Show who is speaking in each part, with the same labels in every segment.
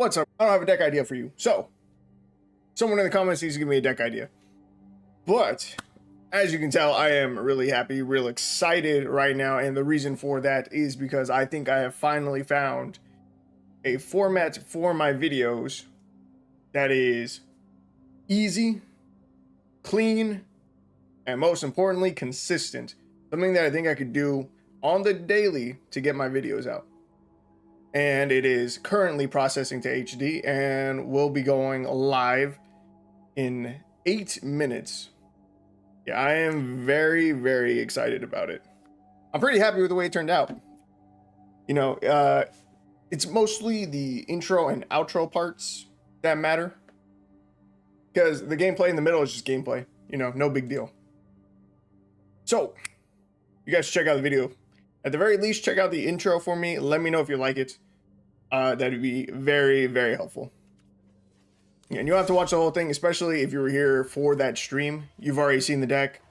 Speaker 1: What's up? I don't have a deck idea for you. So, someone in the comments needs to give me a deck idea. But, as you can tell, I am really happy, real excited right now. And the reason for that is because I think I have finally found a format for my videos that is easy, clean, and most importantly, consistent. Something that I think I could do on the daily to get my videos out. And it is currently processing to HD and will be going live in 8 minutes. Yeah, I am very, very excited about it. I'm pretty happy with the way it turned out. You know, it's mostly the intro and outro parts that matter, because the gameplay in the middle is just gameplay, you know, no big deal. So, you guys should check out the video. At the very least, check out the intro for me. Let me know if you like it. That'd be very, very helpful. And you don't have to watch the whole thing, especially if you were here for that stream. You've already seen the deck.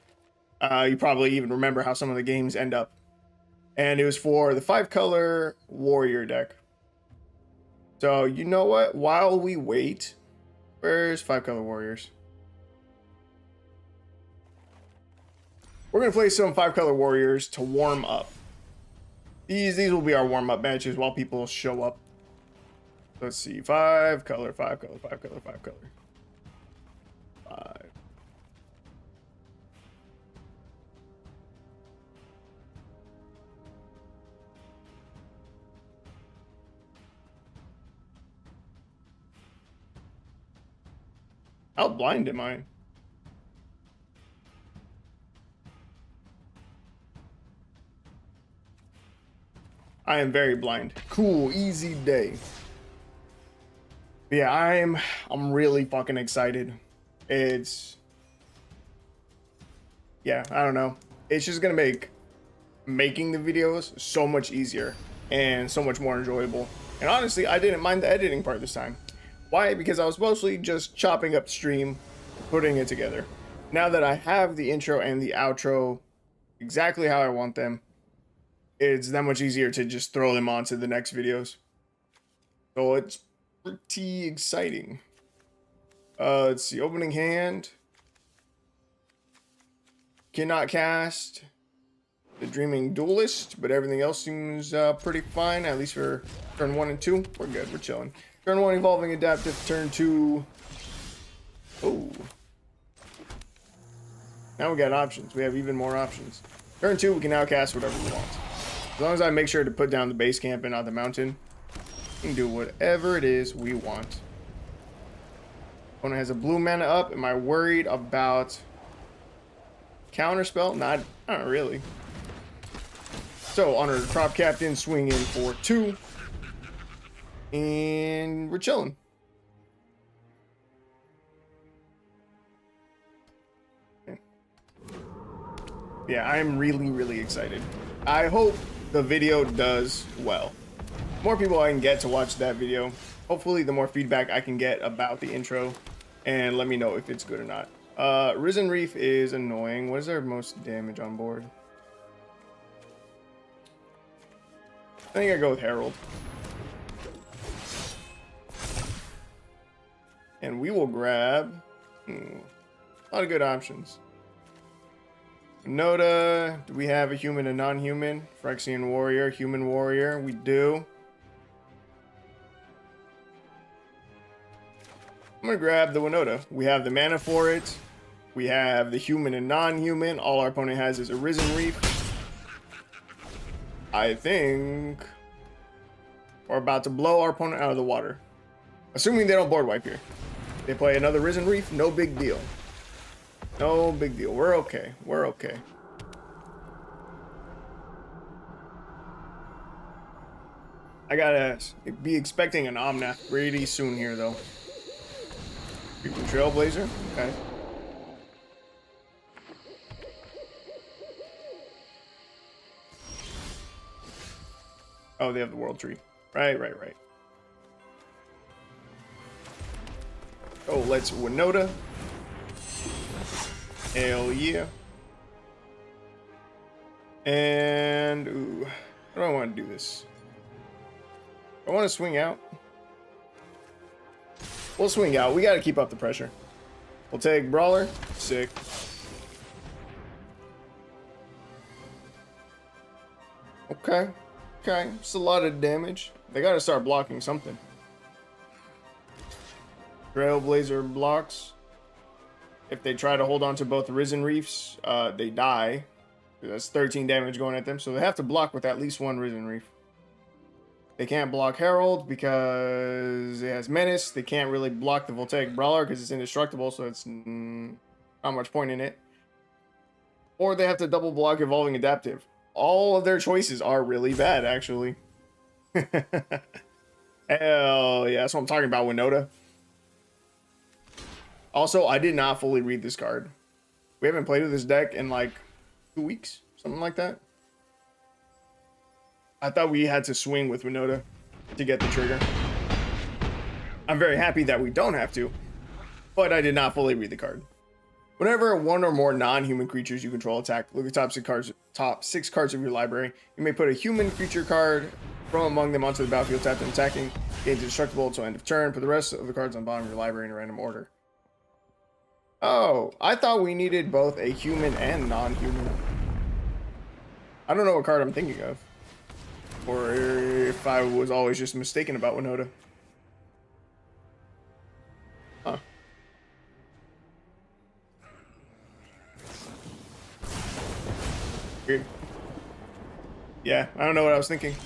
Speaker 1: You probably even remember how some of the games end up. And it was for the 5-color warrior deck. So, you know what? While we wait, where's 5-color warriors? We're going to play some 5-color warriors to warm up. These will be our warm-up matches while people show up. Let's see, 5-color, 5-color, 5-color, 5-color. 5. How blind am I? I am very blind. Cool, easy day. But yeah, I'm really fucking excited. It's, yeah, I don't know. It's just gonna make making the videos so much easier and so much more enjoyable. And honestly, I didn't mind the editing part this time. Why? Because I was mostly just chopping up stream, putting it together. Now that I have the intro and the outro exactly how I want them, it's that much easier to just throw them onto the next videos. So it's pretty exciting. Let's see, opening hand. Cannot cast the Dreaming Duelist, but everything else seems pretty fine, at least for turn 1 and 2. We're good, we're chilling. Turn 1, Evolving Adaptive. Turn 2. Oh. Now we got options. We have even more options. Turn 2, we can now cast whatever we want. As long as I make sure to put down the base camp and not the mountain, we can do whatever it is we want. Opponent has a blue mana up. Am I worried about counterspell? Not really. So, Honor the Prop Captain, swing in for 2. And we're chilling. Okay. Yeah, I'm really, really excited. I hope the video does well. The more people I can get to watch that video, hopefully the more feedback I can get about the intro, and let me know if it's good or not. Risen Reef is annoying. What is our most damage on board? I think I go with Herald. And we will grab a lot of good options. Noda, do we have a human and non-human? Phyrexian Warrior, Human Warrior, we do. I'm gonna grab the Winota. We have the mana for it. We have the human and non-human. All our opponent has is a Risen Reef. I think we're about to blow our opponent out of the water. Assuming they don't board wipe here. They play another Risen Reef, no big deal. No big deal. We're okay. We're okay. I gotta be expecting an Omnath pretty soon here, though. Creeping Trailblazer. Okay. Oh, they have the World Tree. Right. Oh, let's Winota. Hell yeah. And, ooh, how do I want to do this? I want to swing out. We'll swing out. We got to keep up the pressure. We'll take Brawler. Sick. Okay. Okay. It's a lot of damage. They got to start blocking something. Trailblazer blocks. If they try to hold on to both Risen Reefs, they die. That's 13 damage going at them. So they have to block with at least one Risen Reef. They can't block Herald because it has Menace. They can't really block the Voltaic Brawler because it's indestructible, so it's not much point in it. Or they have to double block Evolving Adaptive. All of their choices are really bad, actually. Hell yeah, that's what I'm talking about, Winota. Also, I did not fully read this card. We haven't played with this deck in like 2 weeks, something like that. I thought we had to swing with Winota to get the trigger. I'm very happy that we don't have to, but I did not fully read the card. Whenever one or more non-human creatures you control attack, look at top six cards of your library. You may put a human creature card from among them onto the battlefield, tapped and attacking. Gains indestructible until end of turn. Put the rest of the cards on the bottom of your library in a random order. Oh, I thought we needed both a human and non-human. I don't know what card I'm thinking of. Or if I was always just mistaken about Winota. Huh. Weird. Yeah, I don't know what I was thinking.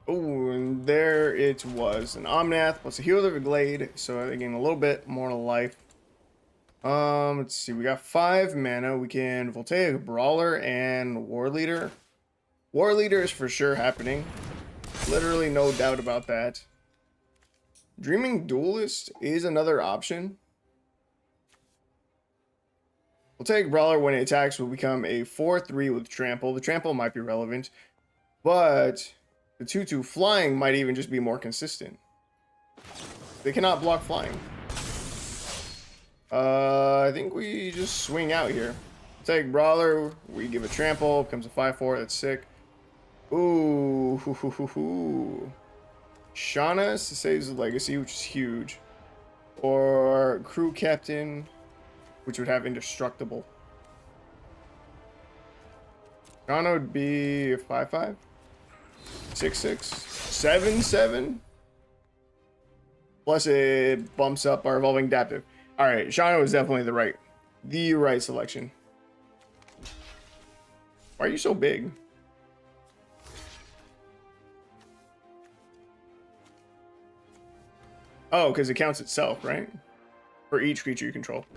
Speaker 1: Oh, and there it was. An Omnath plus a Healer of a Glade. So I gain a little bit more life. Let's see. We got 5 mana. We can Voltaic Brawler and War Leader. War Leader is for sure happening. Literally no doubt about that. Dreaming Duelist is another option. Voltaic Brawler, when it attacks, will become a 4/3 with Trample. The Trample might be relevant, but the 2/2 flying might even just be more consistent. They cannot block flying. I think we just swing out here. Take Brawler, we give a Trample, becomes a 5/4, that's sick. Ooh, hoo, hoo, hoo, hoo. Shauna saves the Legacy, which is huge. Or Crew Captain, which would have Indestructible. Shauna would be a 5/5, 6/6, 7/7. Plus it bumps up our Evolving Adaptive. Alright, Shauna was definitely the right selection. Why are you so big? Oh, because it counts itself, right? For each creature you control.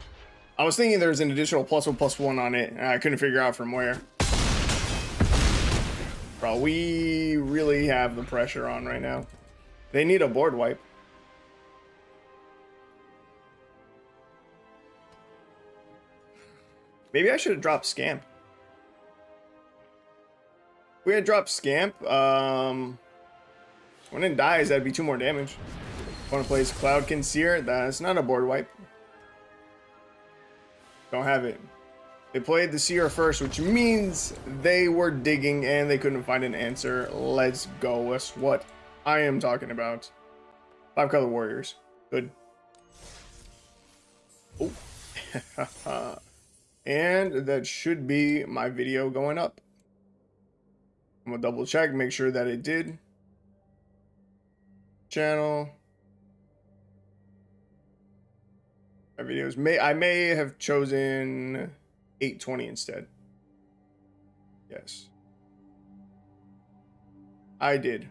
Speaker 1: I was thinking there's an additional +1/+1 on it, and I couldn't figure out from where. Bro, we really have the pressure on right now. They need a board wipe. Maybe I should have dropped Scamp. If we had dropped Scamp, when it dies, that'd be 2 more damage. Opponent plays Cloudkin Seer. That's not a board wipe. Don't have it. They played the Seer first, which means they were digging and they couldn't find an answer. Let's go. That's what I am talking about. 5-color warriors. Good. Oh. And that should be my video going up. I'm gonna double check, make sure that it did. Channel. My videos I may have chosen 820 instead. Yes. I did.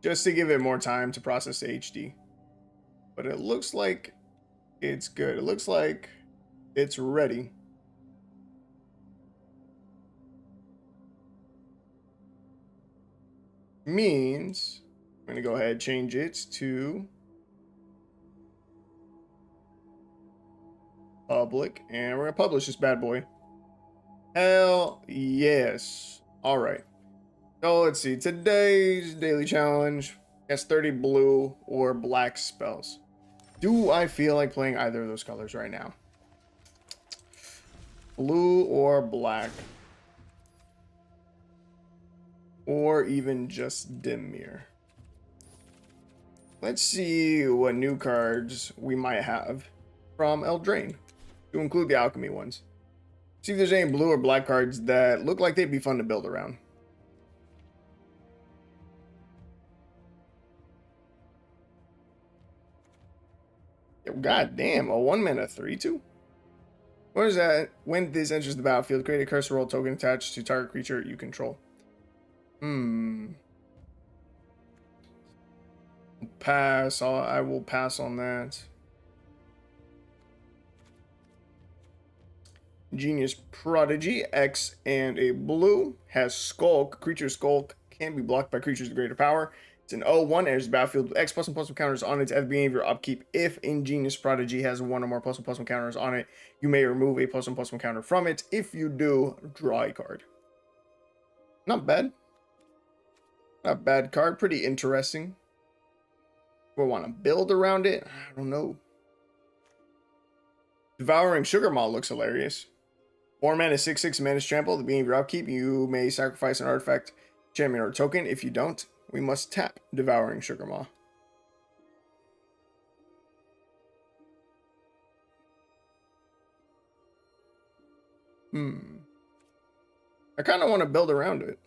Speaker 1: Just to give it more time to process the HD. But it looks like it's good. It looks like it's ready. Means I'm going to go ahead and change it to public, and we're going to publish this bad boy. Hell yes. All right. So let's see. Today's daily challenge has 30 blue or black spells. Do I feel like playing either of those colors right now? Blue or black? Or even just Dimir. Let's see what new cards we might have from Eldraine, to include the alchemy ones. See if there's any blue or black cards that look like they'd be fun to build around. Yo, god damn, a 1-mana 3/2? What is that? When this enters the battlefield, create a cursor roll token attached to target creature you control. Pass. I will pass on that. Genius Prodigy, X and a blue, has Skulk. Creature Skulk can be blocked by creatures of greater power. It's an 0/1, enters the battlefield with X +1/+1 counters on it at the beginning of your upkeep. If Ingenious Prodigy has one or more +1/+1 counters on it, you may remove a +1/+1 counter from it. If you do, draw a card. Not bad. Not bad card. Pretty interesting. We'll want to build around it. I don't know. Devouring Sugar Maw looks hilarious. 4 mana 6/6 Menace Trample. At the beginning of your upkeep, you may sacrifice an artifact, champion, or token. If you don't, we must tap Devouring Sugar Maw. I kind of want to build around it.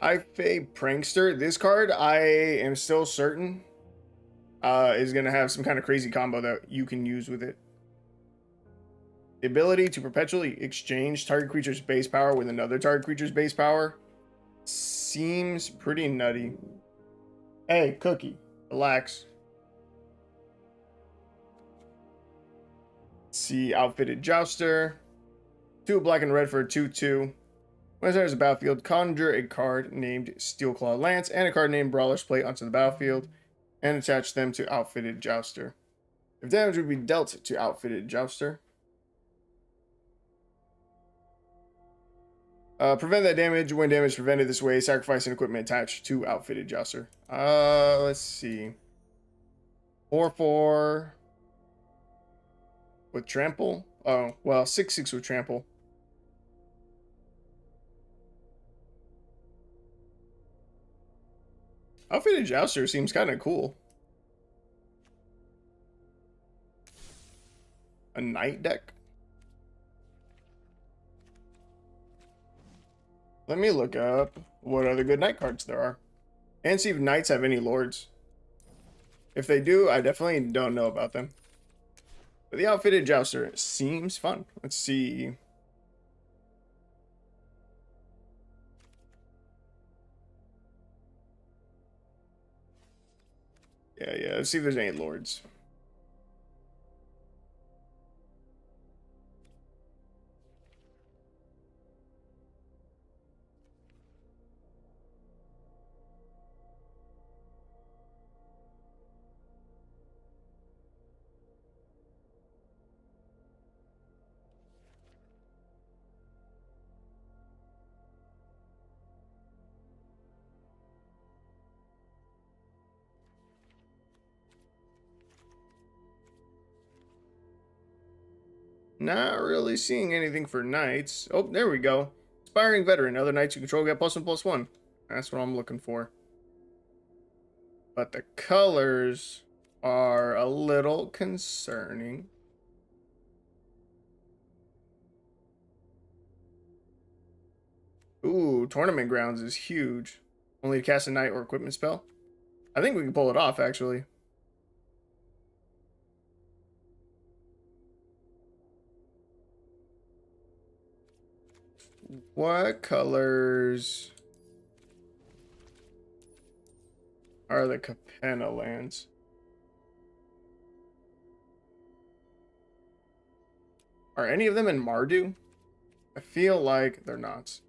Speaker 1: High Fae Prankster. This card, I am still certain, is going to have some kind of crazy combo that you can use with it. The ability to perpetually exchange target creature's base power with another target creature's base power seems pretty nutty. Hey, Cookie, relax. Let's see, Outfitted Jouster. 2 black and red for a 2/2. When it enters the battlefield, conjure a card named Steelclaw Lance and a card named Brawler's Plate onto the battlefield and attach them to Outfitted Jouster. If damage would be dealt to Outfitted Jouster, prevent that damage. When damage is prevented this way, sacrifice an equipment attached to Outfitted Jouster. Let's see. 4/4 with Trample. Oh, well, 6/6 with Trample. Outfitted Jouster seems kind of cool. A Knight deck? Let me look up what other good Knight cards there are. And see if Knights have any Lords. If they do, I definitely don't know about them. But the Outfitted Jouster seems fun. Let's see. Yeah, let's see if there's any Lords. Not really seeing anything for Knights. Oh, there we go. Aspiring Veteran. Other Knights you control get +1/+1. That's what I'm looking for. But the colors are a little concerning. Ooh, Tournament Grounds is huge. Only to cast a Knight or equipment spell. I think we can pull it off, actually. What colors are the Capenna lands? Are any of them in Mardu? I feel like they're not.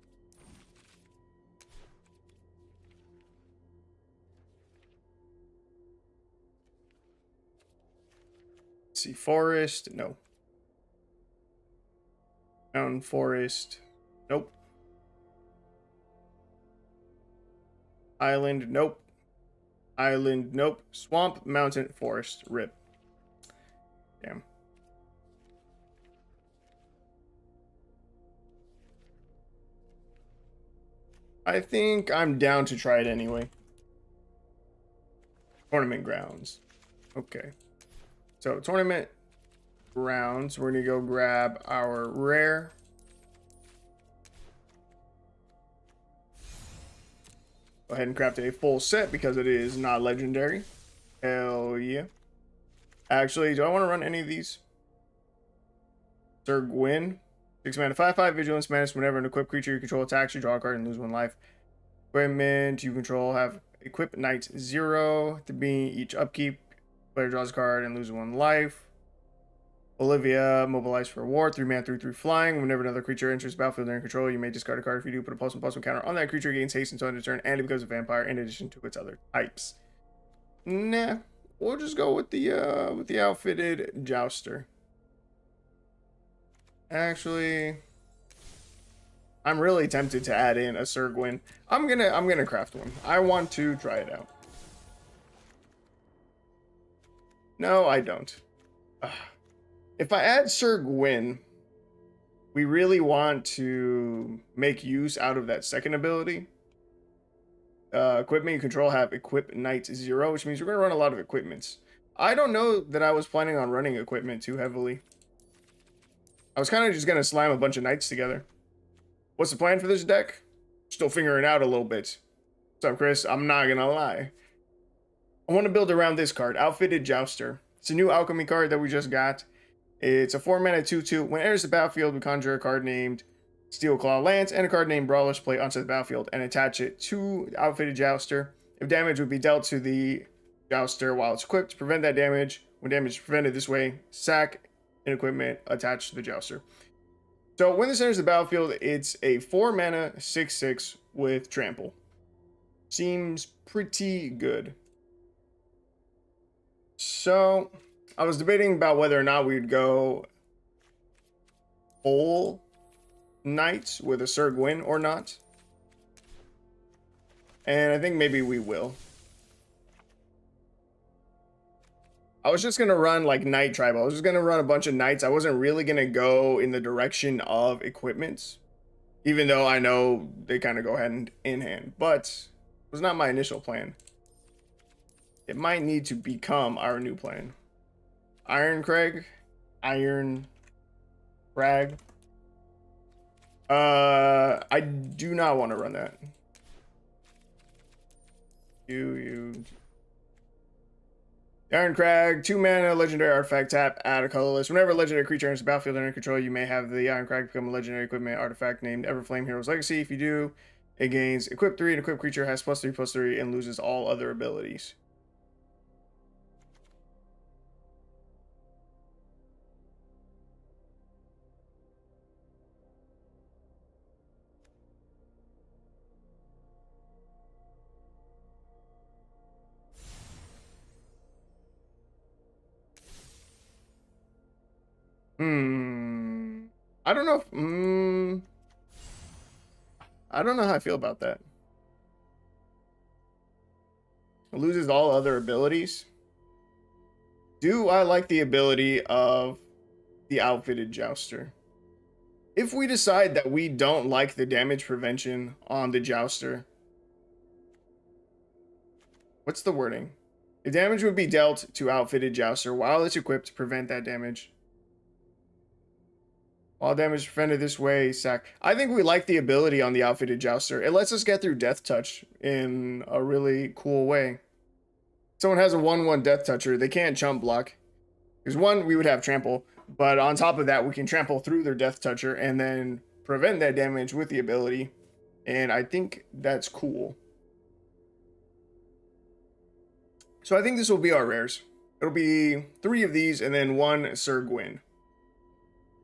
Speaker 1: Let's see, Forest, no. Mountain Forest, nope. Island, nope. Island, nope. Swamp, mountain, forest, rip. Damn. I think I'm down to try it anyway. Tournament grounds. Okay. So, tournament grounds. We're going to go grab our rare. Go ahead and craft a full set because it is not legendary. Hell yeah. Actually, do I want to run any of these? Sir Gwyn. 6 mana, 5/5 vigilance menace. Whenever an equipped creature you control attacks, you draw a card and lose 1 life. Equipment you control have equip knight 0 to be each upkeep. Player draws a card and loses 1 life. Olivia, mobilize for war. 3 mana, 3/3 flying. Whenever another creature enters the battlefield under control, you may discard a card. If you do, put a +1/+1 counter on that creature, gains haste until end of turn, and it becomes a vampire in addition to its other types. Nah, we'll just go with the outfitted jouster. Actually, I'm really tempted to add in a Sir Gwyn. I'm gonna craft one. I want to try it out. No, I don't. If I add Sir Gwyn, we really want to make use out of that second ability. Equipment you control have equip knight 0, which means we're gonna run a lot of equipments. I don't know that I was planning on running equipment too heavily. I was kind of just going to slime a bunch of knights together. What's the plan for this deck? Still figuring it out a little bit. What's up, Chris? I'm not going to lie. I want to build around this card, Outfitted Jouster. It's a new alchemy card that we just got. It's a 4 mana 2/2. When it enters the battlefield, we conjure a card named Steel Claw Lance and a card named Brawler's Plate onto the battlefield and attach it to Outfitted Jouster. If damage would be dealt to the Jouster while it's equipped, to prevent that damage. When damage is prevented this way, sack and equipment attached to the jouster. So when this enters the battlefield, it's a 4 mana 6/6 with trample. Seems pretty good. So I was debating about whether or not we'd go full knights with a Sir Gwyn or not. And I think maybe we will. I was just going to run like Knight Tribal. I was just going to run a bunch of Knights. I wasn't really going to go in the direction of equipments. Even though I know they kind of go hand in hand. But it was not my initial plan. It might need to become our new plan. Iron Crag. I do not want to run that. Iron Crag, 2 mana, legendary artifact, tap, add a colorless. Whenever a legendary creature enters the battlefield under control, you may have the Iron Crag become a legendary equipment artifact named Everflame Hero's Legacy. If you do, it gains equip 3, and equipped creature has +3/+3 and loses all other abilities. I don't know if, I don't know how I feel about that. It loses all other abilities. Do I like the ability of the Outfitted Jouster? If we decide that we don't like the damage prevention on the Jouster, what's the wording? If damage would be dealt to Outfitted Jouster while it's equipped to prevent that damage. All damage prevented this way, sack. I think we like the ability on the Outfitted Jouster. It lets us get through Death Touch in a really cool way. Someone has a 1/1 Death Toucher, they can't chump block. Because 1, we would have trample, but on top of that, we can trample through their Death Toucher and then prevent that damage with the ability. And I think that's cool. So I think this will be our rares. It'll be 3 of these and then 1 Sir Gwyn.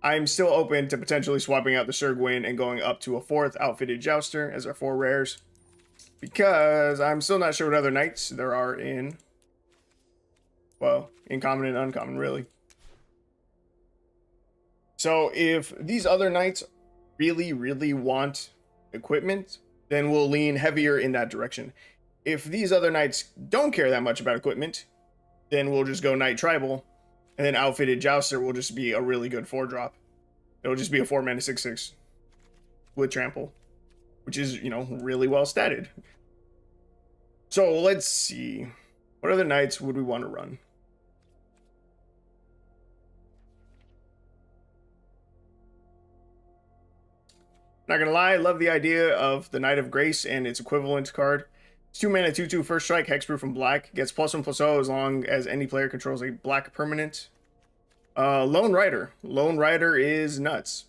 Speaker 1: I'm still open to potentially swapping out the Sir Gwyn and going up to a 4th Outfitted Jouster as our 4 rares. Because I'm still not sure what other knights there are in. Well, in common and uncommon, really. So if these other knights really, really want equipment, then we'll lean heavier in that direction. If these other knights don't care that much about equipment, then we'll just go Knight Tribal, and then Outfitted Jouster will just be a really good 4-drop. It'll just be a 4-mana 6/6 with Trample, which is, you know, really well statted. So let's see. What other knights would we want to run? Not gonna lie, I love the idea of the Knight of Grace and its equivalent card. It's 2 mana, 2/2 first strike, hexproof and black. Gets +1/+0 as long as any player controls a black permanent. Lone Rider. Lone Rider is nuts.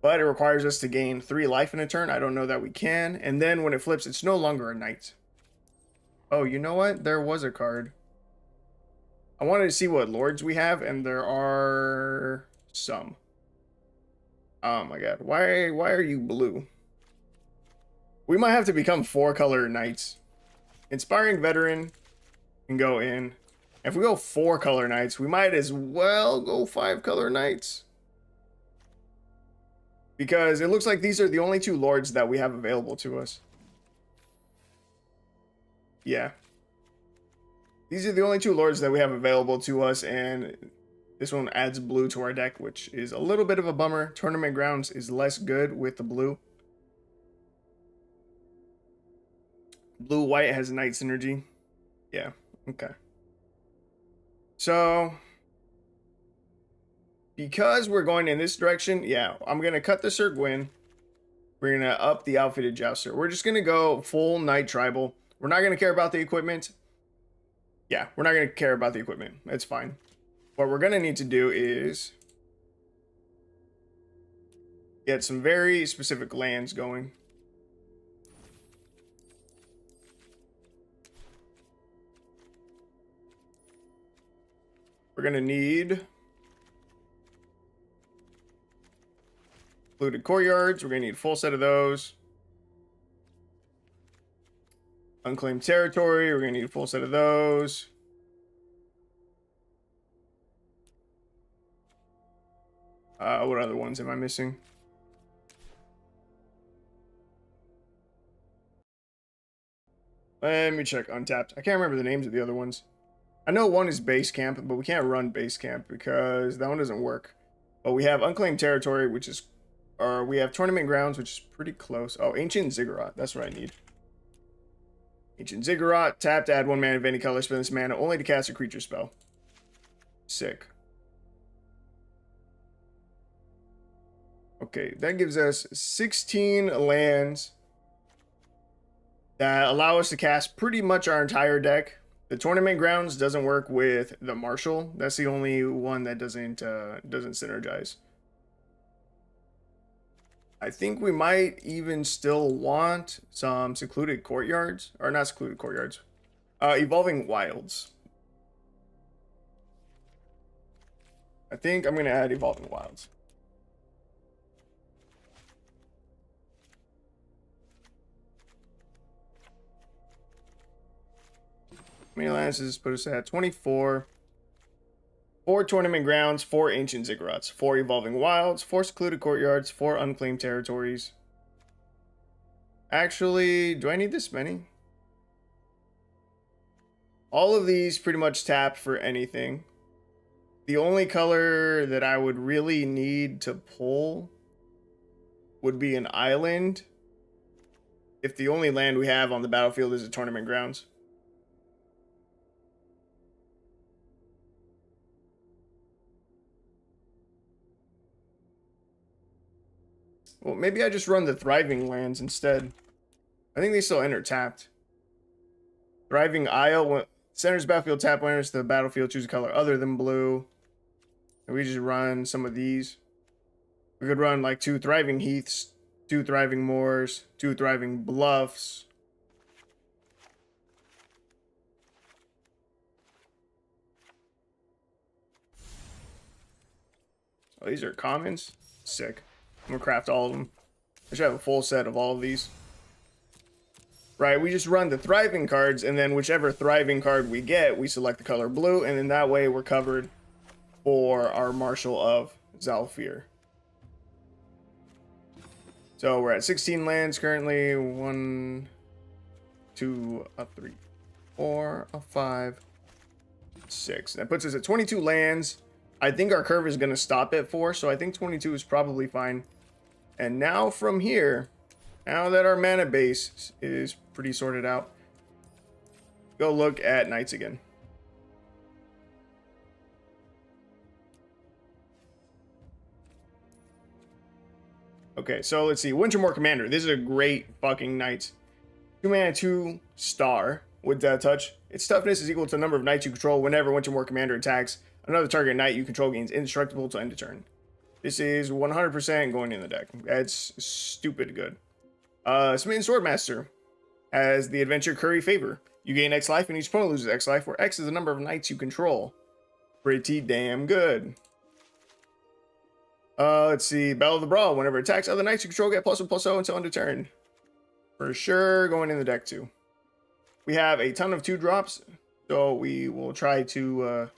Speaker 1: But it requires us to gain 3 life in a turn. I don't know that we can. And then when it flips, it's no longer a knight. Oh, you know what? There was a card. I wanted to see what lords we have, and there are some. Oh my god. Why are you blue? We might have to become 4-color knights. Inspiring Veteran can go in. If we go 4-color knights, we might as well go 5-color knights. Because it looks like these are the only 2 lords that we have available to us. Yeah. These are the only 2 lords that we have available to us, and this one adds blue to our deck, which is a little bit of a bummer. Tournament Grounds is less good with the blue. Blue-white has Knight synergy. Yeah, okay. So, because we're going in this direction, yeah, I'm going to cut the Sir Gwyn. We're going to up the Outfitted Jouster. We're just going to go full Knight Tribal. We're not going to care about the equipment. Yeah, we're not going to care about the equipment. It's fine. What we're going to need to do is get some very specific lands going. We're going to need Looted Courtyards. We're going to need a full set of those. Unclaimed Territory. We're going to need a full set of those. What other ones am I missing? Let me check Untapped. I can't remember the names of the other ones. I know one is Base Camp, but we can't run Base Camp because that one doesn't work. But we have Unclaimed Territory, which is... Or we have Tournament Grounds, which is pretty close. Oh, Ancient Ziggurat. That's what I need. Ancient Ziggurat. Tap to add 1 mana of any color. Spend this mana only to cast a creature spell. Sick. Okay, that gives us 16 lands that allow us to cast pretty much our entire deck. The Tournament Grounds doesn't work with the Marshal. That's the only one that doesn't synergize. I think we might even still want some Secluded Courtyards. Or not Secluded Courtyards. Evolving Wilds. I think I'm going to add Evolving Wilds. How many lands does this put us at? 24. 4 Tournament Grounds, 4 Ancient Ziggurats, 4 Evolving Wilds, 4 Secluded Courtyards, 4 Unclaimed Territories. Actually, do I need this many? All of these pretty much tap for anything. The only color that I would really need to pull would be an island. If the only land we have on the battlefield is a Tournament Grounds. Well, maybe I just run the Thriving Lands instead. I think they still enter tapped. Thriving Isle centers battlefield tap winners to the battlefield. Choose a color other than blue. And we just run some of these. We could run like 2 Thriving Heaths, 2 Thriving Moors, 2 Thriving Bluffs. Oh, these are commons? Sick. I'm gonna craft all of them. I should have a full set of all of these. Right, we just run the Thriving cards, and then whichever Thriving card we get, we select the color blue, and then that way we're covered for our Marshal of Zhalfir. So we're at 16 lands currently. 1, 2, a 3, 4, a 5, 6. That puts us at 22 lands. I think our curve is going to stop at 4, so I think 22 is probably fine. And now from here, now that our mana base is pretty sorted out, go look at Knights again. Okay, so let's see. Wintermore Commander. This is a great fucking Knight. 2 mana, 2 star with Death Touch. Its toughness is equal to the number of knights you control whenever Wintermore Commander attacks. Another target knight you control gains indestructible to end of turn. This is 100% going in the deck. That's stupid good. Smitten Swordmaster has the adventure Curry Favor. You gain X life and each opponent loses X life, where X is the number of knights you control. Pretty damn good. Let's see. Battle of the Brawl. Whenever it attacks, other knights you control get +1/+0 until end of turn. For sure going in the deck too. We have a ton of 2-drops, so we will try to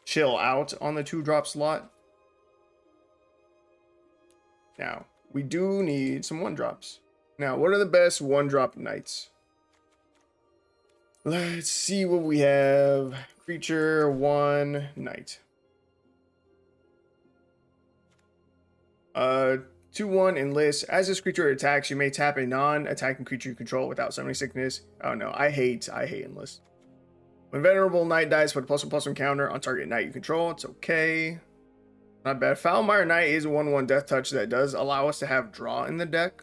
Speaker 1: chill out on the 2-drop slot. Now, we do need some 1-drops. Now, what are the best 1-drop knights? Let's see what we have. Creature, 1 knight. 2/1 enlist. As this creature attacks, you may tap a non-attacking creature you control without summoning sickness. Oh no, I hate enlist. When Venerable Knight dies, put a +1/+1 counter on target knight you control. It's okay. Not bad. Foulmire Knight is a 1/1 death touch that does allow us to have draw in the deck.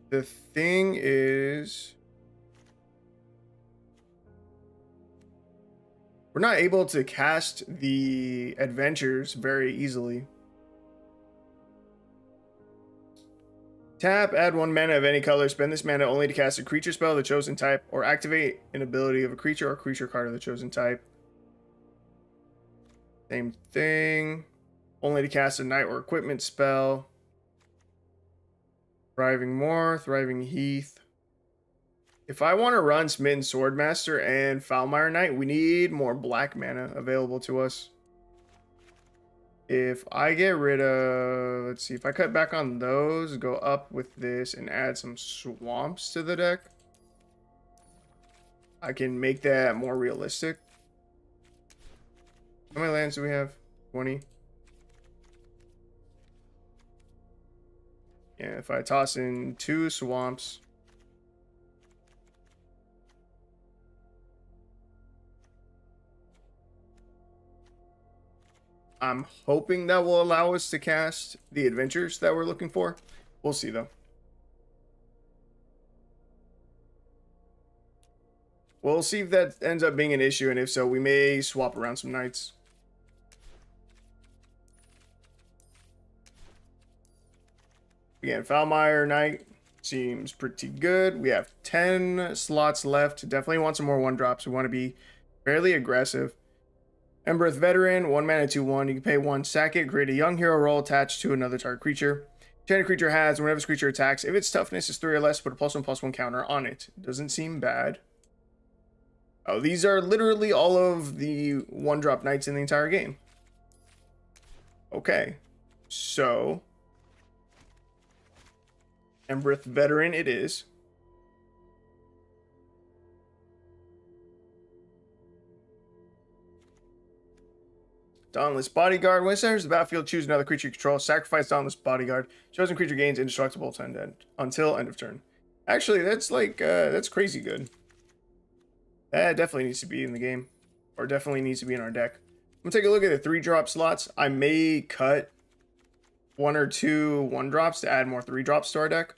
Speaker 1: The thing is, we're not able to cast the adventures very easily. Tap, add 1 mana of any color. Spend this mana only to cast a creature spell of the chosen type, or activate an ability of a creature or creature card of the chosen type. Same thing. Only to cast a knight or equipment spell. Thriving Moor, Thriving Heath. If I want to run Smitten Swordmaster and Foulmire Knight, we need more black mana available to us. If I get rid of, let's see, if I cut back on those, go up with this and add some swamps to the deck, I can make that more realistic. How many lands do we have? 20. Yeah, if I toss in 2 swamps. I'm hoping that will allow us to cast the adventures that we're looking for. We'll see though. We'll see if that ends up being an issue, and if so, we may swap around some knights. Again, Foulmire Knight seems pretty good. We have 10 slots left. Definitely want some more 1-drops. We want to be fairly aggressive. Embereth Veteran, 1 mana, 2/1. You can pay 1, sack it, create a young hero role attached to another target creature. Enchanted creature has, whenever this creature attacks, if its toughness is 3 or less, put a +1/+1 counter on it. Doesn't seem bad. Oh, these are literally all of the 1-drop knights in the entire game. Okay. So, Embereth Veteran it is. Dauntless Bodyguard. When it enters the battlefield, choose another creature you control. Sacrifice Dauntless Bodyguard. Chosen creature gains indestructible until end of turn. Actually, that's like, that's crazy good. That definitely needs to be in the game. Or definitely needs to be in our deck. I'm going to take a look at the 3-drop slots. I may cut 1 or 2 1-drops to add more 3-drops to our deck.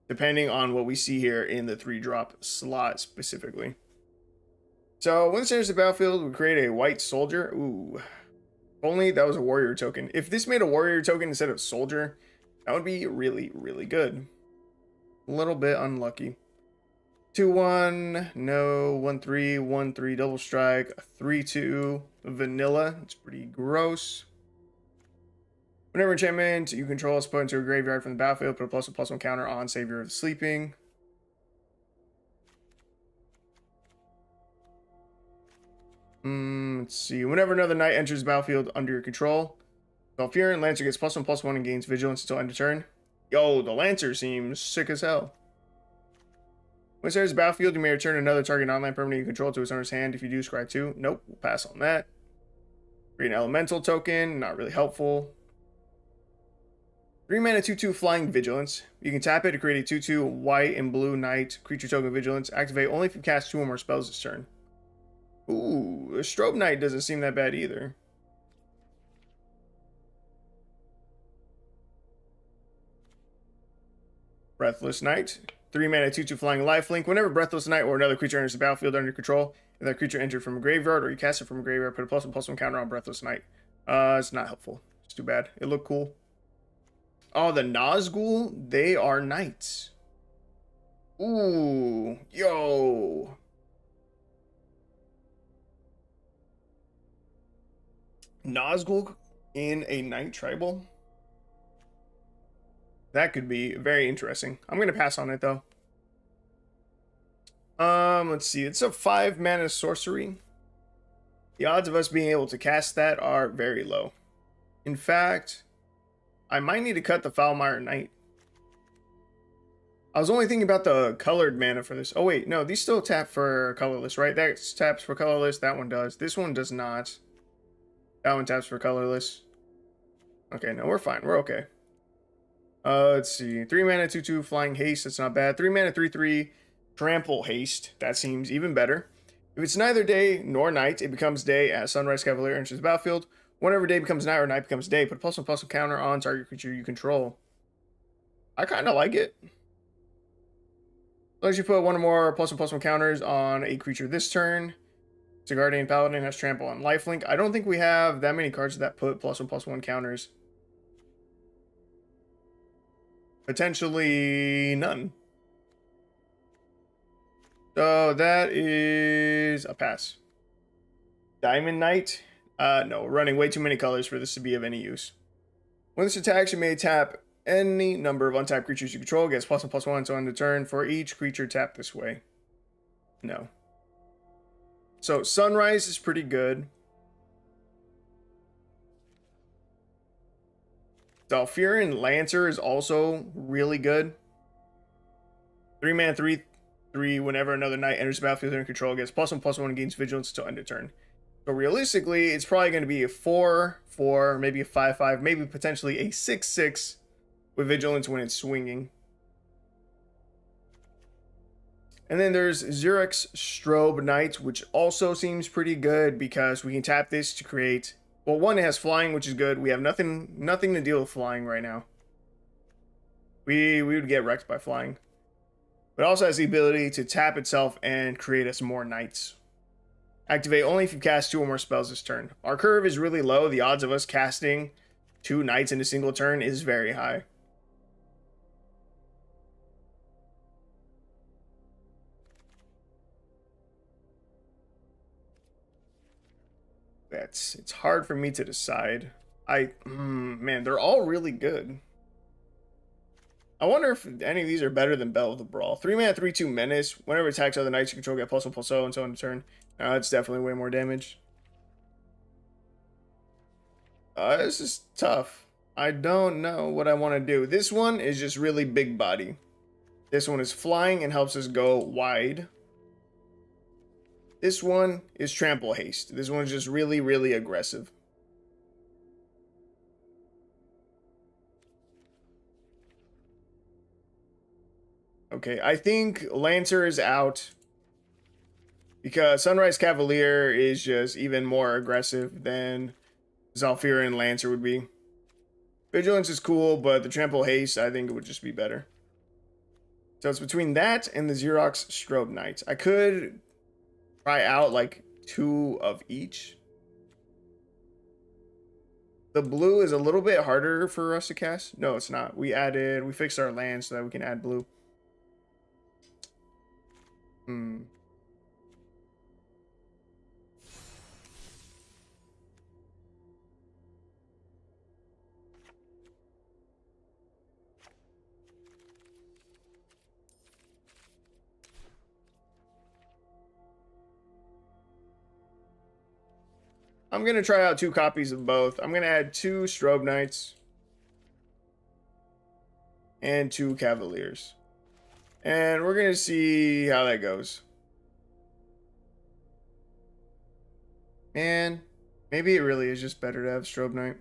Speaker 1: Depending on what we see here in the 3-drop slot specifically. So, when it enters the battlefield, we create a white soldier. Ooh. If only that was a warrior token. If this made a warrior token instead of soldier, that would be really, really good. A little bit unlucky. 2/1, no. 1/3, 1/3 double strike. 3/2 vanilla. It's pretty gross. Whenever enchantment you control is put into a graveyard from the battlefield, put a +1/+1 counter on Savior of the Sleeping. Let's see. Whenever another knight enters the battlefield under your control, Valkyrian Lancer gets +1/+1 and gains vigilance until end of turn. Yo, the Lancer seems sick as hell. When it starts the battlefield, you may return another target online permanent you control to its owner's hand. If you do, scry 2. Nope, we'll pass on that. Green elemental token, not really helpful. 3 mana 2/2 flying vigilance. You can tap it to create a 2/2 white and blue knight creature token vigilance. Activate only if you cast 2 or more spells this turn. Ooh, the strobe knight doesn't seem that bad either. Breathless Knight. 3 mana 2/2 flying lifelink. Whenever Breathless Knight or another creature enters the battlefield under your control, if that creature entered from a graveyard or you cast it from a graveyard, put a +1/+1 counter on Breathless Knight. It's not helpful. It's too bad. It looked cool. Oh, the Nazgul, they are knights. Ooh, yo. Nazgul in a knight tribal. That could be very interesting. I'm going to pass on it, though. Let's see. It's a 5 mana sorcery. The odds of us being able to cast that are very low. In fact, I might need to cut the Foulmire Knight. I was only thinking about the colored mana for this. Oh, wait. No, these still tap for colorless, right? That taps for colorless. That one does. This one does not. That one taps for colorless. Okay, no, we're fine. We're okay. Let's see. 3 mana 2/2 flying haste. That's not bad. 3 mana 3/3 trample haste. That seems even better. If it's neither day nor night, it becomes day as Sunrise Cavalier enters the battlefield. Whenever day becomes night or night becomes day, put a +1/+1 counter on target creature you control. I kind of like it. As you put 1 or more +1/+1 counters on a creature this turn. It's a Guardian Paladin, has trample on lifelink. I don't think we have that many cards that put +1/+1 counters. Potentially none. So that is a pass. Diamond Knight. No, we're running way too many colors for this to be of any use. When this attacks, you may tap any number of untapped creatures you control. Gets +1/+1 on the turn for each creature tapped this way. No. So Sunrise is pretty good. Zhalfirin Lancer is also really good. 3 mana 3/3. Whenever another knight enters the battlefield under control, gets +1/+1 against vigilance until end of turn. So realistically, it's probably going to be a 4/4, maybe a 5/5, maybe potentially a 6/6 with vigilance when it's swinging. And then there's Xerx's Strobe Knight, which also seems pretty good because we can tap this to create. Well, one, it has flying, which is good. We have nothing to deal with flying right now. We would get wrecked by flying. But it also has the ability to tap itself and create us more knights. Activate only if you cast 2 or more spells this turn. Our curve is really low. The odds of us casting 2 knights in a single turn is very high. It's hard for me to decide. Man, they're all really good. I wonder if any of these are better than Bell of the Brawl. 3 mana 3/2 menace. Whenever it attacks other knights you control, get +1/+0 until end of turn. It's definitely way more damage. This is tough. I don't know what I want to do. This one is just really big body. This one is flying and helps us go wide. This one is trample haste. This one's just really, really aggressive. Okay, I think Lancer is out because Sunrise Cavalier is just even more aggressive than Zhalfirin Lancer would be. Vigilance is cool, but the trample haste, I think it would just be better. So it's between that and the Xerx's Strobe Knight. I could try out like 2 of each. The blue is a little bit harder for us to cast. No, it's not. We fixed our land so that we can add blue. I'm going to try out 2 copies of both. I'm going to add 2 Strobe Knights. and 2 Cavaliers. And we're going to see how that goes. Man, maybe it really is just better to have Strobe Knight.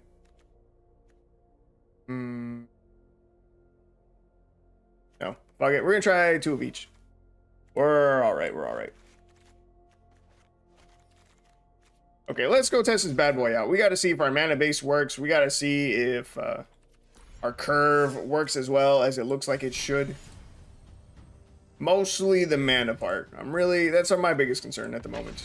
Speaker 1: No, fuck it. We're going to try 2 of each. We're alright, we're alright. Okay, let's go test this bad boy out. We got to see if our mana base works. We got to see if our curve works as well as it looks like it should. Mostly the mana part. That's my biggest concern at the moment.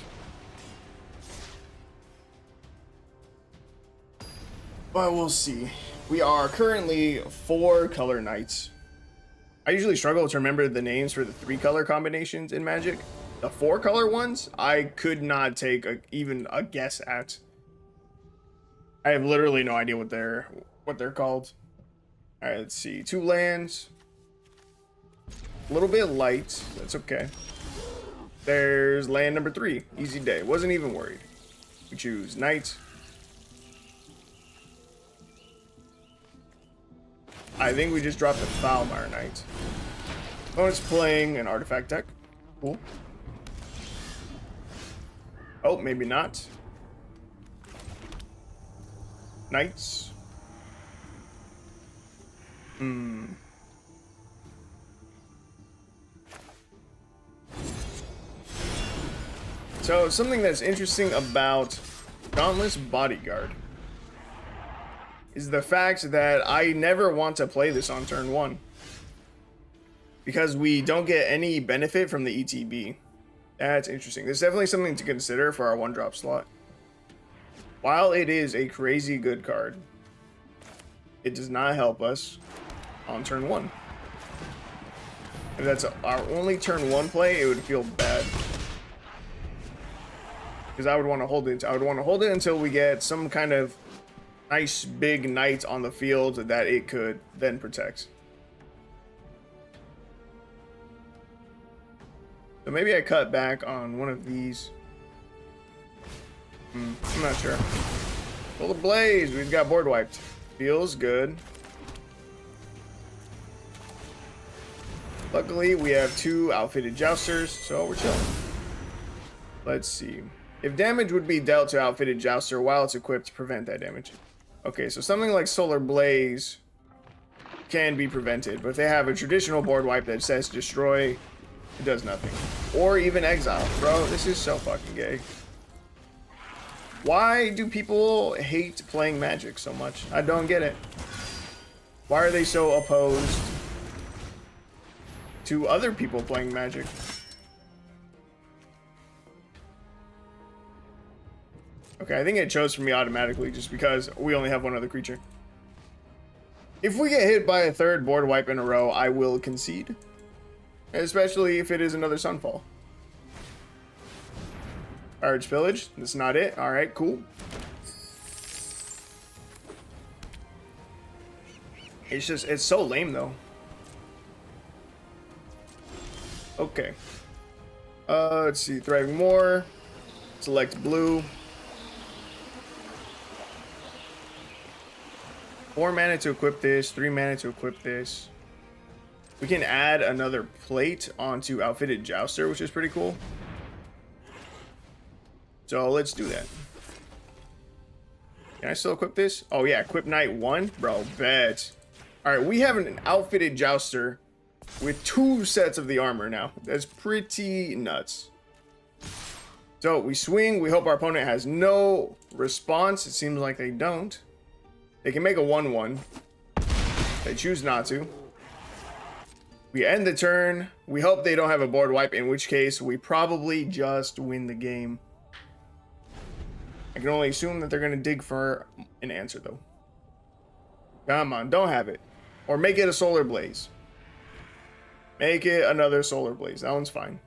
Speaker 1: But we'll see. We are currently 4 color knights. I usually struggle to remember the names for the 3 color combinations in Magic. The 4 color ones, I could not take even a guess at. I have literally no idea what they're called. All right, let's see. 2 lands. A little bit light. That's okay. There's land number 3. Easy day. Wasn't even worried. We choose knight. I think we just dropped a Foulmire Knight. Opponent's playing an artifact deck. Cool. Oh, maybe not. Knights. So, something that's interesting about Dauntless Bodyguard is the fact that I never want to play this on turn 1. Because we don't get any benefit from the ETB. That's interesting. There's definitely something to consider for our 1-drop slot. While it is a crazy good card, it does not help us on turn 1. If that's our only turn 1 play, it would feel bad. Because I would want to hold it. I would want to hold it until we get some kind of nice big knight on the field that it could then protect. So maybe I cut back on one of these. I'm not sure. Full of Blaze. We've got board wiped. Feels good. Luckily, we have 2 outfitted jousters, so we're chilling. Let's see. If damage would be dealt to outfitted jouster while it's equipped to prevent that damage. Okay, so something like Solar Blaze can be prevented, but if they have a traditional board wipe that says destroy, it does nothing. Or even exile. Bro, this is so fucking gay. Why do people hate playing Magic so much? I don't get it. Why are they so opposed to other people playing Magic? Okay, I think it chose for me automatically just because we only have 1 other creature. If we get hit by a 3rd board wipe in a row, I will concede. Especially if it is another Sunfall. Pirate's Pillage. That's not it. Alright, cool. It's so lame though. Okay. Let's see. Thriving More. Select blue. 4 mana to equip this, 3 mana to equip this. We can add another plate onto Outfitted Jouster, which is pretty cool. So let's do that. Can I still equip this? Oh yeah, equip Knight 1? Bro, bet. Alright, we have an Outfitted Jouster with 2 sets of the armor now. That's pretty nuts. So we swing, we hope our opponent has no response. It seems like they don't. They can make a 1/1. They choose not to. We end the turn. We hope they don't have a board wipe, in which case we probably just win the game. I can only assume that they're going to dig for an answer, though. Come on, don't have it. Or make it a Solar Blaze. Make it another Solar Blaze. That one's fine.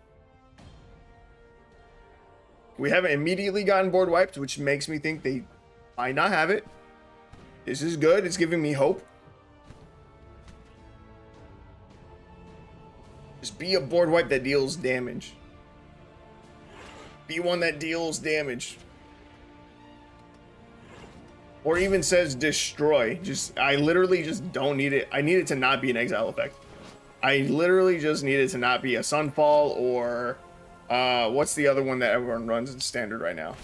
Speaker 1: We haven't immediately gotten board wiped, which makes me think they might not have it. This is good. It's giving me hope. Just be a board wipe that deals damage. Be one that deals damage. or even says destroy. Just, I literally just don't need it. I need it to not be an exile effect. I literally just need it to not be a Sunfall or what's the other one that everyone runs in standard right now?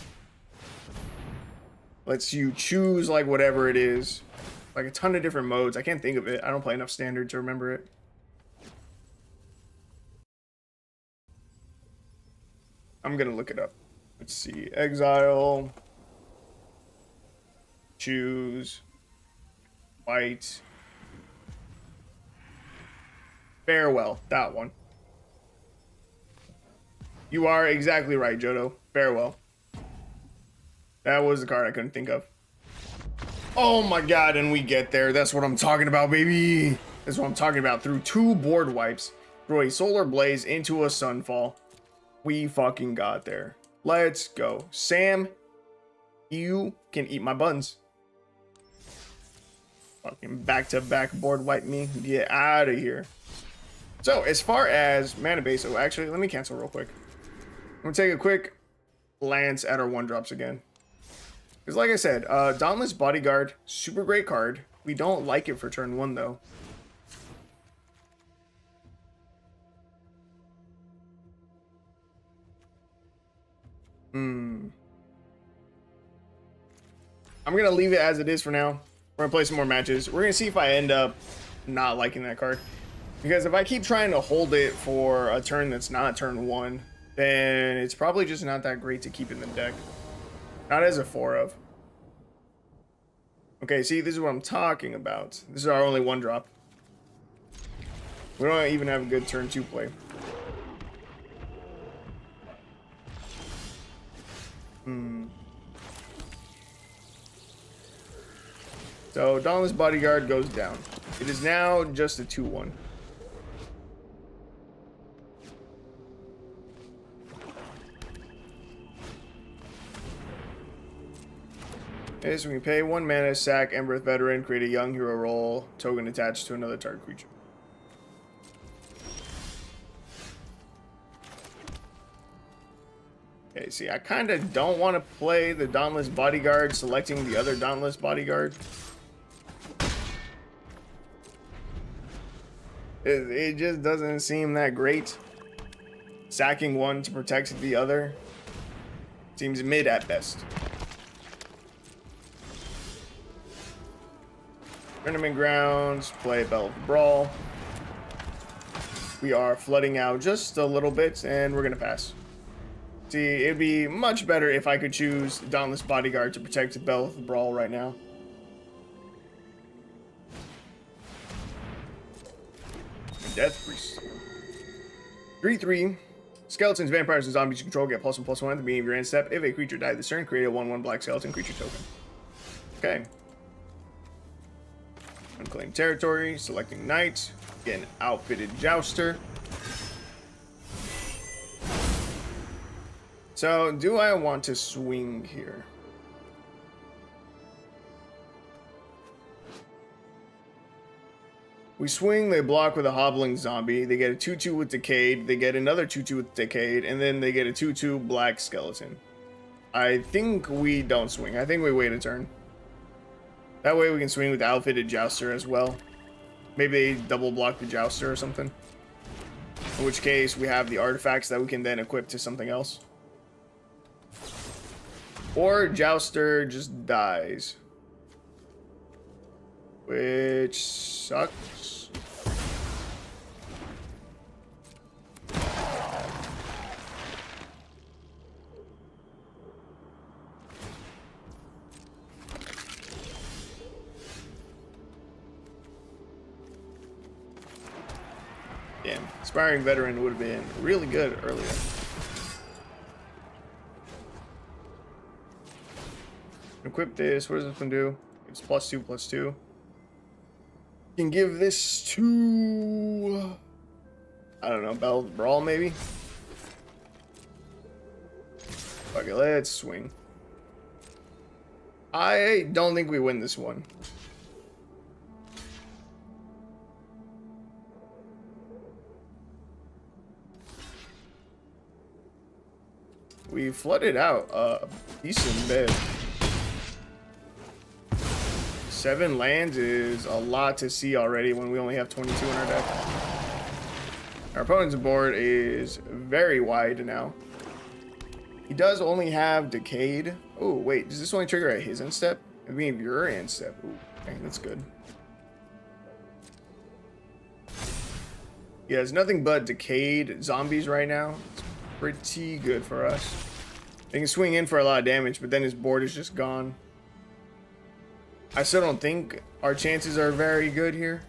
Speaker 1: Lets you choose like whatever it is. Like a ton of different modes. I can't think of it. I don't play enough standard to remember it. I'm gonna look it up. Let's see. Exile. Choose. White. Farewell. That one. You are exactly right, Jodo. Farewell. That was the card I couldn't think of. Oh my god, and we get there. That's what I'm talking about, baby. That's what I'm talking about. Through 2 board wipes, through a Solar Blaze into a Sunfall. We fucking got there. Let's go. Sam, you can eat my buns. Fucking back-to-back board wipe me. Get out of here. So, as far as mana base, oh, actually, let me cancel real quick. I'm gonna take a quick glance at our 1-drops again. Because like I said, Dauntless Bodyguard, super great card. We don't like it for turn 1, though. I'm going to leave it as it is for now. We're going to play some more matches. We're going to see if I end up not liking that card. Because if I keep trying to hold it for a turn that's not turn 1, then it's probably just not that great to keep in the deck. Not as a 4 of. Okay, see, this is what I'm talking about. This is our only 1-drop. We don't even have a good turn 2 play. So, Dauntless Bodyguard goes down. It is now just a 2-1. Okay, so we can pay 1 mana, sack Embereth Veteran, create a young hero role, token attached to another target creature. Okay, see, I kind of don't want to play the Dauntless Bodyguard, selecting the other Dauntless Bodyguard. It just doesn't seem that great. Sacking one to protect the other seems mid at best. Tournament Grounds, play Bell of Brawl. We are flooding out just a little bit, and we're going to pass. See, it'd be much better if I could choose Dauntless Bodyguard to protect Bell of Brawl right now. Death Priest. 3/3. Skeletons, vampires, and zombies you control get +1/+1 at the beginning of your end step. If a creature died this turn, create a 1/1 black skeleton creature token. Okay. Unclaimed territory, selecting knight, get an outfitted jouster. So, do I want to swing here? We swing, they block with a hobbling zombie, they get a 2/2 with Decayed, they get another 2/2 with Decayed, and then they get a 2/2 black skeleton. I think we don't swing. I think we wait a turn. That way we can swing with the outfitted jouster as well. Maybe they double block the jouster or something. In which case we have the artifacts that we can then equip to something else. Or jouster just dies. Which sucks. Damn, Aspiring Veteran would have been really good earlier. Equip this. What does this one do? It's +2/+2. Can give this to, I don't know, Bell of Brawl maybe? Okay, let's swing. I don't think we win this one. We flooded out a decent bit. 7 lands is a lot to see already when we only have 22 in our deck. Our opponent's board is very wide now. He does only have Decayed. Oh, wait, does this only trigger at his end step? I mean, your end step. Ooh, okay, that's good. He has nothing but Decayed zombies right now. It's pretty good for us. They can swing in for a lot of damage, but then his board is just gone. I still don't think our chances are very good here.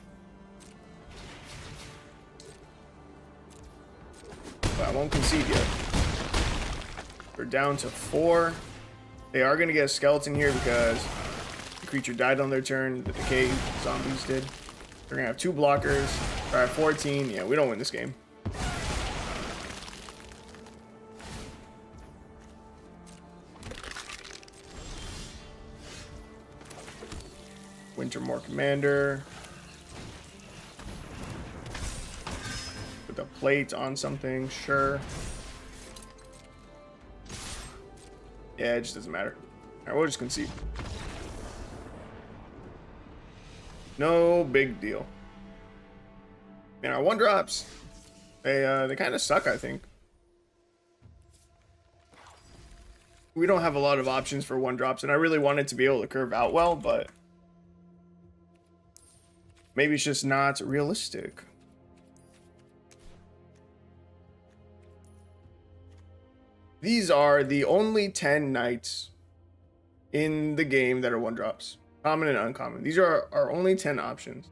Speaker 1: But I won't concede yet. We're down to 4. They are going to get a skeleton here because the creature died on their turn. The decay zombies did. They're going to have 2 blockers. All right, 14. Yeah, we don't win this game. Wintermore Commander. With a plate on something, sure. Yeah, it just doesn't matter. Alright, we'll just concede. No big deal. Man, our 1-drops, they kind of suck, I think. We don't have a lot of options for 1-drops, and I really wanted to be able to curve out well, but maybe it's just not realistic. These are the only 10 knights in the game that are 1-drops. Common and uncommon. These are our only 10 options.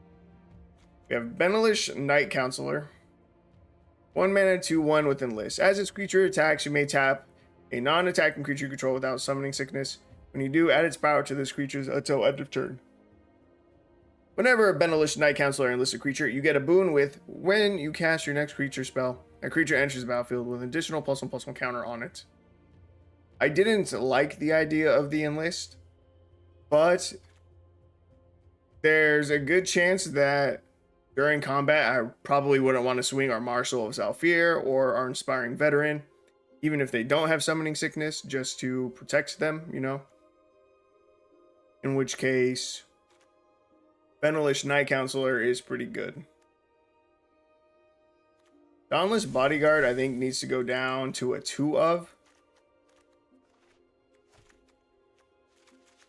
Speaker 1: We have Benelish Knight Counselor. 1 mana, 2/1 with Enlist. As its creature attacks, you may tap a non-attacking creature you control without summoning sickness. When you do, add its power to this creature's until end of turn. Whenever a Benelish Knight Counselor enlists a creature, you get a boon with when you cast your next creature spell. A creature enters the battlefield with an additional +1/+1 counter on it. I didn't like the idea of the enlist, but there's a good chance that during combat, I probably wouldn't want to swing our Marshal of Zhalfir or our Inspiring Veteran, even if they don't have summoning sickness, just to protect them, you know? In which case, Benelish Knight Counselor is pretty good. Dauntless Bodyguard, I think, needs to go down to a 2 of.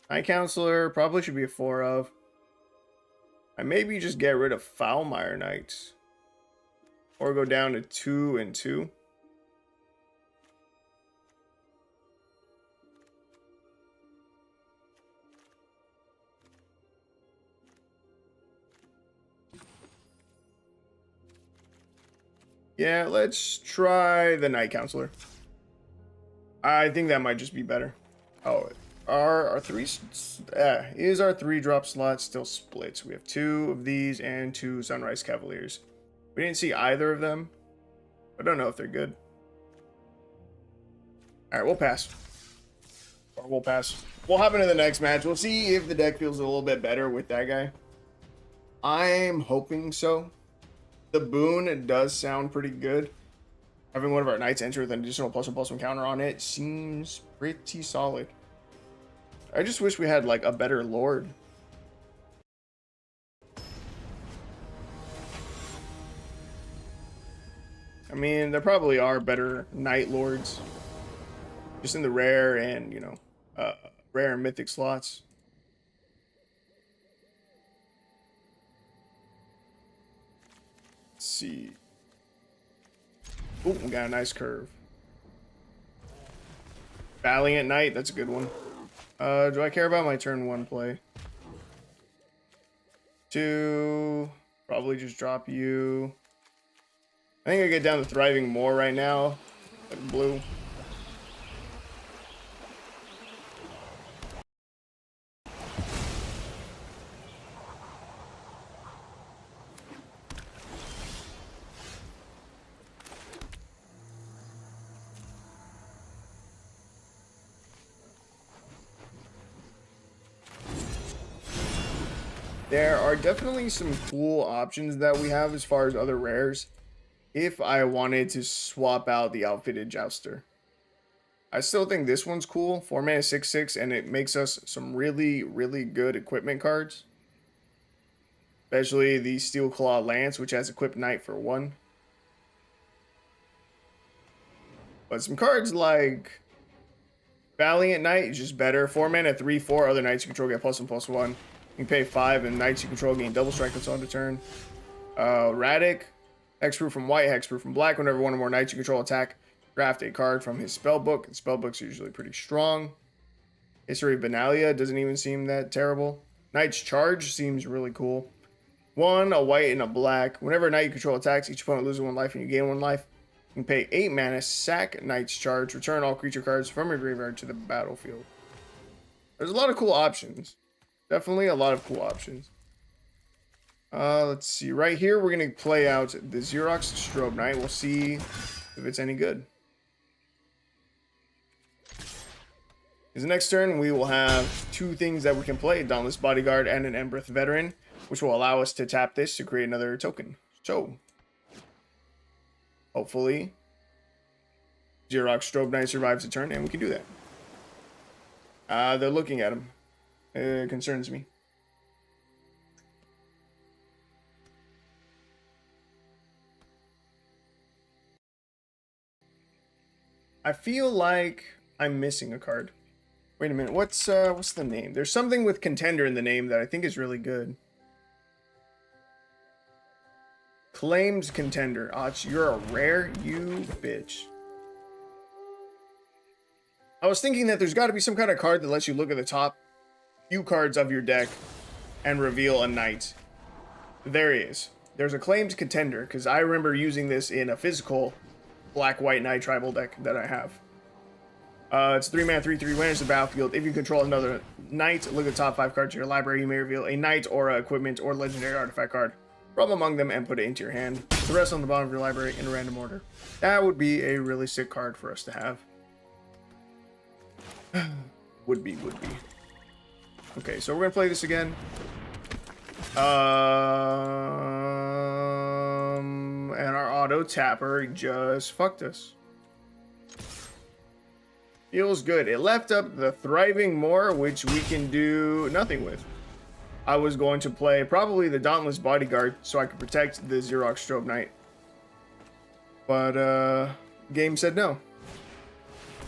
Speaker 1: Knight Counselor probably should be a 4 of. I maybe just get rid of Foulmire Knights. Or go down to 2 and 2. Yeah, let's try the Knight Counselor. I think that might just be better. Oh, our 3 is our 3-drop slot still split? We have 2 of these and 2 Sunrise Cavaliers. We didn't see either of them. I don't know if they're good. All right, we'll pass. Or we'll pass. We'll hop into the next match. We'll see if the deck feels a little bit better with that guy. I'm hoping so. The boon does sound pretty good. Having one of our knights enter with an additional +1/+1 counter on it seems pretty solid. I just wish we had like a better lord. I mean, there probably are better knight lords, just in the rare and, you know, rare and mythic slots. Let's see. Oh, we got a nice curve. Valiant Knight, that's a good one. Do I care about my turn 1 play? 2, probably just drop you. I think I get down to Thriving More right now, like blue. There are definitely some cool options that we have as far as other rares if I wanted to swap out the Outfitted Jouster. I still think this one's cool. 4 mana 6/6, and it makes us some really, really good equipment cards. Especially the Steel Claw Lance, which has equipped Knight for 1. But some cards like Valiant Knight is just better. 4 mana 3/4. Other knights you control get +1/+1. You can pay 5, and knights you control gain double strike until end of turn. Radic, hexproof from white, hexproof from black. Whenever one or more knights you control attack, draft a card from his spellbook. The spellbook's usually pretty strong. History of Benalia doesn't even seem that terrible. Knight's Charge seems really cool. 1, a white, and a black. Whenever a knight you control attacks, each opponent loses 1 life and you gain 1 life. You can pay 8 mana, sack Knight's Charge, return all creature cards from your graveyard to the battlefield. There's a lot of cool options. Definitely a lot of cool options. Let's see. Right here, we're going to play out the Xerox Strobe Knight. We'll see if it's any good. Because the next turn, we will have 2 things that we can play. Dauntless Bodyguard and an Embereth Veteran, which will allow us to tap this to create another token. So, hopefully, Xerox Strobe Knight survives the turn, and we can do that. They're looking at him. It concerns me. I feel like I'm missing a card. Wait a minute, what's the name? There's something with Contender in the name that I think is really good. Claimed Contender. Oh, you're a rare, you bitch. I was thinking that there's got to be some kind of card that lets you look at the top few cards of your deck and reveal a knight. There he is. There's a Claimed Contender, because I remember using this in a physical black-white knight tribal deck that I have. It's 3 mana, 3/3, when it's the battlefield. If you control another knight, look at the top 5 cards of your library. You may reveal a knight, aura, equipment, or legendary artifact card from among them and put it into your hand. The rest on the bottom of your library in a random order. That would be a really sick card for us to have. Would be. Okay, so we're gonna play this again. And our auto tapper just fucked us. Feels good. It left up the Thriving Moor, which we can do nothing with. I was going to play probably the Dauntless Bodyguard so I could protect the Xerox Strobe Knight. But, game said no.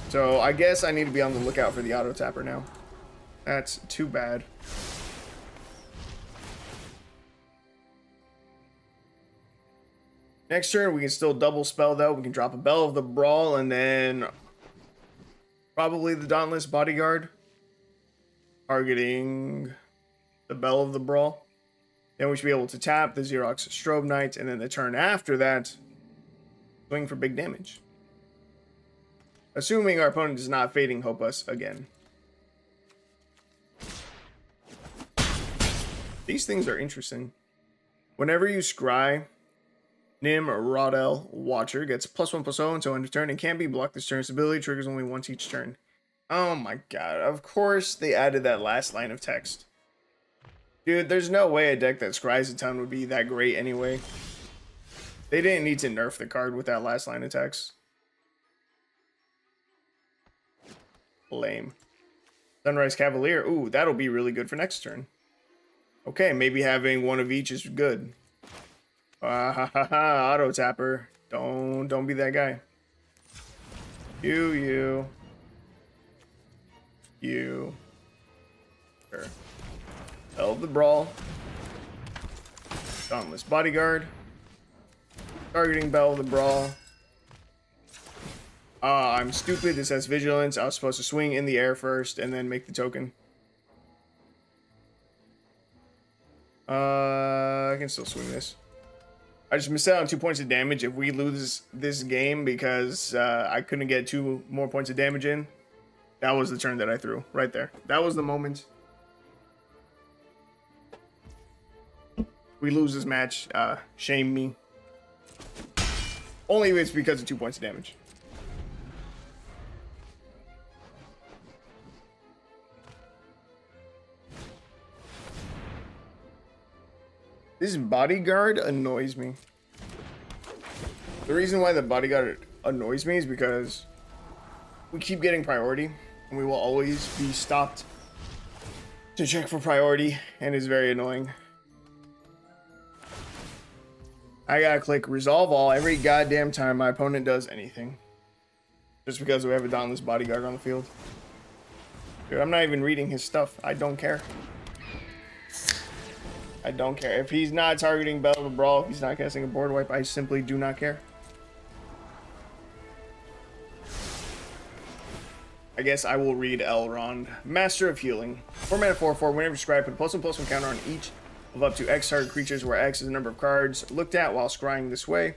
Speaker 1: So, I guess I need to be on the lookout for the auto tapper now. That's too bad. Next turn, we can still double spell, though. We can drop a Bell of the Brawl, and then probably the Dauntless Bodyguard, targeting the Bell of the Brawl. Then we should be able to tap the Xerox Strobe Knight, and then the turn after that, swing for big damage. Assuming our opponent does not Fading Hope us again. These things are interesting. Whenever you scry, Nim Rodel Watcher gets +1/+0 until end of turn and can't be blocked this turn. Its ability triggers only once each turn. Oh my god, of course they added that last line of text. Dude, there's no way a deck that scries a ton would be that great anyway. They didn't need to nerf the card with that last line of text. Lame. Sunrise Cavalier. Ooh, that'll be really good for next turn. Okay, maybe having one of each is good. Auto tapper. Don't be that guy. You. Sure. Bell of the Brawl. Dauntless Bodyguard. Targeting Bell of the Brawl. I'm stupid. This has Vigilance. I was supposed to swing in the air first and then make the token. I can still swing this. I just missed out on 2 points of damage. If we lose this game because I couldn't get 2 more points of damage in, that was the turn that I threw right there. That was the moment. We lose this match. Shame me. Only if it's because of 2 points of damage. This Bodyguard annoys me. The reason why the Bodyguard annoys me is because we keep getting priority, and we will always be stopped to check for priority, and it's very annoying. I gotta click resolve all every goddamn time my opponent does anything. Just because we have a dauntless bodyguard on the field. Dude, I'm not even reading his stuff. I don't care. I don't care. If he's not targeting Bell of Brawl, if he's not casting a board wipe, I simply do not care. I guess I will read Elrond. Master of Healing. 4 mana 4/4. Whenever scry, put a +1/+1 counter on each of up to X target creatures, where X is the number of cards looked at while scrying this way.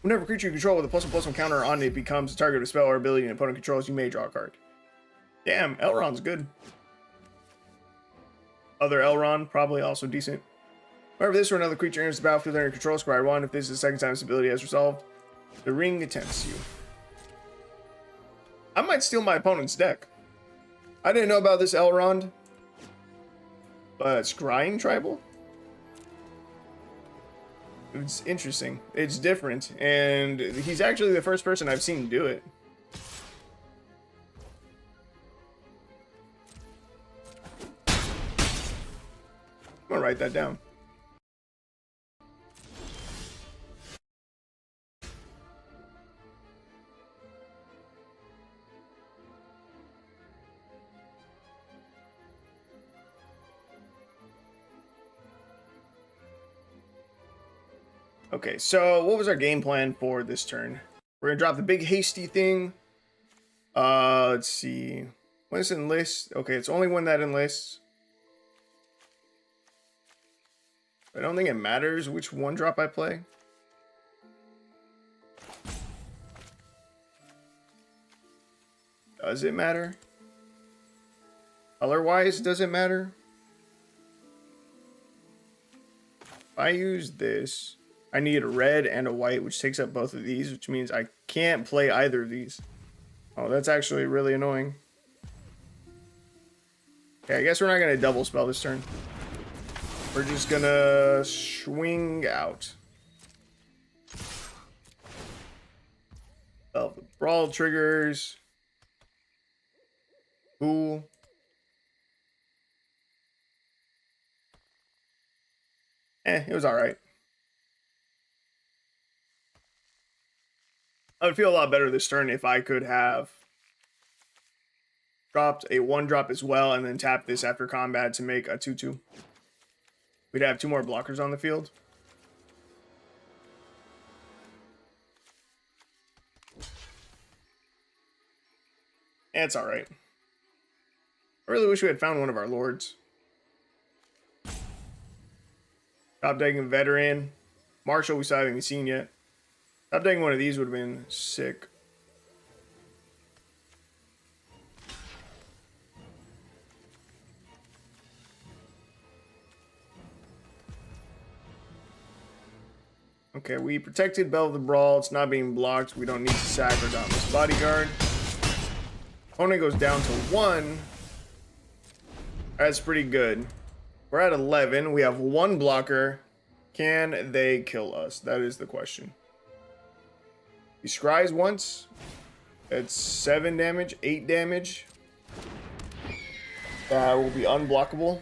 Speaker 1: Whenever a creature you control with a +1/+1 counter on it becomes the target of a spell or ability an opponent controls, you may draw a card. Damn, Elrond's good. Other Elrond, probably also decent. Whenever this or another creature enters the battlefield under control, scry 1. If this is the second time this ability has resolved, the ring attempts you. I might steal my opponent's deck. I didn't know about this Elrond. But scrying tribal? It's interesting. It's different. And he's actually the first person I've seen do it. I'm gonna write that down. Okay, so what was our game plan for this turn? We're gonna drop the big hasty thing. Let's see. When does it enlist? Okay, it's only when that enlists. I don't think it matters which 1-drop I play. Does it matter? Color-wise, does it matter? If I use this, I need a red and a white, which takes up both of these, which means I can't play either of these. Oh, that's actually really annoying. Okay, I guess we're not going to double spell this turn. We're just going to swing out. Oh, the brawl triggers. Cool. It was alright. I would feel a lot better this turn if I could have dropped a 1-drop as well and then tap this after combat to make a 2/2. We'd have 2 more blockers on the field. It's alright. I really wish we had found one of our lords. Top decking Veteran. Marshall we still haven't even seen yet. Top decking one of these would have been sick. Okay, we protected Bell of the Brawl. It's not being blocked. We don't need to sack or Dauntless Bodyguard. Opponent goes down to 1. That's pretty good. We're at 11. We have 1 blocker. Can they kill us? That is the question. He scries once. That's 7 damage, 8 damage. That will be unblockable.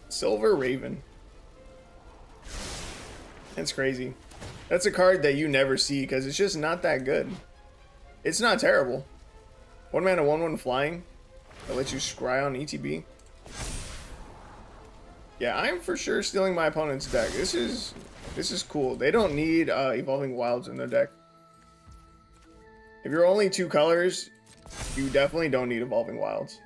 Speaker 1: Silver Raven. That's crazy. That's a card that you never see because it's just not that good. It's not terrible. 1 mana, 1/1 flying. That lets you scry on ETB. Yeah, I'm for sure stealing my opponent's deck. This is cool. They don't need Evolving Wilds in their deck. If you're only 2 colors, you definitely don't need Evolving Wilds.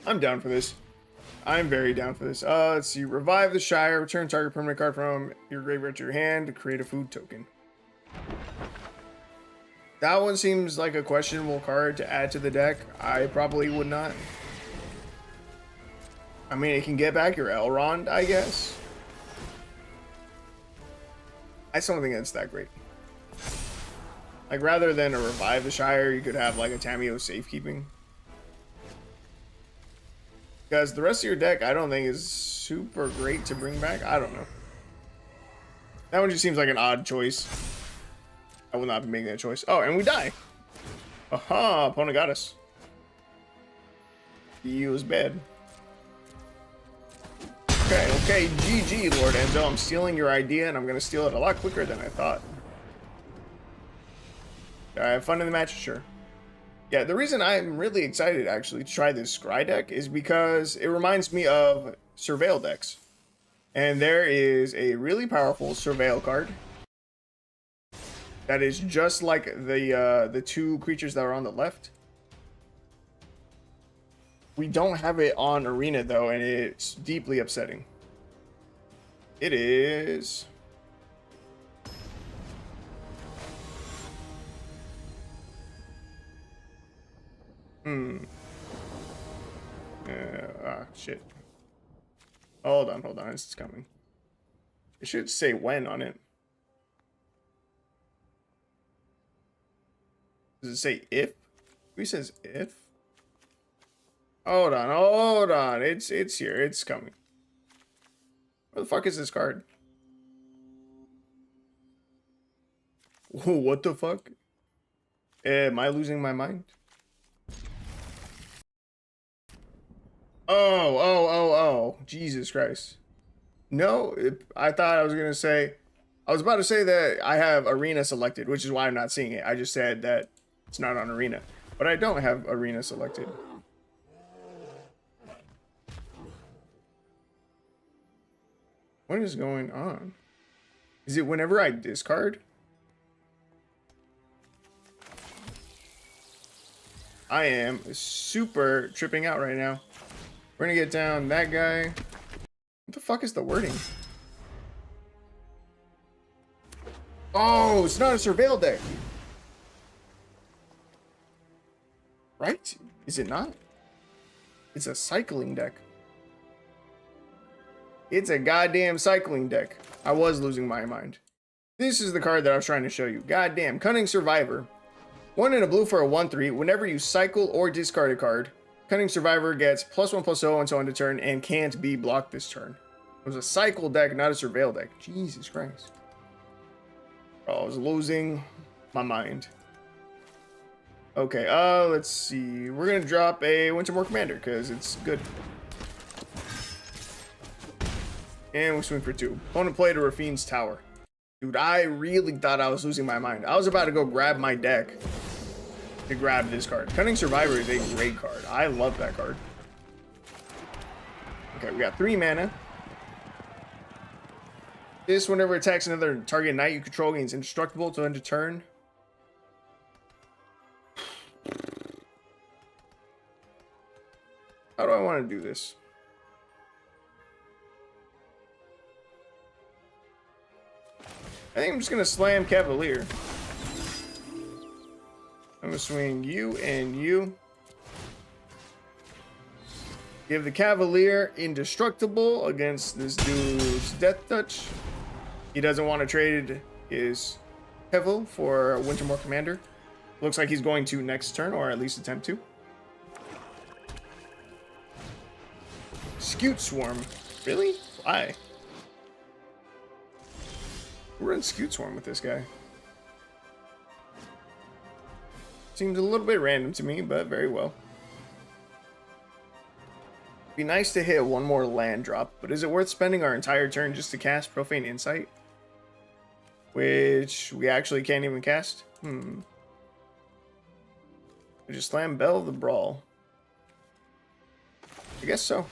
Speaker 1: I'm down for this. I'm very down for this. Let's see. Revive the Shire. Return target permanent card from your graveyard to your hand to create a food token. That one seems like a questionable card to add to the deck. I probably would not. I mean, it can get back your Elrond, I guess. I still don't think that's that great. Like, rather than a Revive the Shire, you could have, like, a Tameo Safekeeping. Because the rest of your deck, I don't think is super great to bring back. I don't know. That one just seems like an odd choice. I will not be making that choice. Oh, and we die. Aha, opponent got us. He was bad. Okay, GG, Lord Enzo. I'm stealing your idea, and I'm going to steal it a lot quicker than I thought. Have fun in the match? Sure. Yeah, the reason I'm really excited, actually, to try this Scry deck is because it reminds me of Surveil decks. And there is a really powerful Surveil card that is just like the two creatures that are on the left. We don't have it on Arena, though, and it's deeply upsetting. It is... shit. Hold on, it's coming. It should say when on it. Does it say if? Who says if? Hold on. It's here. It's coming. Where the fuck is this card? Whoa, what the fuck? Am I losing my mind? Oh. Jesus Christ. No, I thought I was going to say... I was about to say that I have Arena selected, which is why I'm not seeing it. I just said that it's not on Arena. But I don't have Arena selected. What is going on? Is it whenever I discard? I am super tripping out right now. We're gonna get down that guy. What the fuck is the wording? Oh, it's not a Surveil deck. Right? Is it not? It's a cycling deck. It's a goddamn cycling deck. I was losing my mind. This is the card that I was trying to show you. Goddamn. Cunning Survivor. 1 and a blue for a 1/3. Whenever you cycle or discard a card, Cunning Survivor gets +1/+0 until end of turn and can't be blocked this turn. It was a cycle deck, not a Surveil deck. Jesus Christ. Oh, I was losing my mind. Okay, let's see. We're gonna drop a Wintermore Commander because it's good. And we swing for 2. Opponent played a Rafine's Tower. Dude, I really thought I was losing my mind. I was about to go grab my deck to grab this card. Cunning Survivor is a great card. I love that card. Okay, we got 3 mana. This, whenever it attacks another target knight you control, gains indestructible to end of turn. How do I want to do this? I think I'm just going to slam Cavalier. I'm going to swing you and you. Give the Cavalier indestructible against this dude's Death Touch. He doesn't want to trade his Hevel for Wintermore Commander. Looks like he's going to next turn, or at least attempt to. Scute Swarm. Really? Why? We're in Scute Swarm with this guy. Seems a little bit random to me, but very well. Be nice to hit one more land drop, but is it worth spending our entire turn just to cast Profane Insight? Which we actually can't even cast? We just slam Bell of the Brawl. I guess so.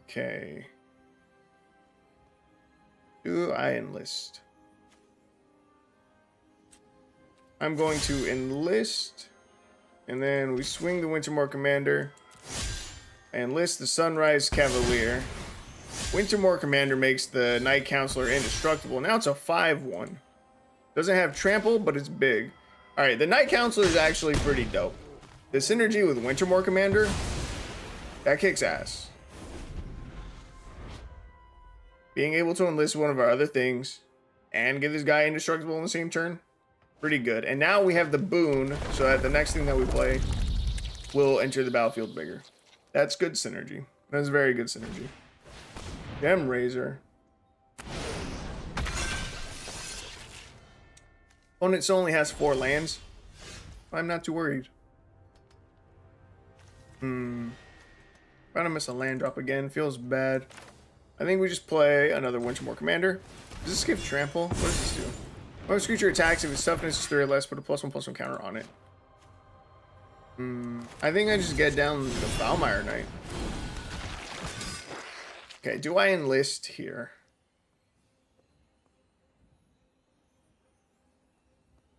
Speaker 1: Okay. Do I enlist? I'm going to enlist, and then we swing the Wintermore Commander. I enlist the Sunrise Cavalier. Wintermore Commander makes the Night Counselor indestructible. Now it's a 5/1. Doesn't have trample, but it's big. Alright, the Night Counselor is actually pretty dope. The synergy with Wintermore Commander, that kicks ass. Being able to enlist one of our other things and give this guy indestructible in the same turn, pretty good. And now we have the boon, so that the next thing that we play will enter the battlefield bigger. That's good synergy. That's very good synergy. Gem Razor. Opponent still only has 4 lands. I'm not too worried. Trying to miss a land drop again. Feels bad. I think we just play another Wintermore Commander. Does this give trample? What does this do? Most creature attacks if its toughness is 3 or less, put a +1/+1 counter on it. I think I just get down the Foulmire Knight. Okay, do I enlist here?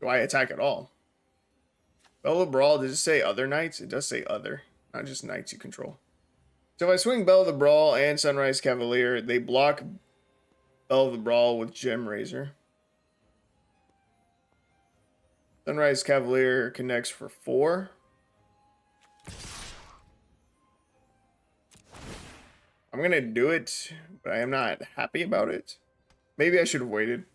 Speaker 1: Do I attack at all? Bell of the Brawl, does it say other knights? It does say other, not just knights you control. So if I swing Bell of the Brawl and Sunrise Cavalier, they block Bell of the Brawl with Gem Razor. Sunrise Cavalier connects for 4. I'm going to do it, but I am not happy about it. Maybe I should have waited.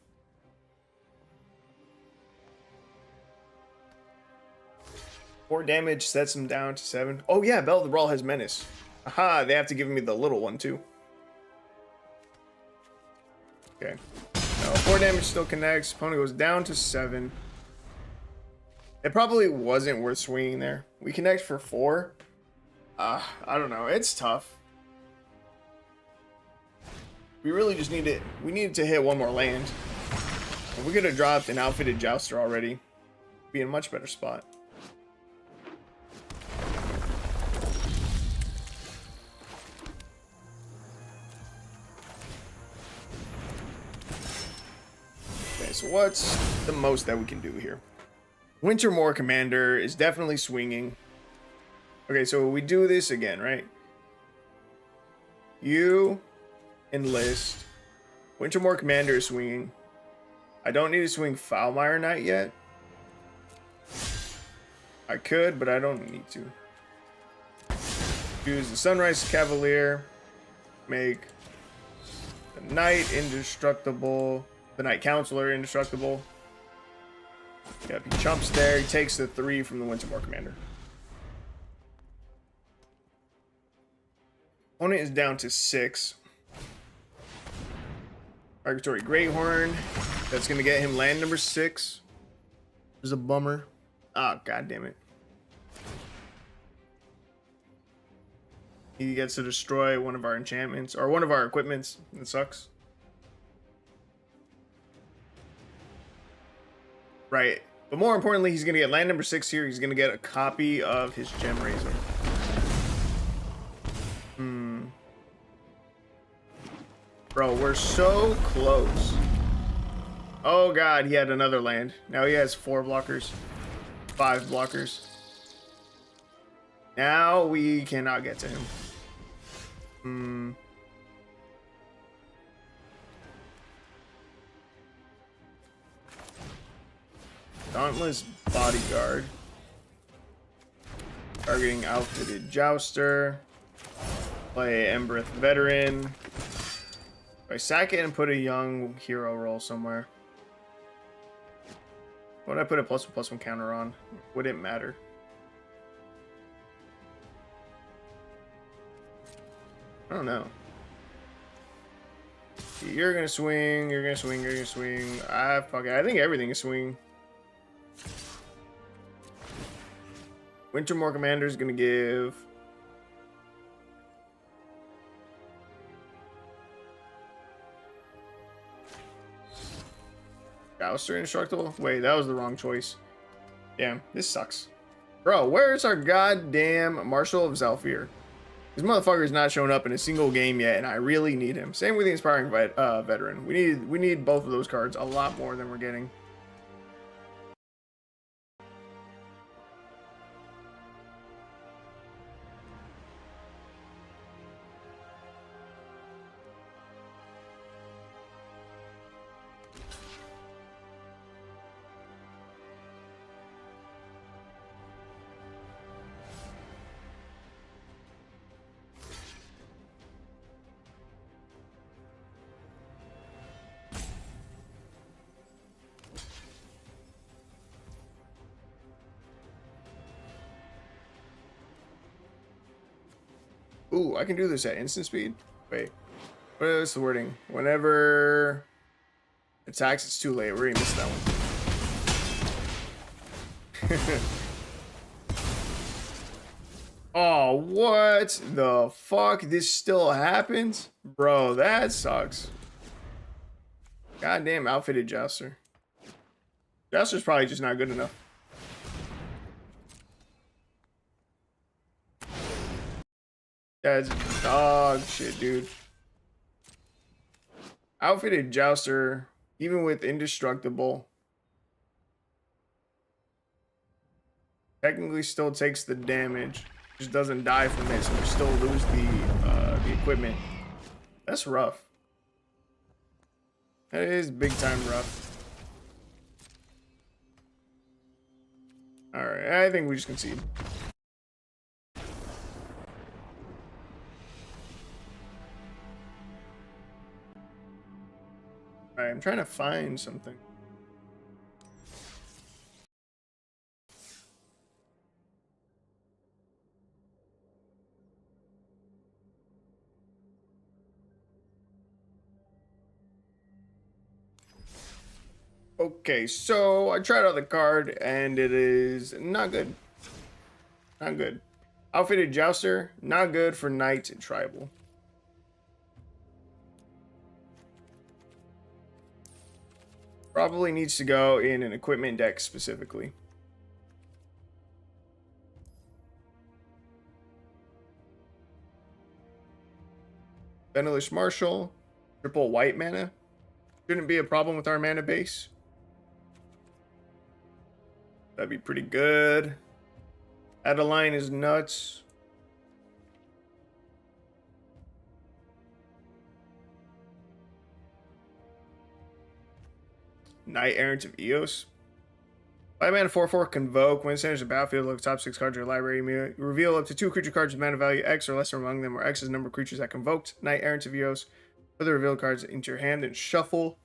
Speaker 1: Four damage sets him down to 7. Oh yeah, Bell of the Brawl has Menace. Aha, they have to give me the little one too. Okay. No, 4 damage still connects. Opponent goes down to 7. It probably wasn't worth swinging there. We connect for 4. I don't know. It's tough. We really just need it. We needed to hit one more land. If we could have dropped an outfitted Jouster already, be in a much better spot. Okay, so what's the most that we can do here? Wintermore Commander is definitely swinging. Okay, so we do this again, right? You enlist. Wintermore Commander is swinging. I don't need to swing Foulmire Knight yet. I could, but I don't need to. Use the Sunrise Cavalier. Make the Knight indestructible. The Knight Counselor indestructible. Yep, he chumps there. He takes the 3 from the Wintermore Commander. Opponent is down to 6. Arcatory Greathorn. That's going to get him land number 6. There's a bummer. Oh, god damn it. He gets to destroy one of our enchantments, or one of our equipments. It sucks. Right. But more importantly, he's going to get land number 6 here. He's going to get a copy of his Gem Razor. Bro, we're so close. Oh god, he had another land. Now he has 4 blockers. 5 blockers. Now we cannot get to him. Dauntless Bodyguard. Targeting outfitted Jouster. Play Embereth Veteran. I sack it and put a young hero roll somewhere. What would I put a +1/+1 counter on? Would it matter? I don't know. You're gonna swing, you're gonna swing, you're gonna swing. Fuck it. I think everything is swinging. Wintermore Commander is gonna give Jouster indestructible? Wait, that was the wrong choice. Damn, this sucks. Bro, where's our goddamn Marshal of Zhalfir? This motherfucker is not showing up in a single game yet, and I really need him. Same with the Inspiring Veteran. We need both of those cards a lot more than we're getting. Ooh, I can do this at instant speed. Wait, what is the wording? Whenever attacks, it's too late. We already missed that one. Oh, what the fuck? This still happens? Bro, that sucks. Goddamn outfitted Jouster. Jouster's probably just not good enough. That's dog shit, dude. Outfitted Jouster, even with indestructible, technically still takes the damage. Just doesn't die from it, so we still lose the equipment. That's rough. That is big time rough. Alright, I think we just concede. Alright, I'm trying to find something. Okay, so I tried out the card and it is not good. Not good. Outfitted Jouster, not good for Knight and Tribal. Probably needs to go in an equipment deck specifically. Benelish Marshal, triple white mana. Shouldn't be a problem with our mana base. That'd be pretty good. Adeline is nuts. Knight Errant of Eos. 5 mana 4/4 Convoke. When it enters the battlefield, look top 6 cards of your library. Reveal up to 2 creature cards with mana value X or lesser among them, where X is the number of creatures that convoked. Knight Errant of Eos. Put the revealed cards into your hand and shuffle.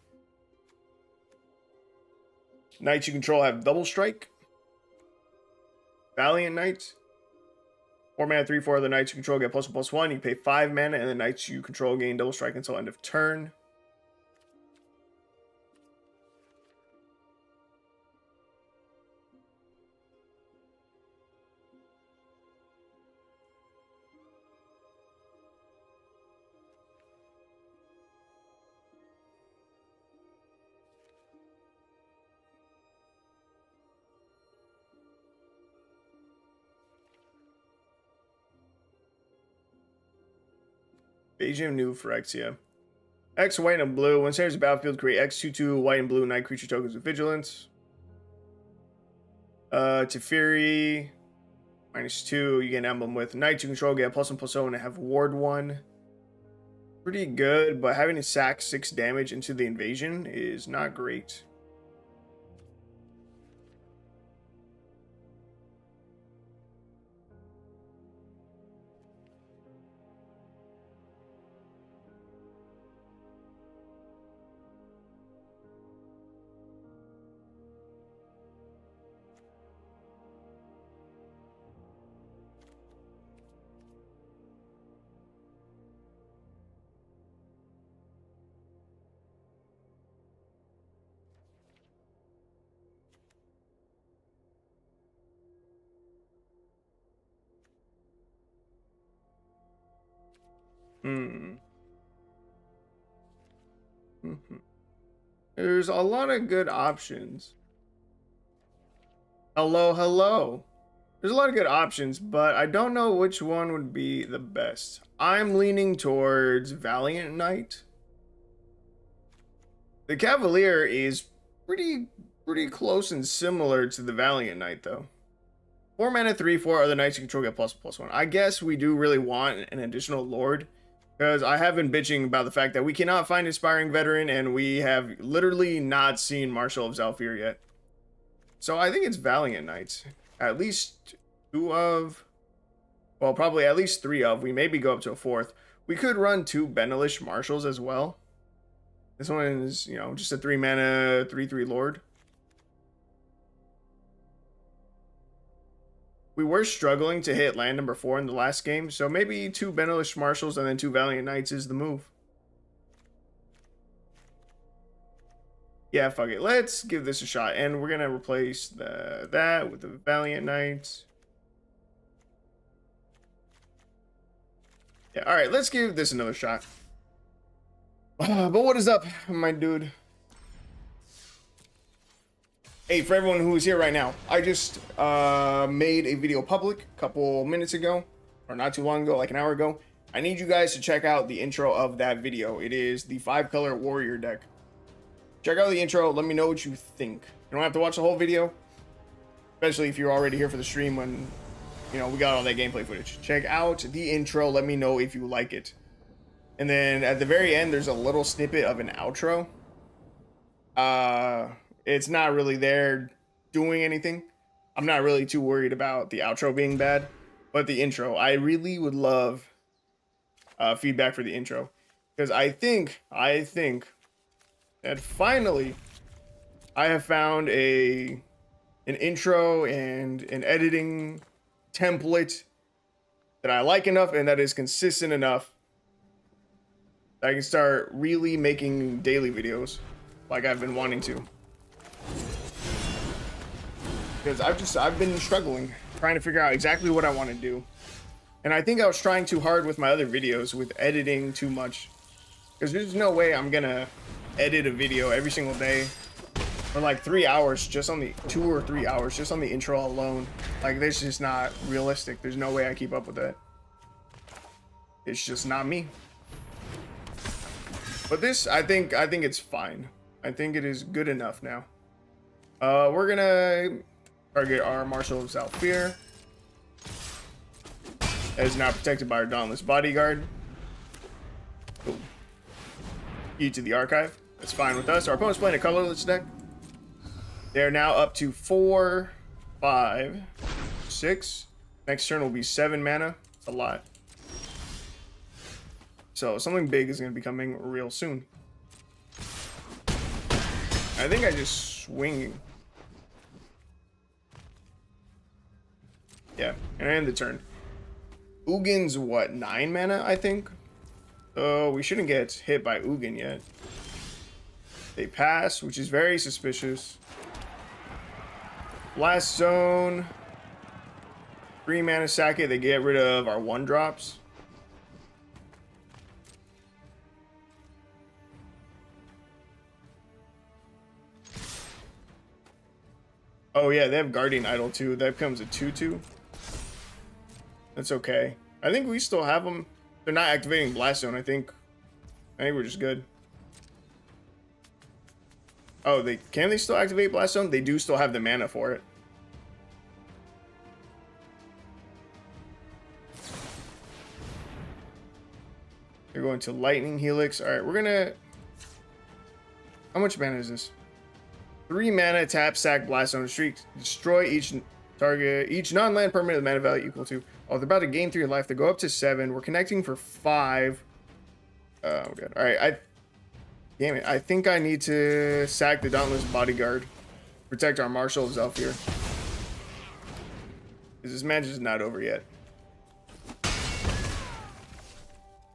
Speaker 1: Knights you control have double strike. Valiant Knights. 4 mana 3/4 of the Knights you control get +1/+1. You pay 5 mana, and the Knights you control gain double strike until end of turn. Beijing New Phyrexia. X white and blue. When enters the battlefield, create X 2/2 white and blue Knight creature tokens with vigilance. Teferi. -2. You get an emblem with Knight you control, get a +1/+0 and have ward 1. Pretty good, but having to sack 6 damage into the invasion is not great. There's a lot of good options. Hello. There's a lot of good options, but I don't know which one would be the best. I'm leaning towards Valiant Knight. The Cavalier is pretty close and similar to the Valiant Knight, though. 4 mana 3/4 other Knights you control get +1/+1. I guess we do really want an additional Lord, because I have been bitching about the fact that we cannot find Inspiring Veteran, and we have literally not seen Marshal of Zhalfir yet. So I think it's Valiant Knights. At least 2 of... Well, probably at least 3 of. We maybe go up to a 4th. We could run 2 Benelish Marshals as well. This one is, you know, just a 3 mana 3/3 Lord. We were struggling to hit land number 4 in the last game, so maybe 2 Benelish Marshals and then 2 Valiant Knights is the move. Yeah, fuck it. Let's give this a shot. And we're going to replace that with the Valiant Knights. Yeah, alright, let's give this another shot. But what is up, my dude? Hey, for everyone who is here right now, I just made a video public a couple minutes ago, or not too long ago, like an hour ago. I need you guys to check out the intro of that video. It is the 5-color warrior deck. Check out the intro. Let me know what you think. You don't have to watch the whole video, especially if you're already here for the stream when, you know, we got all that gameplay footage. Check out the intro. Let me know if you like it. And then at the very end, there's a little snippet of an outro. It's not really there doing anything. I'm not really too worried about the outro being bad, but the intro, I really would love feedback for the intro, because I think that finally I have found an intro and an editing template that I like enough and that is consistent enough that I can start really making daily videos like I've been wanting to. Because I've been struggling trying to figure out exactly what I want to do. And I think I was trying too hard with my other videos with editing too much. Because there's no way I'm gonna edit a video every single day for like 3 hours just on the 2 or 3 hours just on the intro alone. Like, this is not realistic. There's no way I keep up with that. It's just not me. But this, I think it's fine. I think it is good enough now. We're gonna target our Marshal of Zhalfir. That is now protected by our Dauntless Bodyguard. Cool. Key to the archive. That's fine with us. Our opponent's playing a colorless deck. They're now up to 4, 5, 6. Next turn will be 7 mana. It's a lot. So something big is going to be coming real soon. I think I just swing. Yeah, and I end the turn. Ugin's what, 9 mana, I think? So we shouldn't get hit by Ugin yet. They pass, which is very suspicious. Blast Zone. 3 mana sack it. They get rid of our 1-drops. Oh yeah, they have Guardian Idol too. That becomes a 2/2. That's okay. I think we still have them. They're not activating Blast Zone, I think we're just good. Oh, can they still activate Blast Zone? They do still have the mana for it. They're going to Lightning Helix. Alright, we're gonna... How much mana is this? 3 mana, tap, sack, Blast Zone, streak. Destroy each target, each non-land permanent with mana value equal to... Oh, they're about to gain 3 life. They go up to 7. We're connecting for 5. Oh, good. Alright, damn it. I think I need to sack the Dauntless Bodyguard. Protect our Marshal of Zhalfir. Because this match is not over yet.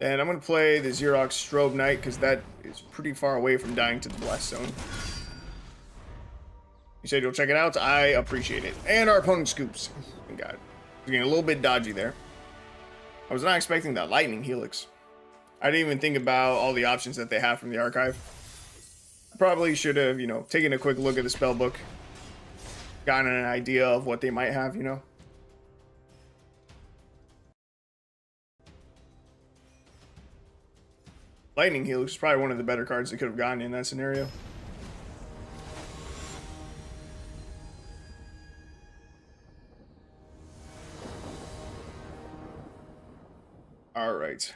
Speaker 1: And I'm going to play the Xerox Strobe Knight, because that is pretty far away from dying to the Blast Zone. You said you'll check it out? I appreciate it. And our opponent scoops. Thank God. We're getting a little bit dodgy there. I was not expecting that Lightning Helix. I didn't even think about all the options that they have from the archive. I probably should have, you know, taken a quick look at the spell book. Gotten an idea of what they might have, you know. Lightning Helix is probably one of the better cards they could have gotten in that scenario. All right.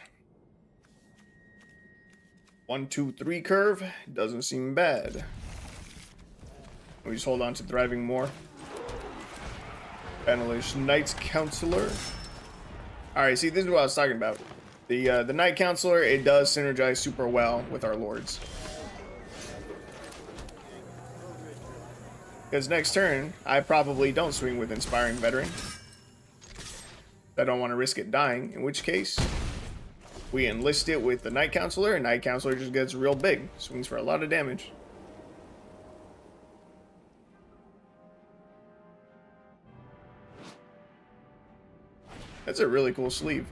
Speaker 1: 1, 2, 3 curve doesn't seem bad. We just hold on to Thriving More. Benelish Knights Counselor. All right, see, this is what I was talking about. The Knight Counselor, it does synergize super well with our Lords. Because next turn, I probably don't swing with Inspiring Veteran. I don't want to risk it dying, in which case we enlist it with the Night Counselor, and Night Counselor just gets real big. Swings for a lot of damage. That's a really cool sleeve.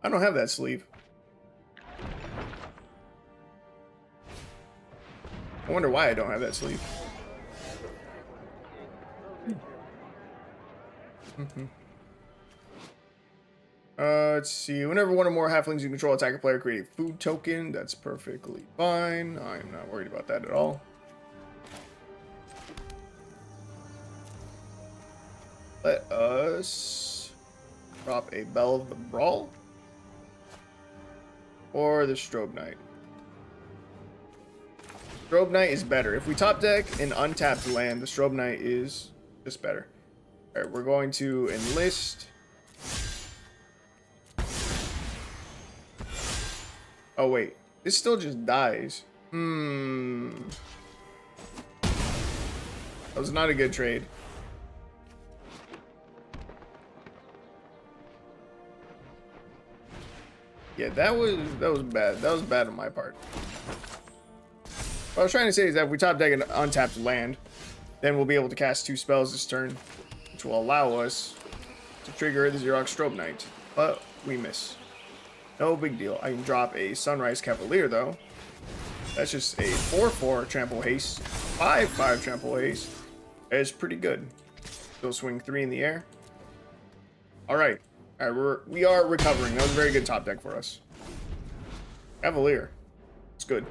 Speaker 1: I don't have that sleeve. I wonder why I don't have that sleeve. Let's see. Whenever one or more halflings you control attack a player, create a food token. That's perfectly fine. I'm not worried about that at all. Let us drop a Bell of the Brawl or the Strobe Knight. Strobe Knight is better. If we top deck an untapped land, the Strobe Knight is just better. Alright, we're going to enlist. Oh wait, this still just dies. That was not a good trade. Yeah, that was bad. That was bad on my part. What I was trying to say is that if we top deck an untapped land, then we'll be able to cast 2 spells this turn, which will allow us to trigger the Xerox Strobe Knight. But we miss. No big deal. I can drop a Sunrise Cavalier though. That's just a 4/4 trample haste, 5/5 trample haste. It's pretty good. Still swing 3 in the air. All right, we are recovering. That was a very good top deck for us. Cavalier, it's good.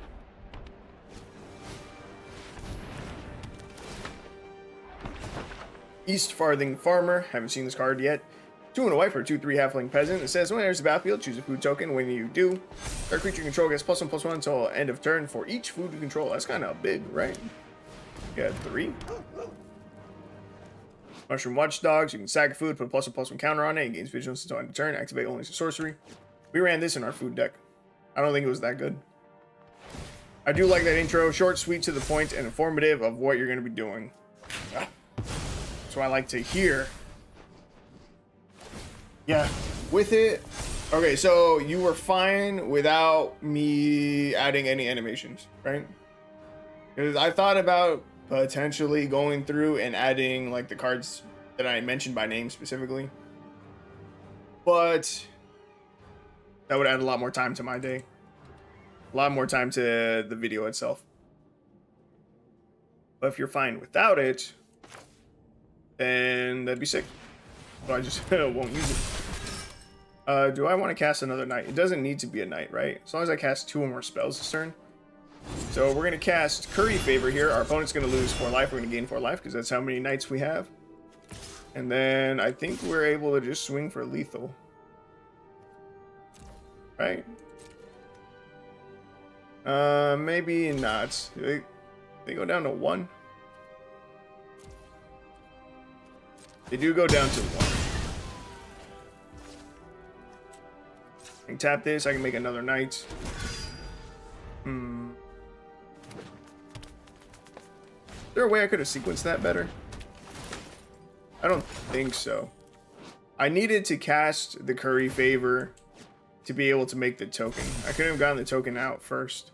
Speaker 1: East Farthing Farmer. Haven't seen this card yet. 2 and a white for a 2/3 halfling peasant. It says when it enters the battlefield, choose a food token. When you do, our creature you control gets +1/+1 until end of turn for each food you control. That's kind of big, right? Yeah, 3. Mushroom Watchdogs. You can sack food, put a +1/+1 counter on it. It gains vigilance until end of turn. Activate only as a sorcery. We ran this in our food deck. I don't think it was that good. I do like that intro. Short, sweet, to the point, and informative of what you're going to be doing. That's what I like to hear. Yeah, with it. Okay, so you were fine without me adding any animations, right? Because I thought about potentially going through and adding like the cards that I mentioned by name specifically, but that would add a lot more time to my day, a lot more time to the video itself. But if you're fine without it, then that'd be sick. So I just won't use it. Do I want to cast another knight? It doesn't need to be a knight, right? As long as I cast 2 or more spells this turn. So we're going to cast Curry Favor here. Our opponent's going to lose 4 life. We're going to gain 4 life because that's how many knights we have. And then I think we're able to just swing for lethal. Right? Maybe not. They go down to 1. They do go down to 1. I can tap this. I can make another knight. Is there a way I could have sequenced that better? I don't think so. I needed to cast the Curry Favor to be able to make the token. I couldn't have gotten the token out first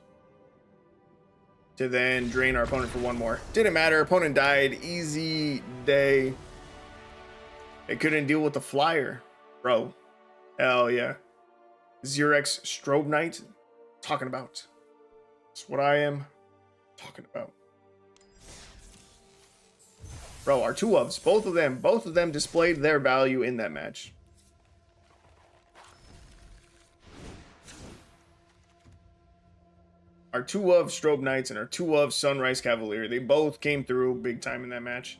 Speaker 1: to then drain our opponent for 1 more. Didn't matter. Opponent died. Easy day. They couldn't deal with the flyer. Bro. Hell yeah. Xerox Strobe Knight. Talking about. That's what I am talking about. Bro, our 2 ofs, both of them displayed their value in that match. Our 2 of Strobe Knights and our 2 of Sunrise Cavalier, they both came through big time in that match.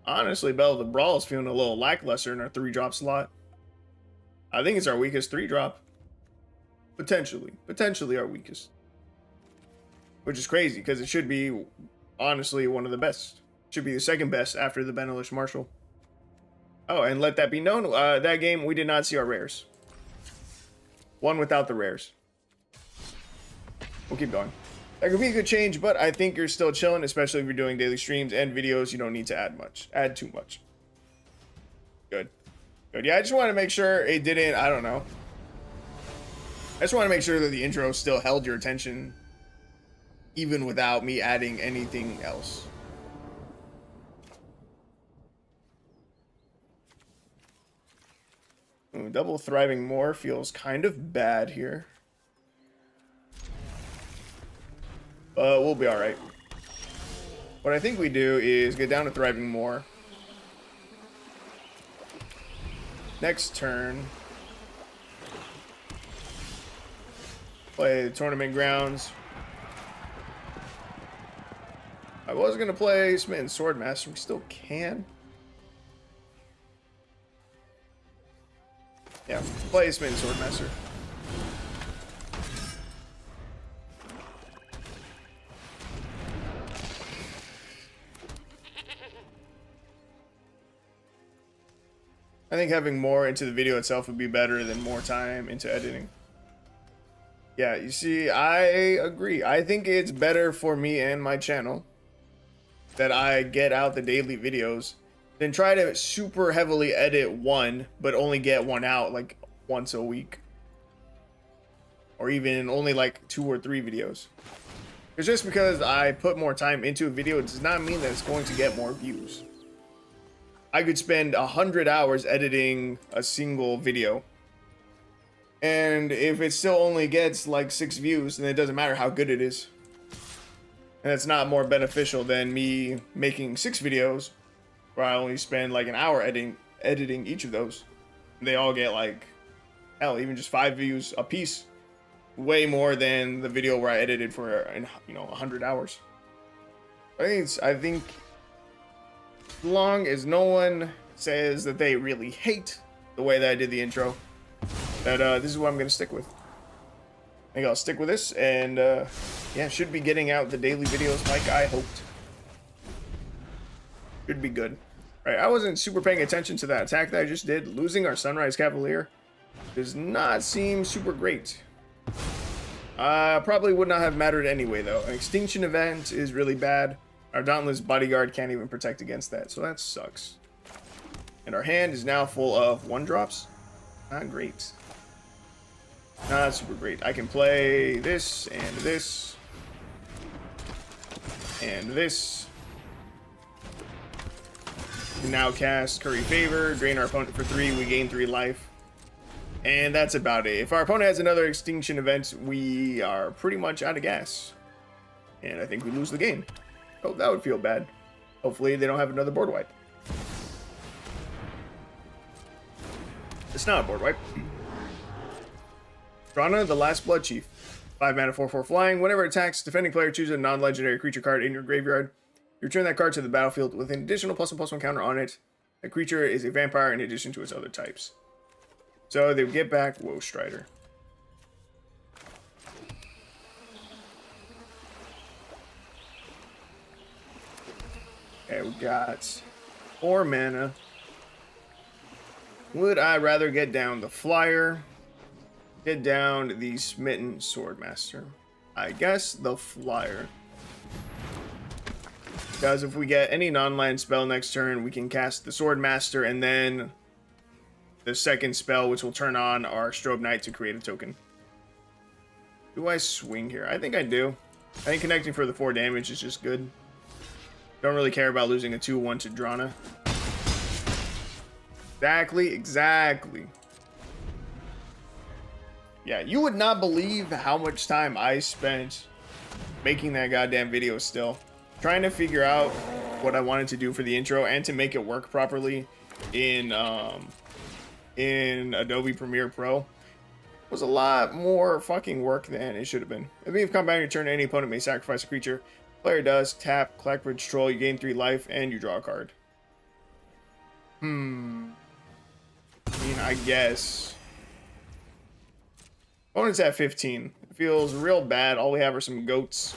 Speaker 1: Honestly, Bell of the Brawl is feeling a little lackluster in our 3-drop slot. I think it's our weakest 3-drop. Potentially our weakest. Which is crazy, because it should be, honestly, one of the best. It should be the 2nd best after the Benelish Marshall. Oh, and let that be known, that game, we did not see our rares. 1 without the rares. We'll keep going. That could be a good change, but I think you're still chilling, especially if you're doing daily streams and videos. You don't need to add too much. Good. Good. Yeah, I just want to make sure it didn't, I don't know. I just want to make sure that the intro still held your attention even without me adding anything else. Ooh, double thriving more feels kind of bad here. But we'll be alright. What I think we do is get down to thriving more. Next turn, play the tournament grounds. I was gonna play Smitten Swordmaster. We still can. Yeah, play Smitten Swordmaster. I think having more into the video itself would be better than more time into editing. Yeah, you see, I agree. I think it's better for me and my channel that I get out the daily videos than try to super heavily edit one, but only get one out like once a week. Or even only like 2 or 3 videos. It's just because I put more time into a video, it does not mean that it's going to get more views. I could spend 100 hours editing a single video, and if it still only gets like 6 views, then it doesn't matter how good it is. And it's not more beneficial than me making 6 videos where I only spend like an hour editing each of those. They all get like, hell, even just 5 views a piece. Way more than the video where I edited for, 100 hours. I think as long as no one says that they really hate the way that I did the intro, that this is what I'm going to stick with. I think I'll stick with this, and yeah, should be getting out the daily videos like I hoped. Should be good. All right, I wasn't super paying attention to that attack that I just did. Losing our Sunrise Cavalier does not seem super great. Probably would not have mattered anyway, though. An extinction event is really bad. Our Dauntless Bodyguard can't even protect against that, so that sucks. And our hand is now full of 1-drops. Not great. Not super great. I can play this, and this, and this. We can now cast Curry Favor, drain our opponent for 3, we gain 3 life. And that's about it. If our opponent has another extinction event, we are pretty much out of gas. And I think we lose the game. Oh, that would feel bad. Hopefully they don't have another board wipe. It's not a board wipe. Drana, the Last Blood Chief. 5 mana, 4/4 flying. Whenever it attacks, defending player chooses a non-legendary creature card in your graveyard. You return that card to the battlefield with an additional +1/+1 counter on it. The creature is a vampire in addition to its other types. So they would get back Woe Strider. Okay, we got 4 mana. Would I rather get down the Flyer? Get down the Smitten Swordmaster? I guess the Flyer. Because if we get any non-land spell next turn, we can cast the Swordmaster and then the second spell, which will turn on our Strobe Knight to create a token. Do I swing here? I think I do. I think connecting for the 4 damage is just good. Don't really care about losing a 2/1 to Drana. Exactly. Yeah, you would not believe how much time I spent making that goddamn video still. Trying to figure out what I wanted to do for the intro and to make it work properly in Adobe Premiere Pro was a lot more fucking work than it should have been. At the beginning of combat, on your turn, any opponent may sacrifice a creature. Player does, tap, Clackbridge Troll, you gain 3 life, and you draw a card. I mean, I guess. Opponent's at 15. It feels real bad. All we have are some goats.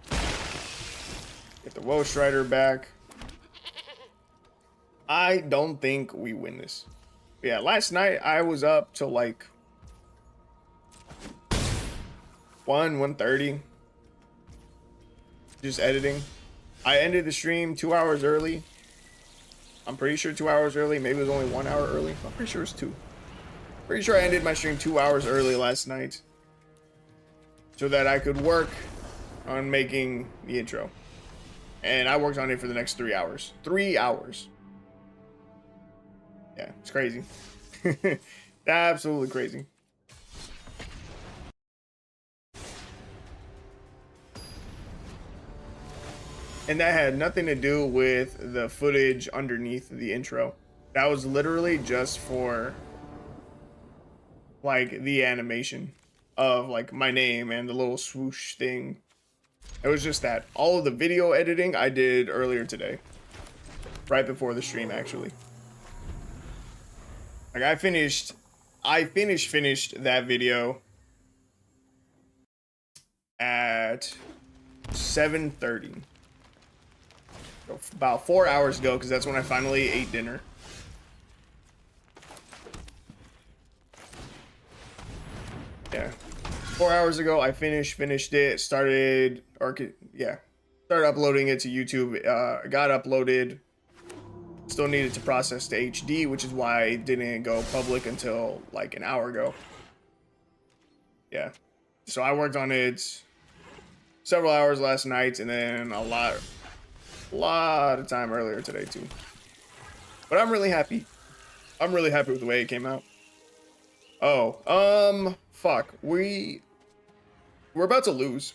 Speaker 1: Get the Woe Strider back. I don't think we win this. But yeah, last night I was up till like 1:30. Just editing. I ended the stream 2 hours early. I'm pretty sure 2 hours early. Maybe it was only 1 hour early. I'm pretty sure it was 2. Pretty sure I ended my stream 2 hours early last night so that I could work on making the intro. And I worked on it for the next 3 hours. 3 hours. Yeah, it's crazy. Absolutely crazy. And that had nothing to do with the footage underneath the intro. That was literally just for like the animation of like my name and the little swoosh thing. It was just that. All of the video editing I did earlier today. Right before the stream, actually. Like I finished that video at 7:30. So about 4 hours ago, because that's when I finally ate dinner. Yeah. 4 hours ago, I finished it, started uploading it to YouTube. Got uploaded. Still needed to process to HD, which is why I didn't go public until like an hour ago. Yeah. So I worked on it several hours last night, and then a lot of time earlier today too. But I'm really happy. I'm really happy with the way it came out. Oh, fuck. We're about to lose.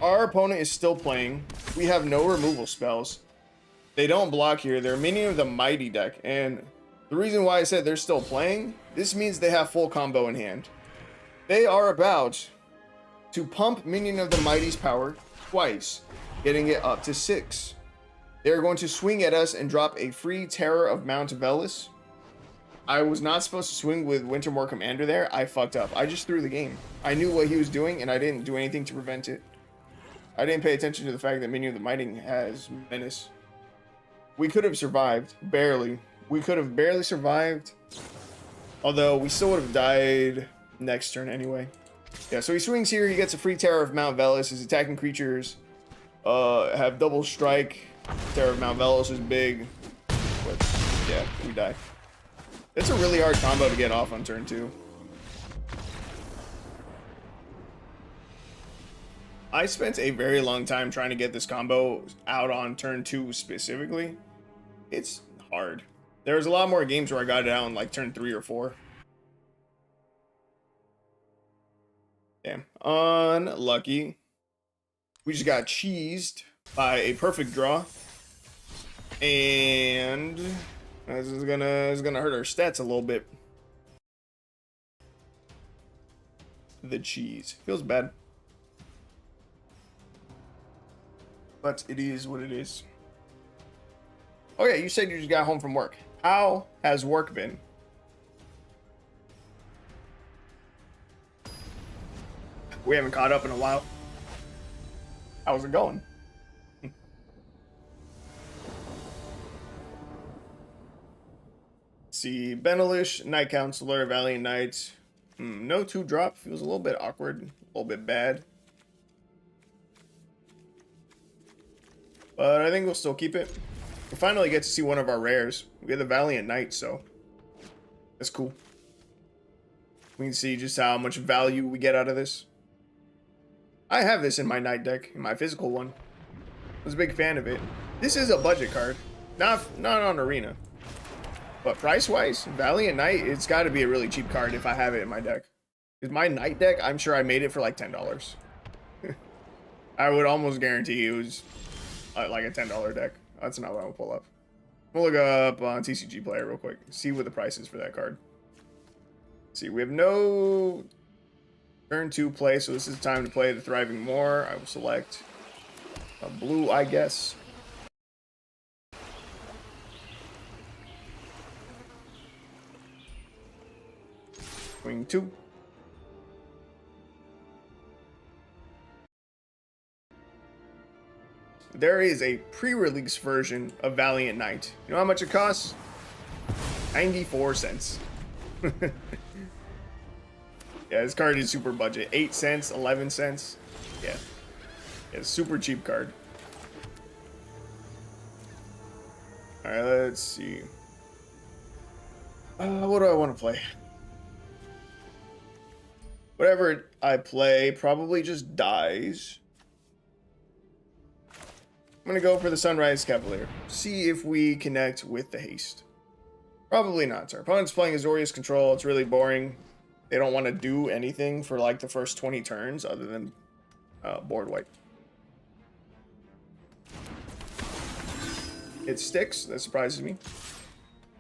Speaker 1: Our opponent is still playing. We have no removal spells. They don't block here. They're minion of the mighty deck. And the reason why I said they're still playing, this means they have full combo in hand. They are about to pump minion of the mighty's power twice, getting it up to 6. They're going to swing at us and drop a free Terror of Mount Velis. I was not supposed to swing with Wintermore Commander there. I fucked up. I just threw the game. I knew what he was doing, and I didn't do anything to prevent it. I didn't pay attention to the fact that Minion of the Mighty has Menace. We could have survived. Barely. We could have barely survived. Although, we still would have died next turn anyway. Yeah, so he swings here. He gets a free Terror of Mount Velis. His attacking creatures have double strike. Terror of Mount Velis is big. But, yeah, we die. It's a really hard combo to get off on turn 2. I spent a very long time trying to get this combo out on turn 2 specifically. It's hard. There's a lot more games where I got it out on like turn 3 or 4. Damn. Unlucky. We just got cheesed by a perfect draw. And this is gonna hurt our stats a little bit. The cheese. Feels bad. But it is what it is. Oh yeah, you said you just got home from work. How has work been? We haven't caught up in a while. How's it going? See, Benelish, Night Counselor, Valiant Knight. No 2-drop. Feels a little bit awkward, a little bit bad. But I think we'll still keep it. We'll finally get to see one of our rares. We get the Valiant Knight, so that's cool. We can see just how much value we get out of this. I have this in my Knight deck, in my physical one. I was a big fan of it. This is a budget card, not on Arena. But price-wise, Valiant Knight, it's got to be a really cheap card if I have it in my deck. Because my Knight deck, I'm sure I made it for like $10. I would almost guarantee it was like a $10 deck. That's not what I'll pull up. We'll look up on TCG Player real quick. See what the price is for that card. See, we have no turn 2 play, so this is time to play the Thriving Moor. I will select a blue, I guess. Swing 2. There is a pre-release version of Valiant Knight. You know how much it costs? 94 cents. Yeah, this card is super budget. 8 cents, 11 cents. Yeah. Yeah, super cheap card. Alright, let's see. What do I want to play? Whatever I play probably just dies. I'm going to go for the Sunrise Cavalier. See if we connect with the haste. Probably not. Our opponent's playing Azorius Control. It's really boring. They don't want to do anything for like the first 20 turns other than board wipe. It sticks. That surprises me.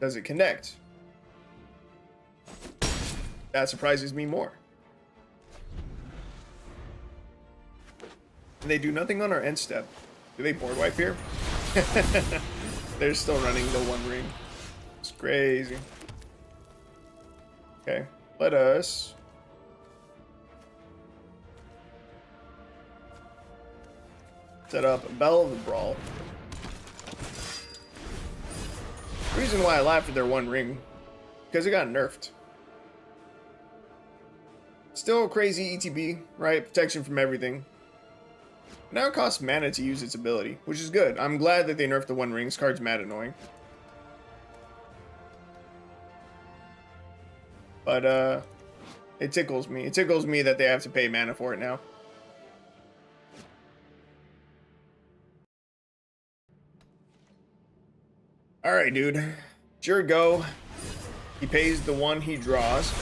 Speaker 1: Does it connect? That surprises me more. And they do nothing on our end step. Do they board wipe here? They're still running the One Ring. It's crazy. Okay, let us set up a Bell of the Brawl. The reason why I laughed at their One Ring, because it got nerfed. Still crazy ETB, right? Protection from everything. Now it costs mana to use its ability, which is good. I'm glad that they nerfed the One Ring. This card's mad annoying. But, it tickles me. It tickles me that they have to pay mana for it now. Alright, dude. It's your go. He pays the one he draws.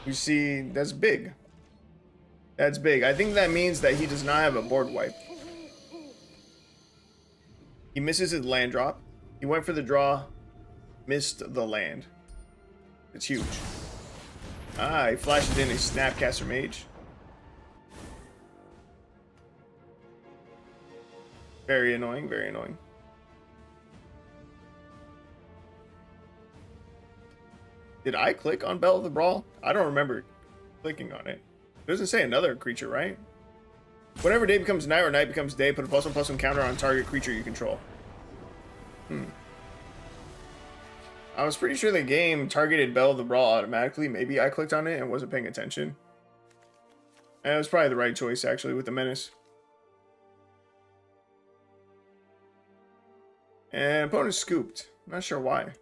Speaker 1: You see, that's big. That's big. I think that means that he does not have a board wipe. He misses his land drop. He went for the draw. Missed the land. It's huge. Ah, he flashes in a Snapcaster Mage. Very annoying, very annoying. Did I click on Bell of the Brawl? I don't remember clicking on it. It doesn't say another creature, right? Whenever day becomes night or night becomes day, put a +1/+1 counter on target creature you control. I was pretty sure the game targeted Bell of the Brawl automatically. Maybe I clicked on it and wasn't paying attention. And it was probably the right choice, actually, with the Menace. And opponent scooped. Not sure why.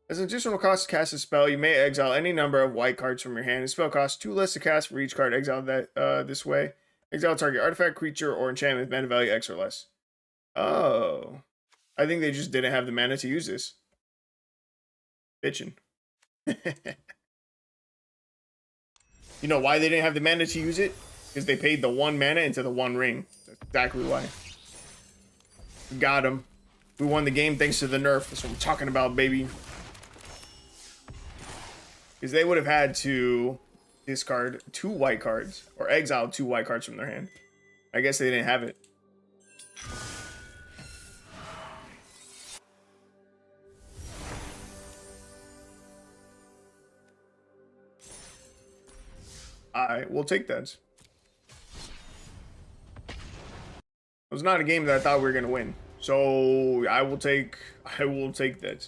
Speaker 1: As an additional cost to cast a spell, you may exile any number of white cards from your hand. The spell costs 2 less to cast for each card exiled this way. Exile target artifact, creature, or enchantment with mana value X or less. Oh. I think they just didn't have the mana to use this. Bitchin'. You know why they didn't have the mana to use it? Because they paid the 1 mana into the One Ring. That's exactly why. Got him. We won the game thanks to the nerf. That's what I'm talking about, baby. Because they would have had to discard 2 white cards. Or exile 2 white cards from their hand. I guess they didn't have it. I will take that. It was not a game that I thought we were going to win. So I will take that.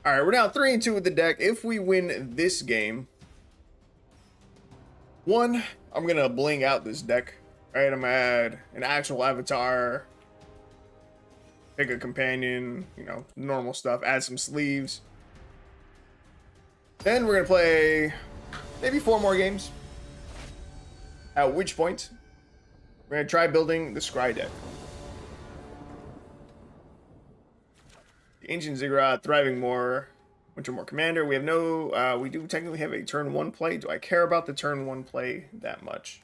Speaker 1: All right, we're now 3-2 with the deck. If we win this game, one, I'm going to bling out this deck. All right, I'm going to add an actual avatar, pick a companion, you know, normal stuff, add some sleeves. Then we're going to play maybe 4 more games. At which point, we're going to try building the Scry deck. The Ancient Ziggurat, Thriving Moor, Wintermoor Commander. We have no, we do technically have a turn 1 play. Do I care about the turn 1 play that much?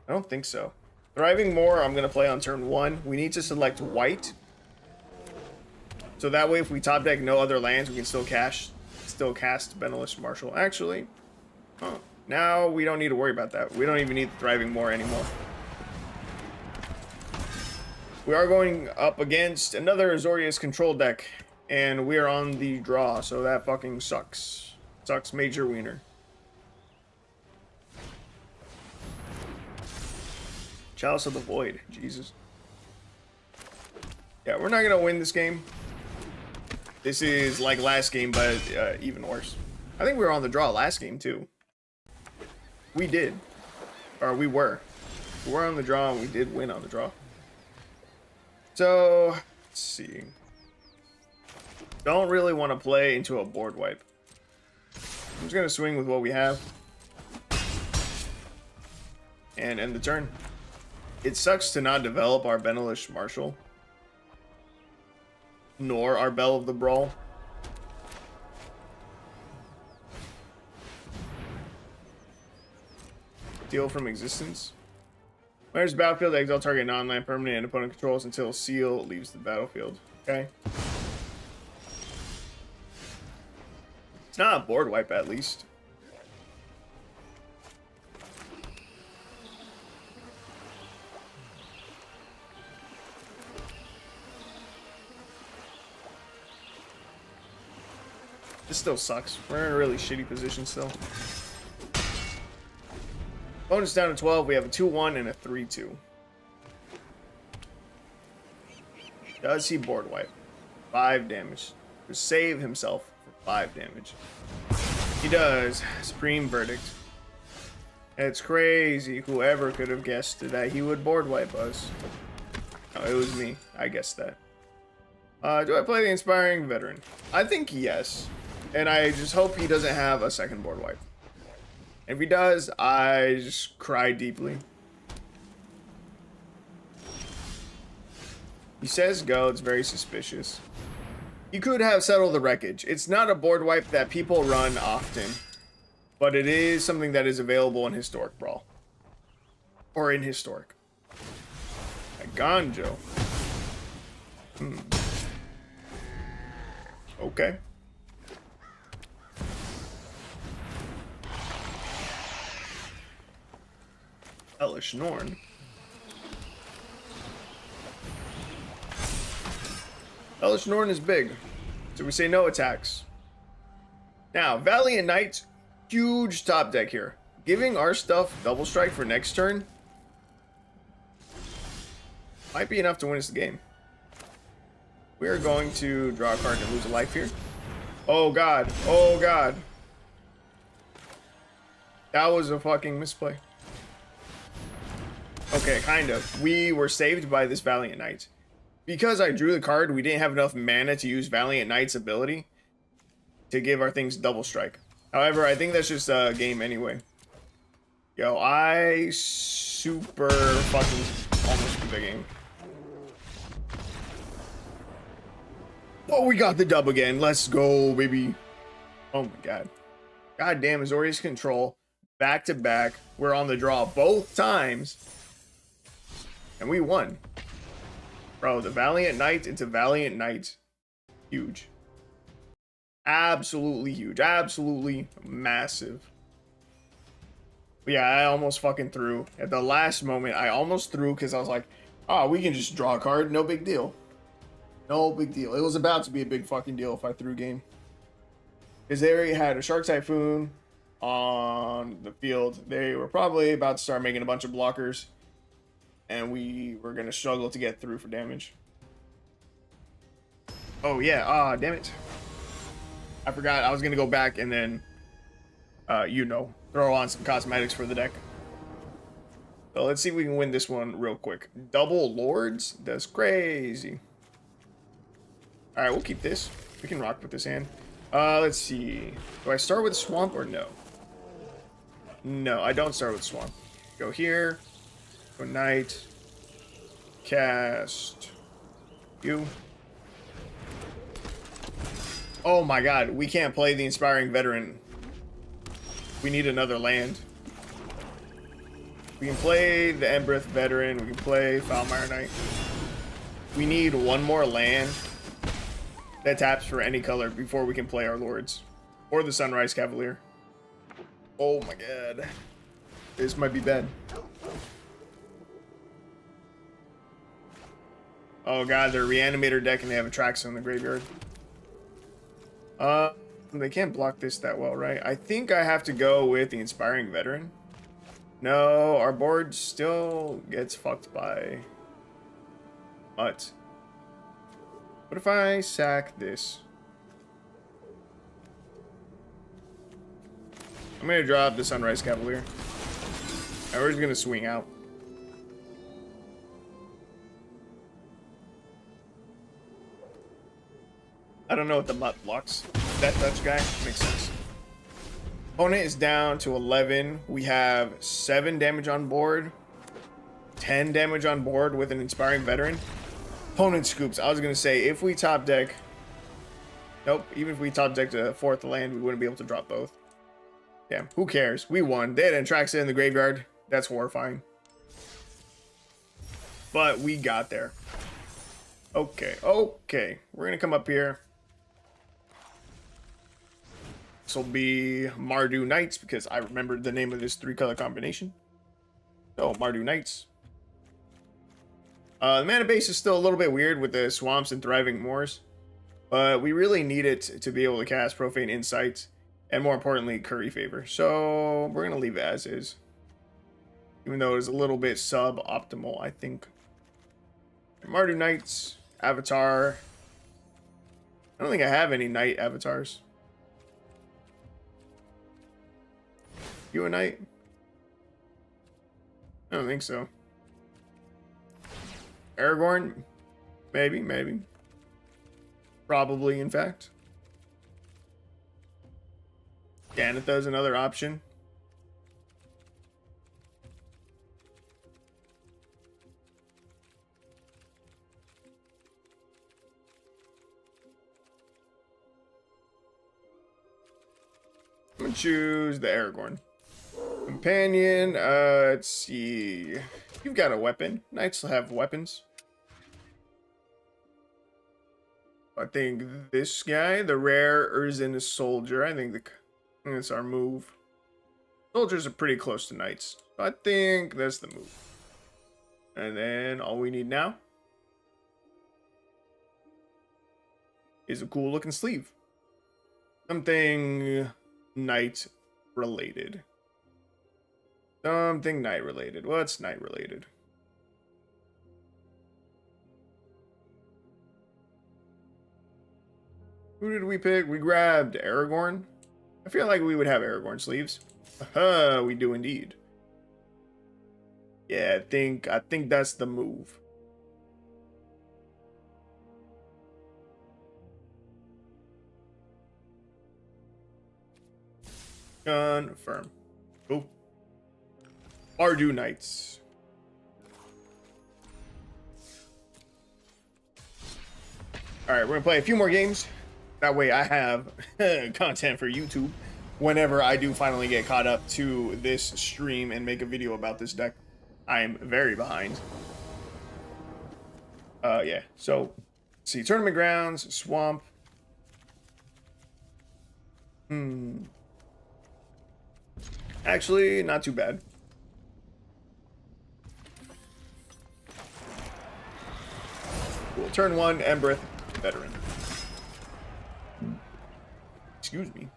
Speaker 1: I don't think so. Thriving Moor, I'm going to play on turn 1. We need to select white. So that way, if we top deck no other lands, we can still cast Benalish Marshal. Actually, oh. Now we don't need to worry about that. We don't even need the Thriving Moor anymore. We are going up against another Azorius control deck, and we are on the draw, so that fucking sucks. Sucks major wiener. Chalice of the Void, Jesus. Yeah, we're not gonna win this game. This is like last game, but even worse. I think we were on the draw last game too. We did. Or we were. We were on the draw and we did win on the draw. So, let's see. Don't really want to play into a board wipe. I'm just going to swing with what we have. And end the turn. It sucks to not develop our Benelish Marshal. Nor our Belle of the Brawl. Deal from existence. Where's the battlefield? Exile target non-land permanent and opponent controls until seal leaves the battlefield. Okay. It's not a board wipe at least. This still sucks. We're in a really shitty position still. Bonus down to 12. We have a 2-1 and a 3-2. Does he board wipe? 5 damage. To save himself for 5 damage. He does. Supreme Verdict. It's crazy. Whoever could have guessed that he would board wipe us. No, it was me. I guessed that. Do I play the Inspiring Veteran? I think yes. And I just hope he doesn't have a second board wipe. If he does, I just cry deeply. He says go. It's very suspicious. He could have Settled the Wreckage. It's not a board wipe that people run often. But it is something that is available in Historic Brawl. Or in Historic. A Ganjo. Okay. Elish Norn. Elish Norn is big, so we say no attacks. Now, Valiant Knight, huge top deck here. Giving our stuff double strike for next turn might be enough to win us the game. We are going to draw a card and lose a life here. Oh god, oh god. That was a fucking misplay. Okay, kind of. We were saved by this Valiant Knight. Because I drew the card, we didn't have enough mana to use Valiant Knight's ability to give our things double strike. However, I think that's just a game anyway. Yo, I super fucking almost beat the game. Oh, we got the dub again. Let's go, baby. Oh my god. God damn, Azorius Control. Back to back. We're on the draw both times. And we won. Bro, the Valiant Knight into Valiant Knight. Huge. Absolutely huge. Absolutely massive. But yeah, I almost fucking threw. At the last moment, I almost threw because I was like, oh, we can just draw a card. No big deal. No big deal. It was about to be a big fucking deal if I threw game. Because they already had a Shark Typhoon on the field. They were probably about to start making a bunch of blockers. And we were going to struggle to get through for damage. Oh, yeah. Ah, damn it. I forgot. I was going to go back and then, throw on some cosmetics for the deck. So let's see if we can win this one real quick. Double Lords? That's crazy. All right, we'll keep this. We can rock with this hand. Let's see. Do I start with Swamp or no? No, I don't start with Swamp. Go here. Go Knight. Cast. You. Oh my god, we can't play the Inspiring Veteran. We need another land. We can play the Embreth Veteran. We can play Foulmire Knight. We need one more land that taps for any color before we can play our Lords. Or the Sunrise Cavalier. Oh my god. This might be bad. Oh god, they're Reanimator deck and they have a Trax in the graveyard. They can't block this that well, right? I think I have to go with the Inspiring Veteran. No, our board still gets fucked by Mutt. What if I sack this? I'm gonna drop the Sunrise Cavalier. And we're just gonna swing out. I don't know what the mutt blocks. That Dutch guy makes sense. Opponent is down to 11. We have 7 damage on board, 10 damage on board with an Inspiring Veteran. Opponent scoops. I was gonna say if we top deck. Nope. Even if we top decked a 4th land, we wouldn't be able to drop both. Yeah. Who cares? We won. They had Antraxa in the graveyard. That's horrifying. But we got there. Okay. Okay. We're gonna come up here. This will be Mardu Knights because I remembered the name of this 3-color combination. So, Mardu Knights. The mana base is still a little bit weird with the swamps and thriving moors. But we really need it to be able to cast Profane Insight. And more importantly, Curry Favor. So, we're going to leave it as is. Even though it's a little bit suboptimal, I think. Mardu Knights. Avatar. I don't think I have any Knight avatars. You a knight? I don't think so. Aragorn? Maybe, maybe. Probably, in fact. Ganitha is another option. I'm gonna choose the Aragorn. Companion, let's see. You've got a weapon. Knights have weapons. I think this guy, the rare Urzen Soldier. I think that's our move. Soldiers are pretty close to knights. I think that's the move. And then all we need now is a cool looking sleeve. Something knight related. Something night related. What's night related? Who did we pick? We grabbed Aragorn. I feel like we would have Aragorn sleeves. We do indeed. Yeah, I think that's the move. Confirm. Cool. Mardu Knights. Alright, we're gonna play a few more games. That way I have content for YouTube whenever I do finally get caught up to this stream and make a video about this deck. I am very behind. Yeah, so, let's see. Tournament Grounds, Swamp. Actually, not too bad. Cool. Turn 1, Embereth, Veteran. Excuse me.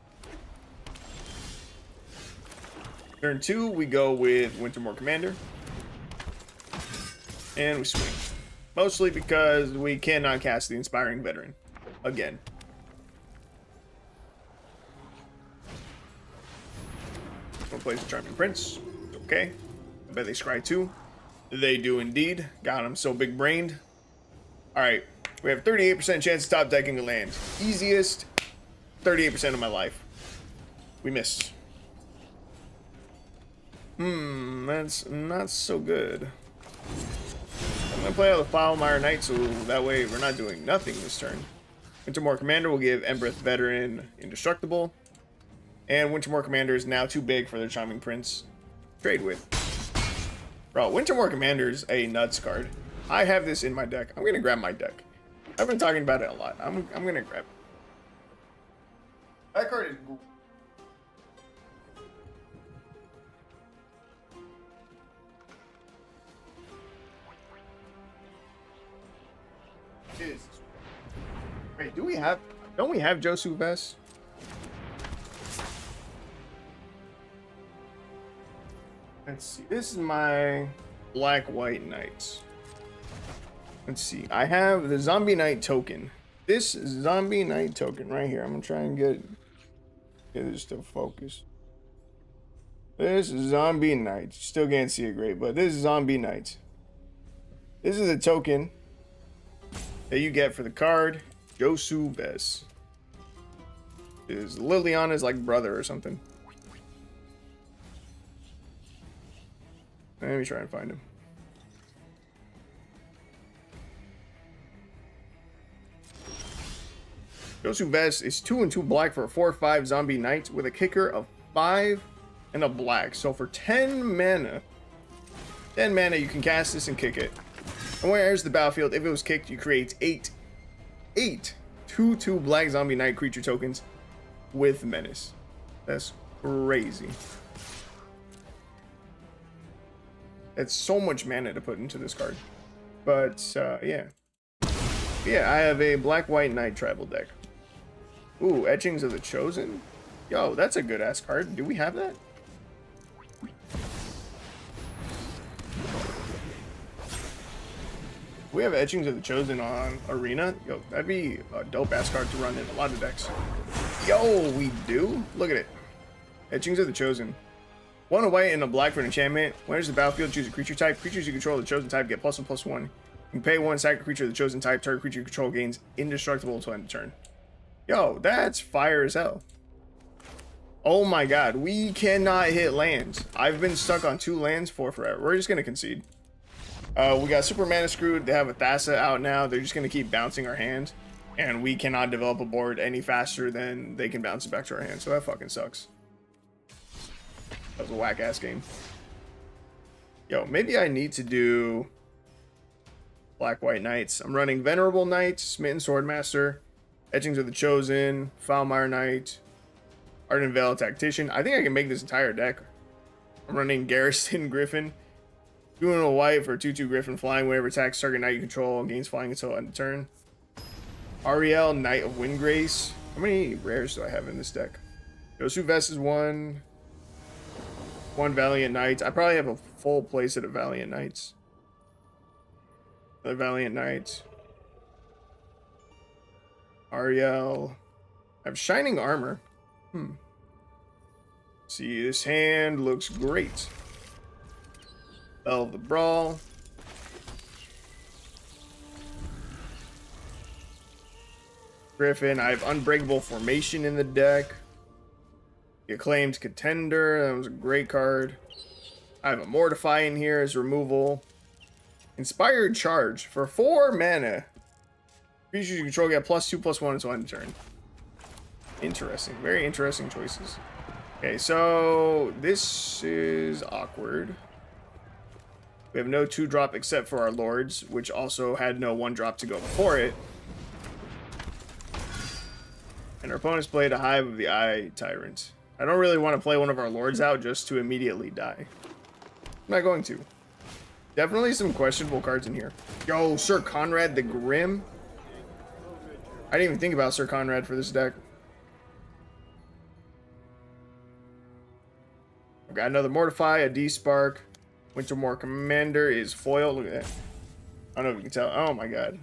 Speaker 1: Turn 2, we go with Wintermoor Commander. And we swing. Mostly because we cannot cast the Inspiring Veteran. Again. We'll play the Charming Prince. Okay. I bet they scry too. They do indeed. God, I'm so big brained. Alright. We have 38% chance of top decking a land. Easiest 38% of my life. We missed. That's not so good. I'm gonna play out the Foulmire Knight, so that way we're not doing nothing this turn. Wintermoor Commander will give Embereth Veteran Indestructible. And Wintermoor Commander is now too big for the Charming Prince to trade with. Bro, Wintermoor Commander is a nuts card. I have this in my deck. I'm gonna grab my deck. I've been talking about it a lot. I'm gonna grab it. That card is cool. Wait, don't we have Josu Vest? Let's see. This is my Black-White Knights. Let's see. I have the Zombie Knight token. This Zombie Knight token right here. I'm gonna try and get this to focus. This is Zombie Knight. Still can't see it great, but this is Zombie Knight. This is a token that you get for the card. Josu Ves. Is Liliana's like brother or something. Let me try and find him. Josu Ves is 2 and 2 black for a 4/5 zombie knight with a kicker of 5 and a black. So for 10 mana, you can cast this and kick it. And when it enters the battlefield, if it was kicked, you create 8 2/2 black zombie knight creature tokens with menace. That's crazy. It's so much mana to put into this card. But yeah, I have a black-white knight tribal deck. Ooh, Etchings of the Chosen. Yo, that's a good ass card. Do we have that? We have Etchings of the Chosen on Arena. Yo, that'd be a dope ass card to run in a lot of decks. Yo, we do? Look at it. Etchings of the Chosen. 1 a white and a black for an enchantment. When enters the battlefield, choose a creature type. Creatures you control of the chosen type get +1/+1. You can pay 1, sack a creature of the chosen type. Target creature you control gains indestructible until end of turn. Yo, that's fire as hell. Oh my god, we cannot hit lands. I've been stuck on 2 lands for forever. We're just gonna concede. We got Super Mana Screwed. They have a Thassa out now. They're just gonna keep bouncing our hand, and we cannot develop a board any faster than they can bounce it back to our hand. So that fucking sucks. That was a whack ass game. Yo, maybe I need to do black-white knights. I'm running Venerable Knight, Smitten Swordmaster, Etchings of the Chosen, Foulmire Knight, Ardent Veil Tactician. I think I can make this entire deck. I'm running Garrison Griffin. 2 and a white for 2/2 Griffin flying. Whenever attacks target knight you control, gains flying until end of turn. Ariel, Knight of Windgrace. How many rares do I have in this deck? Josu Ves is 1. 1 Valiant Knight. I probably have a full playset of Valiant Knights. Another Valiant Knight. Ariel. I have Shining Armor. See, this hand looks great. Bell of the Brawl. Griffin. I have Unbreakable Formation in the deck. The Acclaimed Contender. That was a great card. I have a Mortify in here as removal. Inspired Charge. For 4 mana. Creatures you control get +2/+1 until end of turn. Interesting. Very interesting choices. Okay, so this is awkward. We have no 2-drop except for our Lords, which also had no 1-drop to go before it. And our opponents played a Hive of the Eye Tyrant. I don't really want to play one of our Lords out just to immediately die. I'm not going to. Definitely some questionable cards in here. Yo, Sir Conrad the Grim. I didn't even think about Sir Conrad for this deck. I've got another Mortify, a D-Spark. Wintermoor Commander is foil. Look at that. I don't know if you can tell. Oh my god.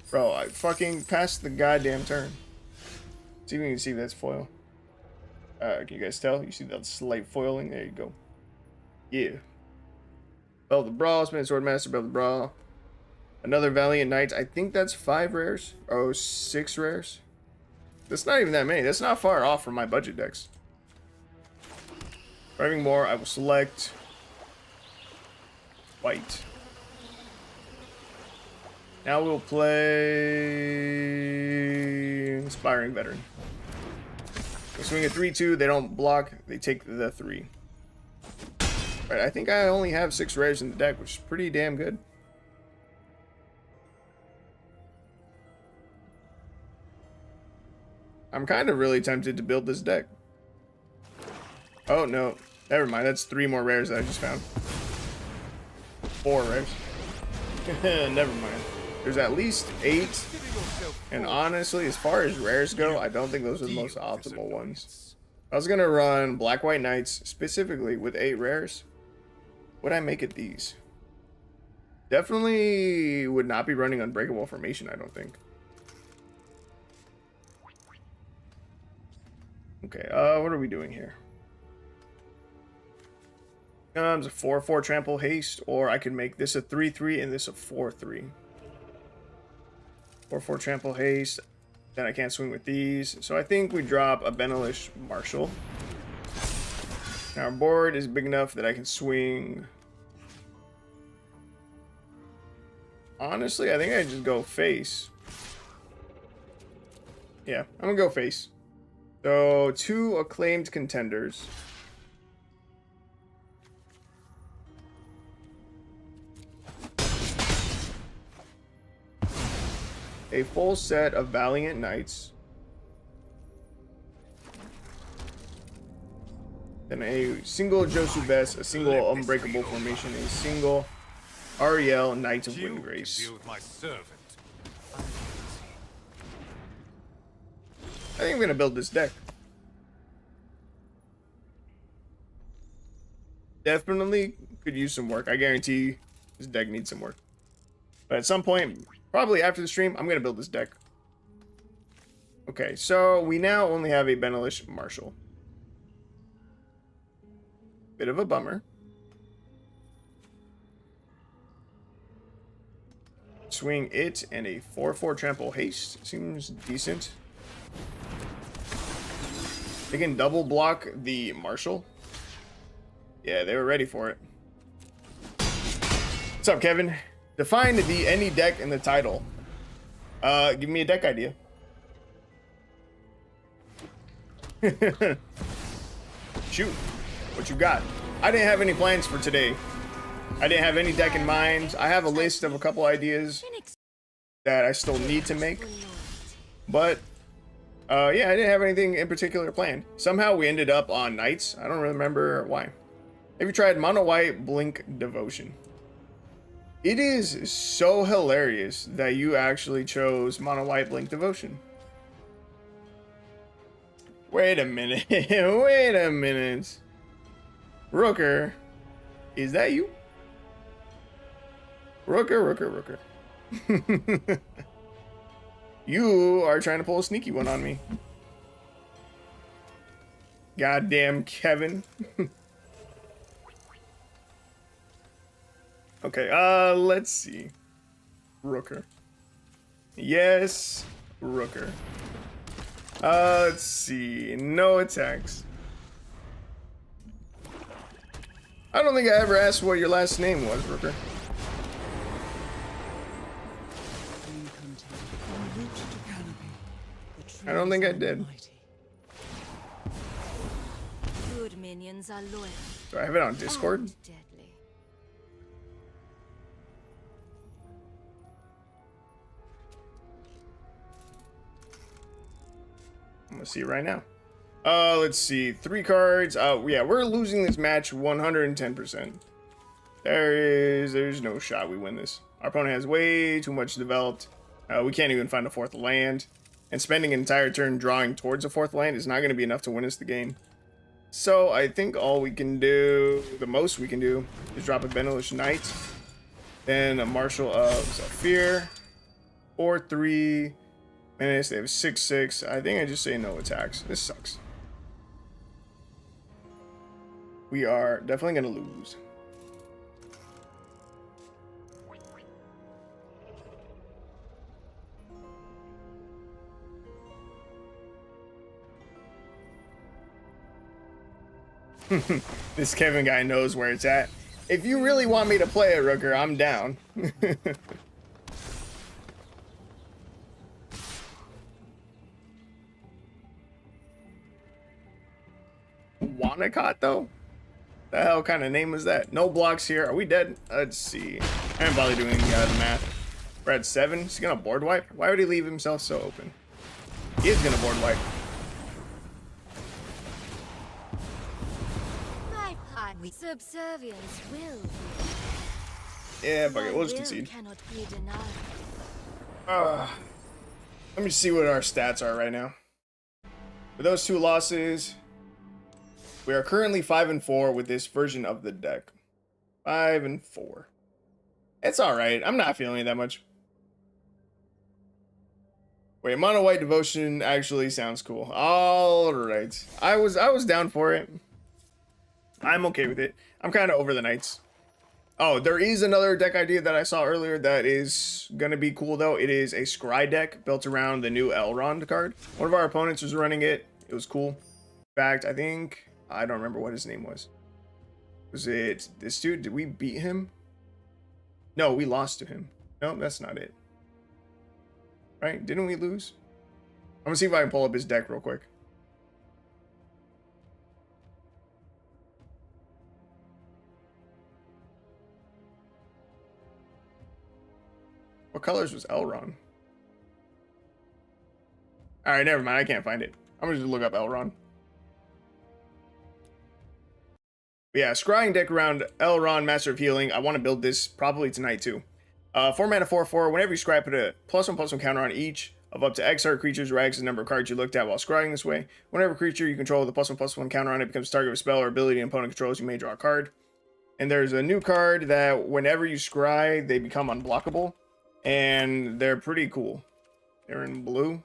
Speaker 1: Bro, I fucking passed the goddamn turn. See if you can see if that's foil. Can you guys tell? You see that slight foiling? There you go. Yeah. Bell of the Brawl, Smitten Swordmaster, Bell of the Brawl. Another Valiant Knight. I think that's 5 rares. Oh, 6 rares. That's not even that many. That's not far off from my budget decks. Driving more, I will select white. Now we'll play Inspiring Veteran. We swing a 3/2, they don't block, they take the 3. Right, I think I only have 6 rares in the deck, which is pretty damn good. I'm kind of really tempted to build this deck. Oh no, never mind, that's 3 more rares that I just found. 4 rares. Never mind. There's at least 8. And honestly, as far as rares go, I don't think those are the most optimal ones. I was going to run Black-White Knights specifically with 8 rares. Would I make it these? Definitely would not be running Unbreakable Formation, I don't think. Okay, what are we doing here? It's a 4/4 Trample Haste, or I can make this a 3/3 and this a 4/3. 4/4 trample haste. Then I can't swing with these. So I think we drop a Benelish Marshal. Now our board is big enough that I can swing. Honestly, I think I just go face. Yeah, I'm gonna go face. So 2 acclaimed contenders. A full set of Valiant Knights. Then a single Josu Best, a single Unbreakable Formation, a single Ariel Knights of Windgrace. I think I'm gonna build this deck. Definitely could use some work. I guarantee this deck needs some work. But at some point, probably after the stream, I'm gonna build this deck. Okay, so we now only have a Benelish Marshal. Bit of a bummer. Swing it and a 4/4 trample haste. Seems decent. They can double block the Marshal. Yeah, they were ready for it. What's up, Kevin? Define the any deck in the title. Give me a deck idea. Shoot. What you got? I didn't have any plans for today. I didn't have any deck in mind. I have a list of a couple ideas that I still need to make. But, yeah, I didn't have anything in particular planned. Somehow we ended up on Knights. I don't remember why. Have you tried Mono White Blink Devotion? It is so hilarious that you actually chose Mono White Blink Devotion. Wait a minute. Wait a minute. Rooker, is that you? Rooker. You are trying to pull a sneaky one on me. Goddamn Kevin. Okay, let's see. Rooker. Yes, Rooker. Let's see. No attacks. I don't think I ever asked what your last name was, Rooker. I don't think I did.
Speaker 2: Good minions are loyal.
Speaker 1: Do I have it on Discord?
Speaker 2: Deadly.
Speaker 1: I'm gonna see right now. Let's see. 3 cards. Yeah, we're losing this match 110%. There's no shot we win this. Our opponent has way too much developed. We can't even find a 4th land. And spending an entire turn drawing towards a 4th land is not going to be enough to win us the game. So I think all we can do, the most we can do, is drop a Benelish Knight. Then a Marshal of Zephyr. 4/3. Menace, they have 6/6. I think I just say no attacks. This sucks. We are definitely going to lose. This Kevin guy knows where it's at. If you really want me to play it, Rooker, I'm down. Wanacott, though? The hell kind of name was that? No blocks here. Are we dead? Let's see. I haven't bothered doing the math. We're at 7. He's gonna board wipe? Why would he leave himself so open? He is gonna board wipe.
Speaker 2: Subservience will.
Speaker 1: Yeah, fuck it. We'll just concede.
Speaker 2: Cannot be denied.
Speaker 1: Let me see what our stats are right now. With those 2 losses, we are currently 5-4 with this version of the deck. 5-4. It's all right. I'm not feeling it that much. Wait, Mono White Devotion actually sounds cool. All right, I was down for it. I'm okay with it. I'm kind of over the Knights. Oh, there is another deck idea that I saw earlier that is going to be cool, though. It is a Scry deck built around the new Elrond card. One of our opponents was running it. It was cool. In fact, I don't remember what his name was. Was it this dude? Did we beat him? No, we lost to him. No, that's not it. Right? Didn't we lose? I'm going to see if I can pull up his deck real quick. What colors was Elrond? Alright, never mind. I can't find it. I'm gonna just look up Elrond. But yeah, scrying deck around Elrond, Master of Healing. I want to build this probably tonight too. 4 mana 4/4. Whenever you scry, put a +1/+1 counter on each of up to X card creatures, or X the number of cards you looked at while scrying this way. Whenever creature you control with a +1/+1 counter on it becomes target of a spell or ability and opponent controls, you may draw a card. And there's a new card that whenever you scry, they become unblockable. And they're pretty cool. They're in blue.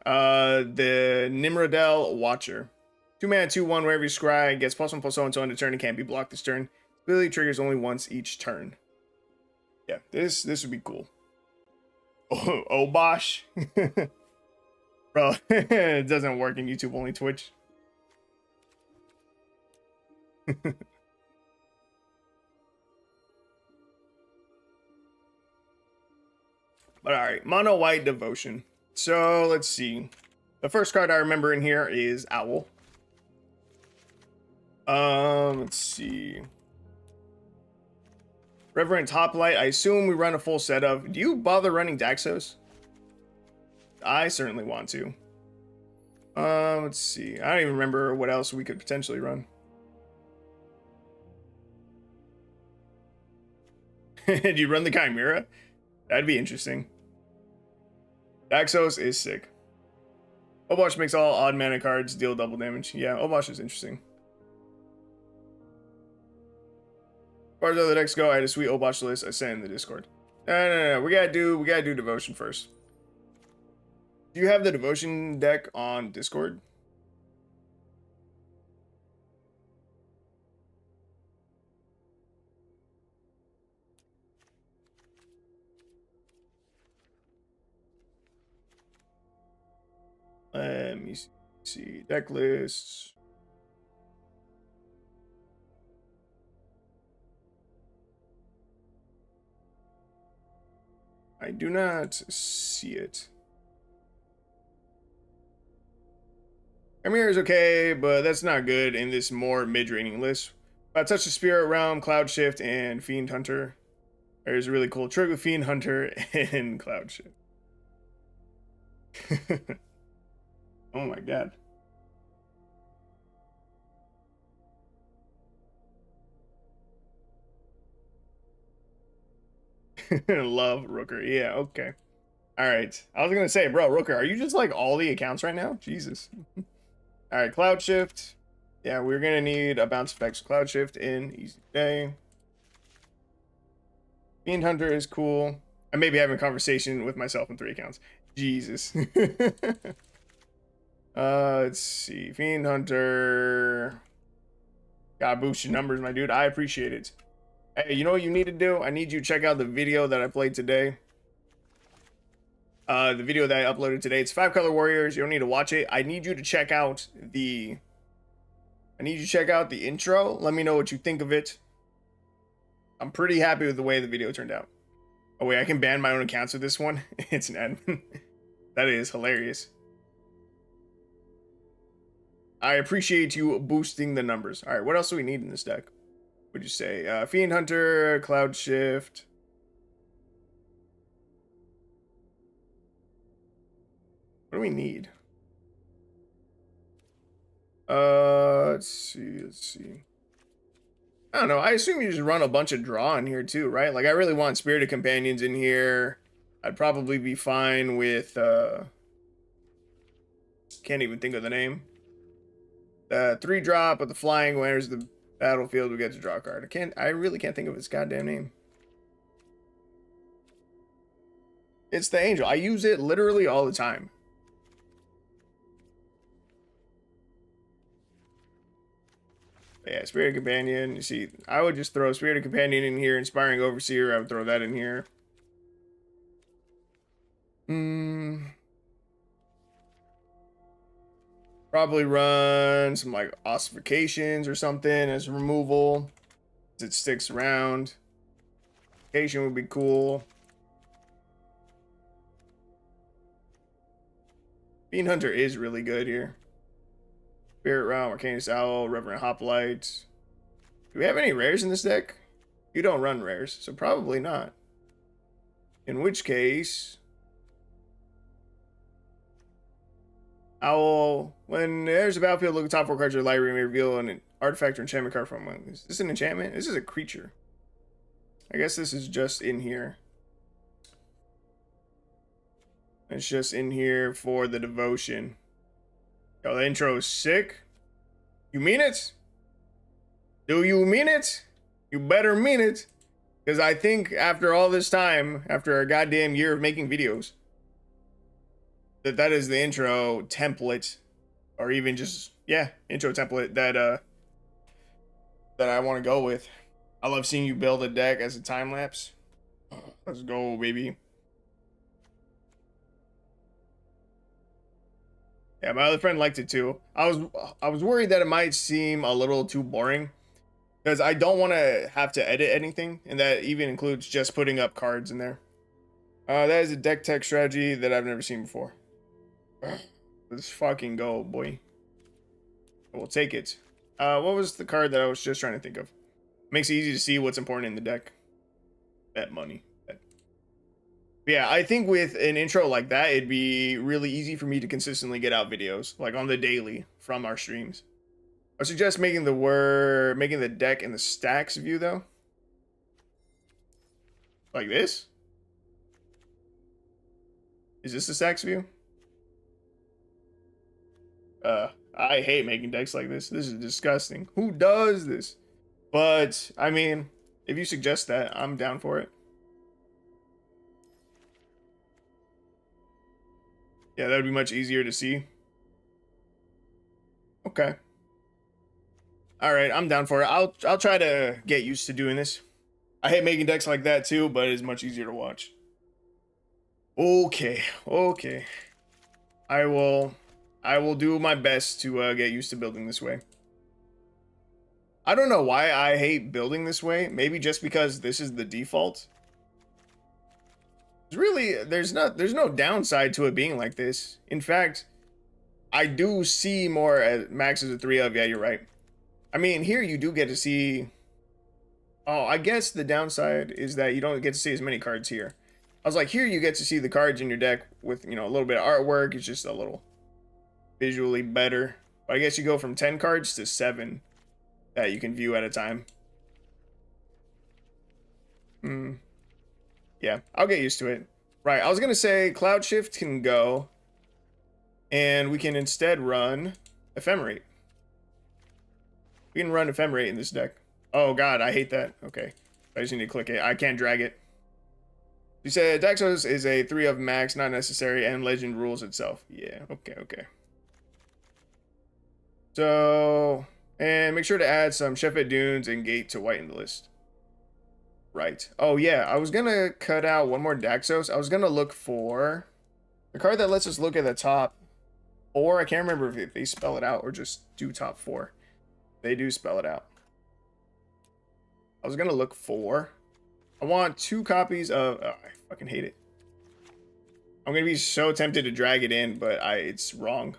Speaker 1: The Nimrodel Watcher. 2 mana 2/1. Wherever you scry, gets +1/+0 until end of turn and can't be blocked this turn. Ability triggers only once each turn. Yeah, this would be cool. Oh, Obosh. Bro, it doesn't work in YouTube, only Twitch. But alright, Mono White Devotion. So let's see. The first card I remember in here is Owl. Let's see. Reverent Hoplite. I assume we run a full set of. Do you bother running Daxos? I certainly want to. Let's see. I don't even remember what else we could potentially run. Do you run the Chimera? That'd be interesting. Daxos is sick. Obosh makes all odd mana cards deal double damage. Yeah, Obosh is interesting. As far as other decks go, I had a sweet Obosh list I sent in the Discord. No. We gotta do Devotion first. Do you have the Devotion deck on Discord? Let me see. Deck lists. I do not see it. Chimera is okay, but that's not good in this more mid-rating list. Touch the Spirit Realm, Cloud Shift, and Fiend Hunter. There's a really cool trick with Fiend Hunter and Cloud Shift. Oh my god. Love Rooker. Yeah, okay. Alright. I was gonna say, bro, Rooker, are you just like all the accounts right now? Jesus. Alright, Cloud Shift. Yeah, we're gonna need a bounce effects Cloud Shift in easy day. Fiend Hunter is cool. I may be having a conversation with myself in 3 accounts. Jesus. Let's see. Fiend Hunter. Gotta boost your numbers, my dude. I appreciate it. Hey, you know what you need to do? I need you to check out the video that I played today. The video that I uploaded today. It's 5 Color Warriors. You don't need to watch it. I need you to check out the intro. Let me know what you think of it. I'm pretty happy with the way the video turned out. Oh wait, I can ban my own accounts with this one. It's an admin. That is hilarious. I appreciate you boosting the numbers. All right, what else do we need in this deck? Would you say Fiend Hunter, Cloud Shift? What do we need? Let's see. I don't know. I assume you just run a bunch of draw in here too, right? Like I really want Spirited Companions in here. I'd probably be fine with can't even think of the name. 3-drop with the flying. When enters the battlefield, we get to draw a card. I really can't think of its goddamn name. It's the Angel. I use it literally all the time. Yeah, Spirit Companion. You see, I would just throw Spirit Companion in here. Inspiring Overseer, I would throw that in here. Probably run some like ossifications or something as removal. It sticks around. Ossification would be cool. Bean Hunter is really good here. Spirit Realm, Arcanist Owl, Reverend Hoplite. Do we have any rares in this deck? You don't run rares, so probably not. In which case, Owl, when there's a battlefield, look at top 4 cards of your library, may reveal an artifact or enchantment card from one. Is this an enchantment? This is a creature. I guess this is just in here. It's just in here for the devotion. Yo, the intro is sick. You mean it? Do you mean it? You better mean it. Because I think after all this time, after a goddamn year of making videos, that is the intro template, or even just, yeah, intro template that I want to go with. I love seeing you build a deck as a time lapse. Let's go, baby. Yeah, my other friend liked it too. I was worried that it might seem a little too boring, because I don't want to have to edit anything, and that even includes just putting up cards in there. That is a deck tech strategy that I've never seen before. Let's fucking go, boy. We'll take it. What was the card that I was just trying to think of? Makes it easy to see what's important in the deck. Bet money. Yeah, I think with an intro like that, it'd be really easy for me to consistently get out videos, like on the daily from our streams. I suggest making the deck in the stacks view though. Like this? Is this the stacks view? I hate making decks like this. This is disgusting. Who does this? But, I mean, if you suggest that, I'm down for it. Yeah, that would be much easier to see. Okay. All right, I'm down for it. I'll try to get used to doing this. I hate making decks like that too, but it's much easier to watch. Okay. I will do my best to get used to building this way. I don't know why I hate building this way. Maybe just because this is the default. There's no downside to it being like this. In fact, I do see more as max as a 3 of. Yeah, you're right. I mean, here you do get to see. Oh, I guess the downside is that you don't get to see as many cards here. I was like, here you get to see the cards in your deck with, you know, a little bit of artwork. It's just a little visually better. But I guess you go from 10 cards to 7 that you can view at a time. Yeah, I'll get used to it. Right, I was gonna say Cloud Shift can go, and we can instead run Ephemerate. We can run Ephemerate in this deck. Oh god, I hate that. Okay, I just need to click it. I can't drag it. You said Daxos is a 3 of max, not necessary, and Legend rules itself. Yeah, okay. So, and make sure to add some Shefet Dunes and Gate to whiten the list. Right. Oh, yeah. I was going to cut out one more Daxos. I was going to look for the card that lets us look at the top 4. I can't remember if they spell it out or just do top 4. They do spell it out. I was going to look for... I want 2 copies of... Oh, I fucking hate it. I'm going to be so tempted to drag it in, but it's wrong.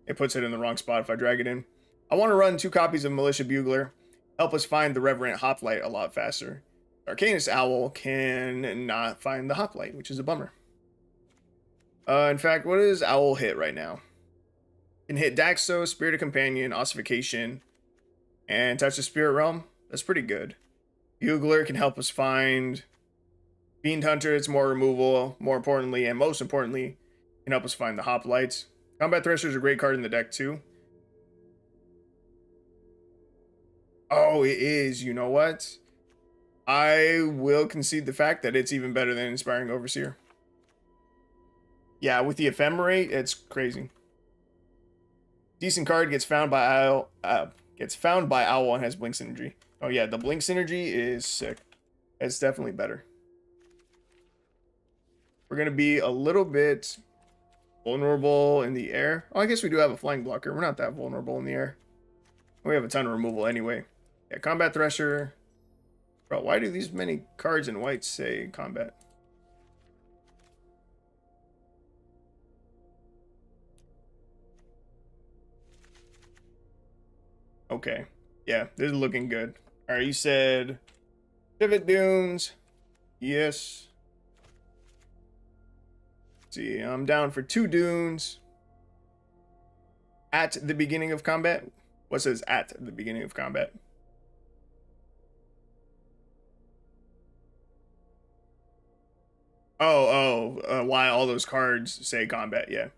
Speaker 1: It puts it in the wrong spot if I drag it in. I want to run 2 copies of Militia Bugler. Help us find the Reverend Hoplite a lot faster. Arcanist Owl can not find the Hoplite, which is a bummer. In fact, what does Owl hit right now? Can hit Daxos, Spirit of Companion, Ossification, and touch the Spirit Realm. That's pretty good. Bugler can help us find Fiend Hunter. It's more removal, more importantly, and most importantly, can help us find the Hoplites. Combat Thresher is a great card in the deck too. Oh, it is. You know what? I will concede the fact that it's even better than Inspiring Overseer. Yeah, with the Ephemerate, it's crazy. Decent card gets found by Owl. Gets found by Owl and has blink synergy. Oh yeah, the blink synergy is sick. It's definitely better. We're gonna be a little bit vulnerable in the air. Oh, I guess we do have a flying blocker. We're not that vulnerable in the air. We have a ton of removal anyway. Yeah, combat thresher. Bro, why do these many cards in white say combat? Okay. Yeah, this is looking good. Alright, you said pivot dunes. Yes. Let's see, I'm down for 2 dunes. At the beginning of combat. What says at the beginning of combat? Why all those cards say combat, yeah.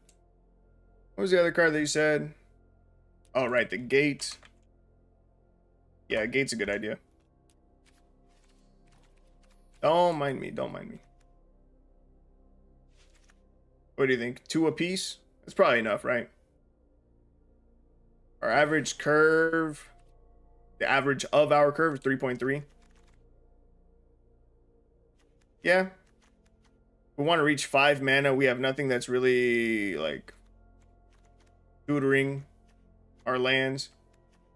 Speaker 1: What was the other card that you said? Oh, right, the gate. Yeah, gate's a good idea. Don't mind me, don't mind me. What do you think? 2 apiece? That's probably enough, right? Our average curve, the average of our curve is 3.3. Yeah. We want to reach 5 mana. We have nothing that's really, like, tutoring our lands.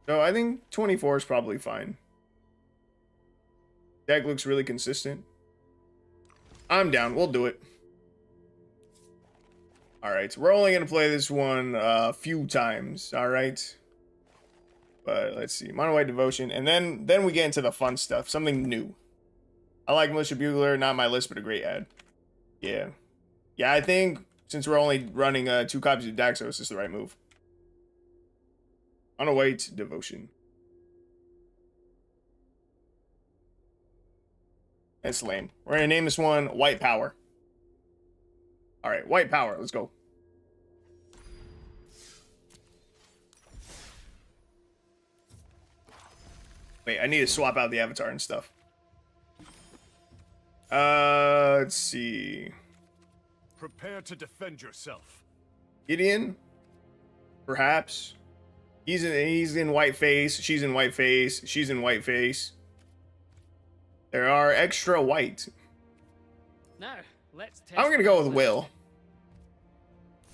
Speaker 1: So I think 24 is probably fine. Deck looks really consistent. I'm down. We'll do it. Alright, so we're only going to play this one a few times. Alright. But let's see. Mono White Devotion. And then we get into the fun stuff. Something new. I like Militia Bugler. Not my list, but a great ad. Yeah. Yeah, I think since we're only running 2 copies of Daxos, this is the right move. Mono White Devotion. That's lame. We're going to name this one White Power. Alright, White Power. Let's go. Wait, I need to swap out the avatar and stuff. Let's see.
Speaker 3: Prepare to defend yourself.
Speaker 1: Gideon? Perhaps. He's in white face. She's in white face. She's in white face. There are extra white.
Speaker 4: Now, let's test
Speaker 1: I'm gonna go with Will.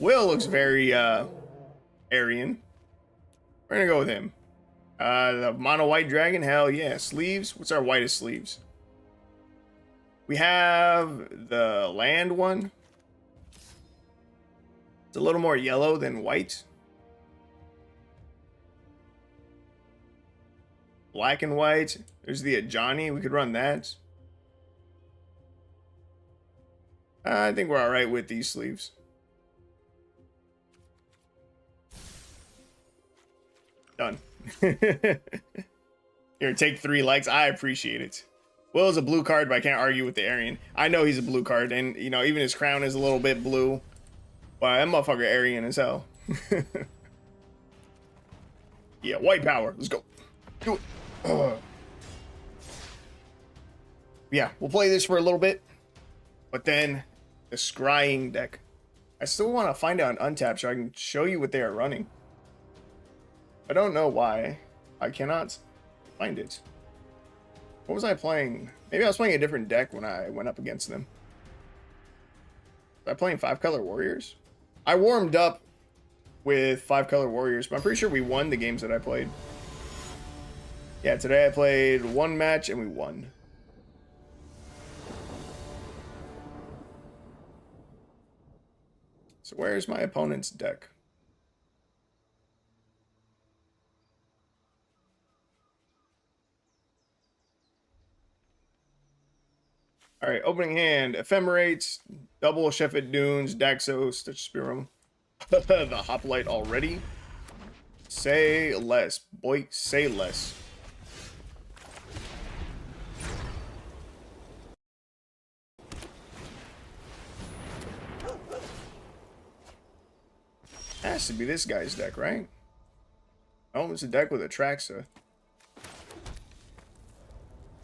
Speaker 1: Will looks very Aryan. We're gonna go with him. The mono white dragon, hell yeah. Sleeves. What's our whitest sleeves? We have the land one. It's a little more yellow than white. Black and white. There's the Ajani. We could run that. I think we're alright with these sleeves. Done. Here, take 3 likes. I appreciate it. Will is a blue card, but I can't argue with the Aryan. I know he's a blue card, and, you know, even his crown is a little bit blue. But that motherfucker Aryan as hell. Yeah, white power. Let's go. Do it. Yeah, we'll play this for a little bit. But then, the scrying deck. I still want to find out an untap so I can show you what they are running. I don't know why I cannot find it. What was I playing? Maybe I was playing a different deck when I went up against them. Was I playing 5-color warriors? I warmed up with 5-color warriors, but I'm pretty sure we won the games that I played. Yeah, today I played 1 match and we won. So where's my opponent's deck? Alright, opening hand. Ephemerates, double Sheffet Dunes, Daxos, Stitch Spirum. The Hoplite already. Say less. Boy, say less. Has to be this guy's deck, right? Oh, it's a deck with a Traxa.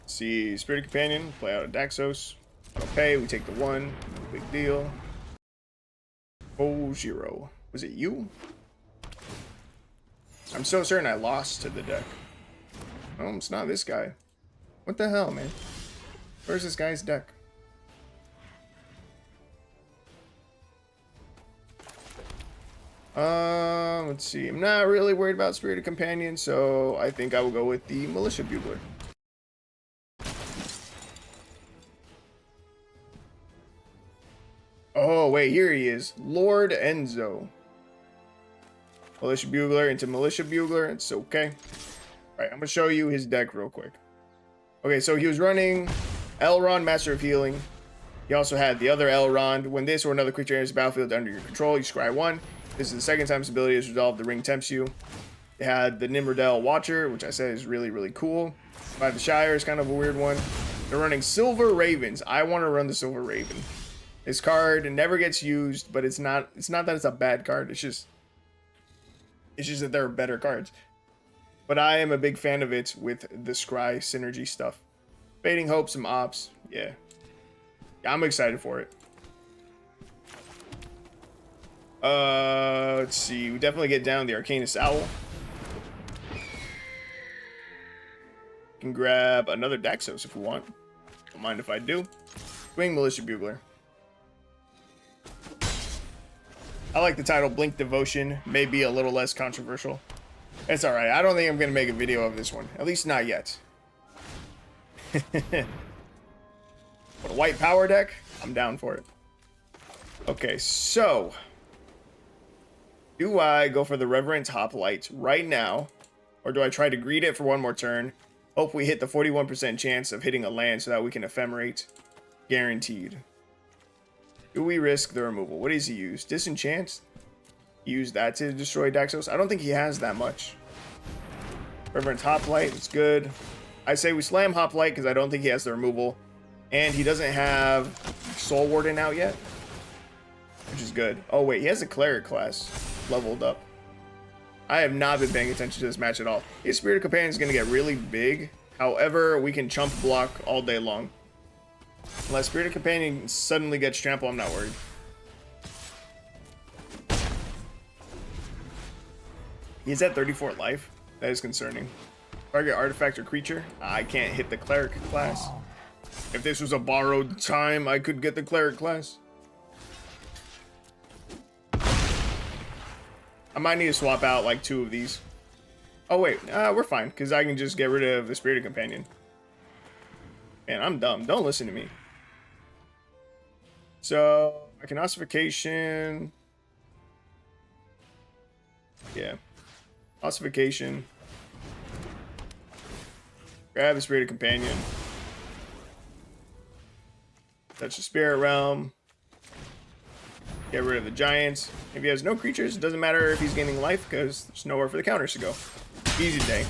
Speaker 1: See, Spirit Companion, play out a Daxos. Okay, we take the 1. No big deal. Oh, 0. Was it you? I'm so certain I lost to the deck. Oh, it's not this guy. What the hell, man? Where's this guy's deck? Let's see. I'm not really worried about Spirited Companion, so I think I will go with the Militia Bugler. Oh, wait, here he is. Lord Enzo. Militia Bugler into Militia Bugler. It's okay. Alright, I'm going to show you his deck real quick. Okay, so he was running Elrond, Master of Healing. He also had the other Elrond. When this or another creature enters the battlefield under your control, you scry 1. This is the second time this ability is resolved. The ring tempts you. They had the Nimrodel Watcher, which I said is really, really cool. By the Shire is kind of a weird one. They're running Silver Ravens. I want to run the Silver Raven. This card never gets used, but it's not that it's a bad card. It's just that there are better cards. But I am a big fan of it with the Scry synergy stuff. Fading Hope, some ops. Yeah. I'm excited for it. Let's see. We definitely get down the Arcanist Owl. Can grab another Daxos if we want. Don't mind if I do. Swing Militia Bugler. I like the title Blink Devotion. Maybe a little less controversial. It's alright. I don't think I'm going to make a video of this one. At least not yet. What a white power deck. I'm down for it. Okay, so do I go for the Reverent Hoplite right now? Or do I try to greed it for one more turn? Hope we hit the 41% chance of hitting a land so that we can ephemerate. Guaranteed. Do we risk the removal? What does he use? Disenchant? Use that to destroy Daxos? I don't think he has that much. Reverent Hoplite, it's good. I say we slam Hoplite because I don't think he has the removal. And he doesn't have Soul Warden out yet. Which is good. Oh wait, he has a Cleric class leveled up. I have not been paying attention to this match at all. His Spirit Companion is going to get really big. However, we can chump block all day long. Unless Spirit Companion suddenly gets trampled, I'm not worried. He's at 34 life. That is concerning. Target artifact or creature. I can't hit the Cleric class. If this was a borrowed time, I could get the Cleric class. I might need to swap out like 2 of these. Oh wait, we're fine because I can just get rid of the Spirited Companion. Man, I'm dumb. Don't listen to me. So I can ossification. Yeah, ossification. Grab the Spirited Companion. Touch the Spirit Realm. Get rid of the Giants. If he has no creatures, it doesn't matter if he's gaining life because there's nowhere for the counters to go. Easy day.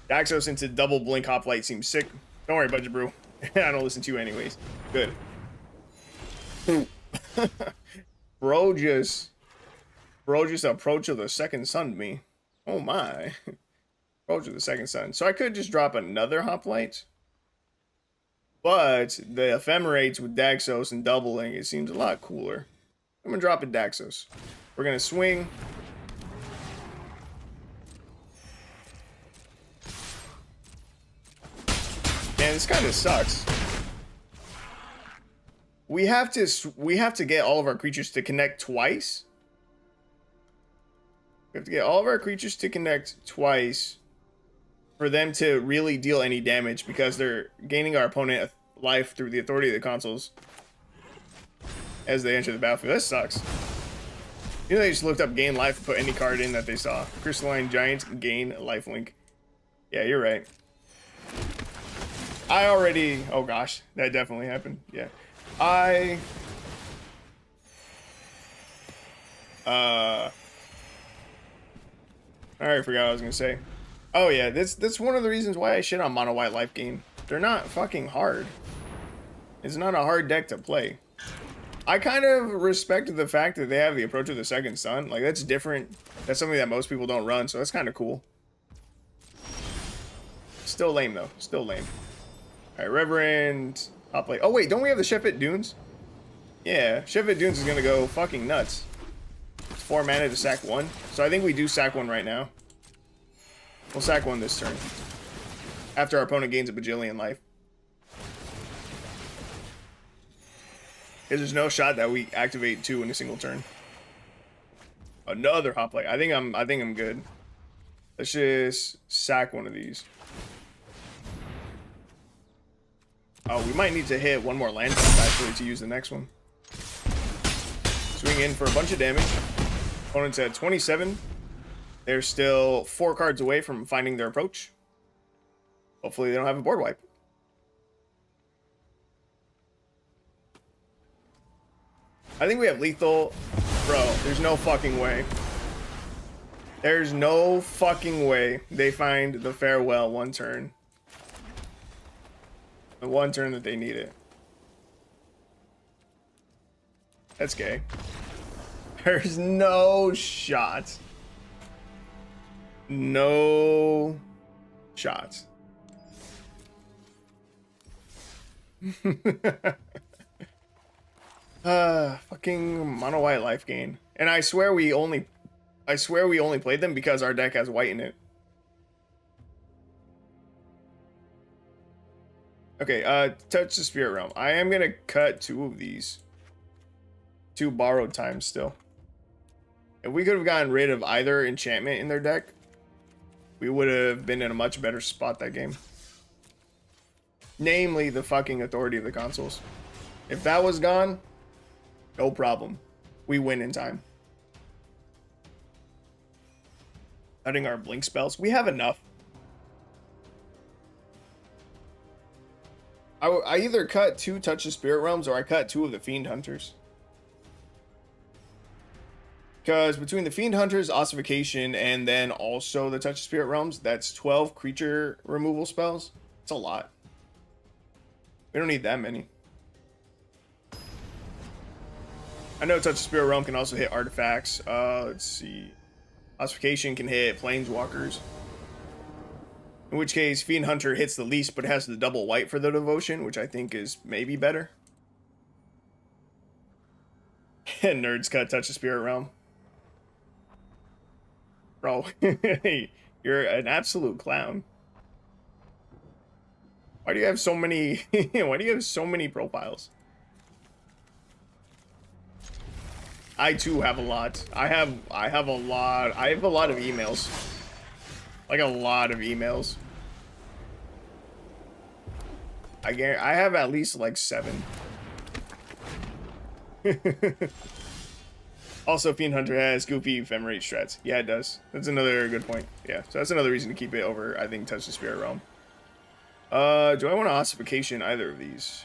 Speaker 1: Daxos into double Blink Hoplite seems sick. Don't worry, Budget Brew. I don't listen to you anyways. Good. Bro just approach of the second sun to me. Oh my. Approach of the second sun. So I could just drop another Hoplite. But the ephemerates with Daxos and doubling, it seems a lot cooler. I'm gonna drop a Daxos. We're gonna swing. Man, this kind of sucks. We have to get all of our creatures to connect twice. We have to get all of our creatures to connect twice for them to really deal any damage because they're gaining our opponent life through the authority of the consoles as they enter the battlefield. That sucks. You know, they just looked up gain life and put any card in that they saw. Crystalline Giant, gain lifelink. Yeah, you're right. I already... Oh gosh, that definitely happened. Yeah. I already forgot what I was gonna say. Oh yeah, that's one of the reasons why I shit on mono white life gain. They're not fucking hard. It's not a hard deck to play. I kind of respect the fact that they have the approach of the second sun. Like, that's different. That's something that most people don't run, so that's kind of cool. Still lame though. Still lame. Alright, Reverend Hoplite. Oh wait, don't we have the Shephet Dunes? Yeah, Shephet Dunes is gonna go fucking nuts. 4 mana to sack 1. So I think we do sack 1 right now. We'll sack 1 this turn. After our opponent gains a bajillion life. There's no shot that we activate 2 in a single turn. Another hot play. I think I'm good. Let's just sack 1 of these. Oh, we might need to hit 1 more land drop actually to use the next one. Swing in for a bunch of damage. Opponent's at 27. They're still 4 cards away from finding their approach. Hopefully they don't have a board wipe. I think we have lethal. Bro, there's no fucking way. There's no fucking way they find the farewell 1 turn. The 1 turn that they need it. That's gay. There's no shot. No shots. Fucking mono white life gain. And I swear we only played them because our deck has white in it. Okay, touch the spirit realm. I am gonna cut 2 of these. 2 borrowed times still. If we could have gotten rid of either enchantment in their deck, we would have been in a much better spot that game. Namely, the fucking authority of the consoles. If that was gone, no problem. We win in time. Cutting our blink spells. We have enough. I either cut 2 Touch the Spirit Realms or I cut 2 of the Fiend Hunters. Because between the Fiend Hunters, Ossification, and then also the Touch the Spirit Realms, that's 12 creature removal spells. It's a lot. We don't need that many. I know Touch the Spirit Realm can also hit artifacts. Let's see. Ossification can hit Planeswalkers. In which case, Fiend Hunter hits the least, but has the double white for the devotion, which I think is maybe better. And Nerds cut Touch the Spirit Realm. Bro, you're an absolute clown. Why do you have so many? Why do you have so many profiles? I too have a lot. I have a lot. I have a lot of emails. Like a lot of emails. I have at least like 7. Also, Fiend Hunter has goofy ephemerate strats. Yeah, it does. That's another good point. Yeah, so that's another reason to keep it over, I think, Touch the Spirit Realm. Do I want an Ossification either of these?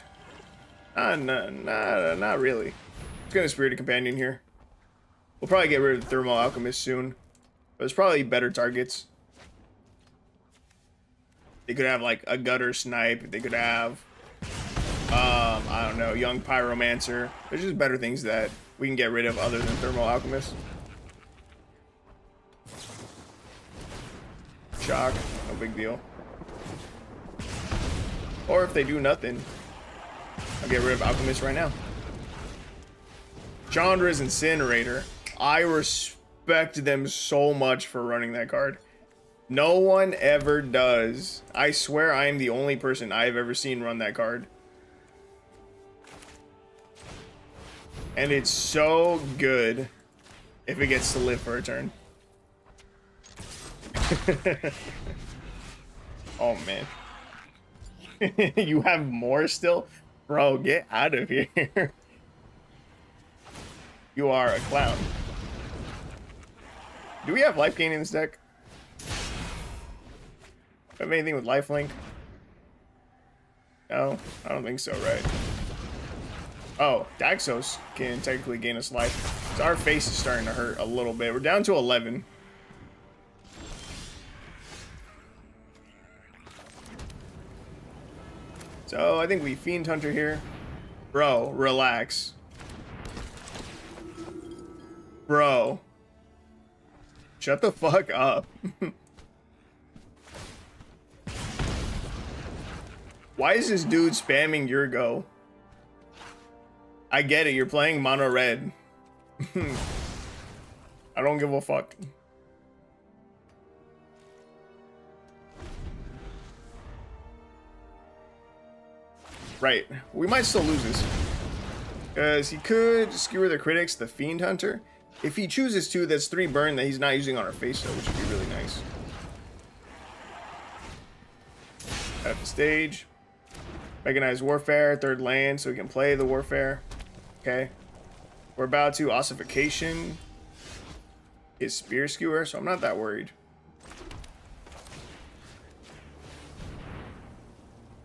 Speaker 1: Not really. Let's get a Spirited Companion here. We'll probably get rid of the Thermal Alchemist soon. But there's probably better targets. They could have like a Gutter Snipe. They could have, I don't know, Young Pyromancer. There's just better things that we can get rid of other than Thermal Alchemist. Shock, no big deal. Or if they do nothing, I'll get rid of Alchemist right now. Chandra's Incinerator. I respect them so much for running that card. No one ever does. I swear I am the only person I've ever seen run that card. And it's so good if it gets to live for a turn. Oh, man. You have more still? Bro, get out of here. You are a clown. Do we have life gain in this deck? Have anything with lifelink? No, I don't think so, right? Oh, Daxos can technically gain us life. So our face is starting to hurt a little bit. We're down to 11. So I think we Fiend Hunter here. Bro, relax. Bro. Shut the fuck up. Why is this dude spamming your go? I get it, you're playing mono red. I don't give a fuck. Right. We might still lose this. Because he could skewer the critics, the Fiend Hunter. If he chooses to, that's 3 burn that he's not using on our face, though, which would be really nice. At the stage. Mechanized Warfare, 3rd land, so we can play the Warfare. Okay. We're about to Ossification his Spear Skewer, so I'm not that worried.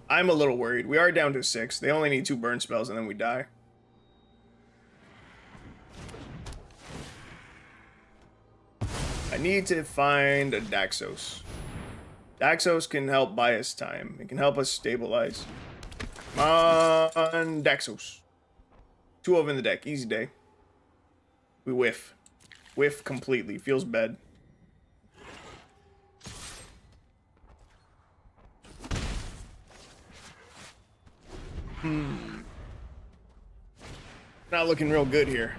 Speaker 1: I'm a little worried. We are down to 6. They only need 2 burn spells and then we die. I need to find a Daxos. Daxos can help buy us time. It can help us stabilize. Come on, Daxos. 2 of in the deck. Easy day. We whiff. Whiff completely. Feels bad. Not looking real good here.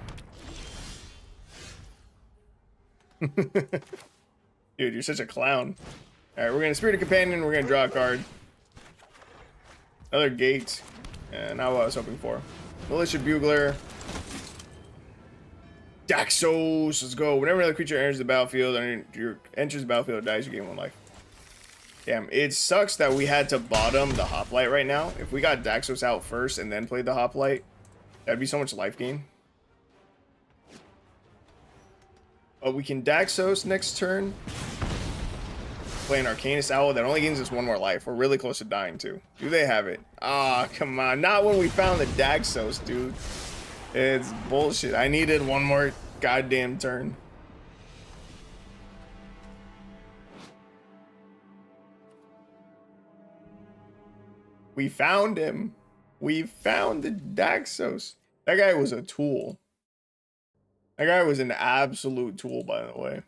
Speaker 1: Dude, you're such a clown. Alright, we're gonna Spirit of Companion, we're gonna draw a card. Another gate. Not what I was hoping for. Militia Bugler. Daxos, let's go. Whenever another creature enters the battlefield, or dies, you gain 1 life. Damn, it sucks that we had to bottom the Hoplite right now. If we got Daxos out first and then played the Hoplite, that'd be so much life gain. But we can Daxos next turn. Play an Arcanist Owl that only gains us 1 more life. We're really close to dying too. Do they have it? Ah, come on. Not when we found the Daxos, dude. It's bullshit. I needed 1 more goddamn turn. We found him. We found the Daxos. That guy was a tool. That guy was an absolute tool, by the way.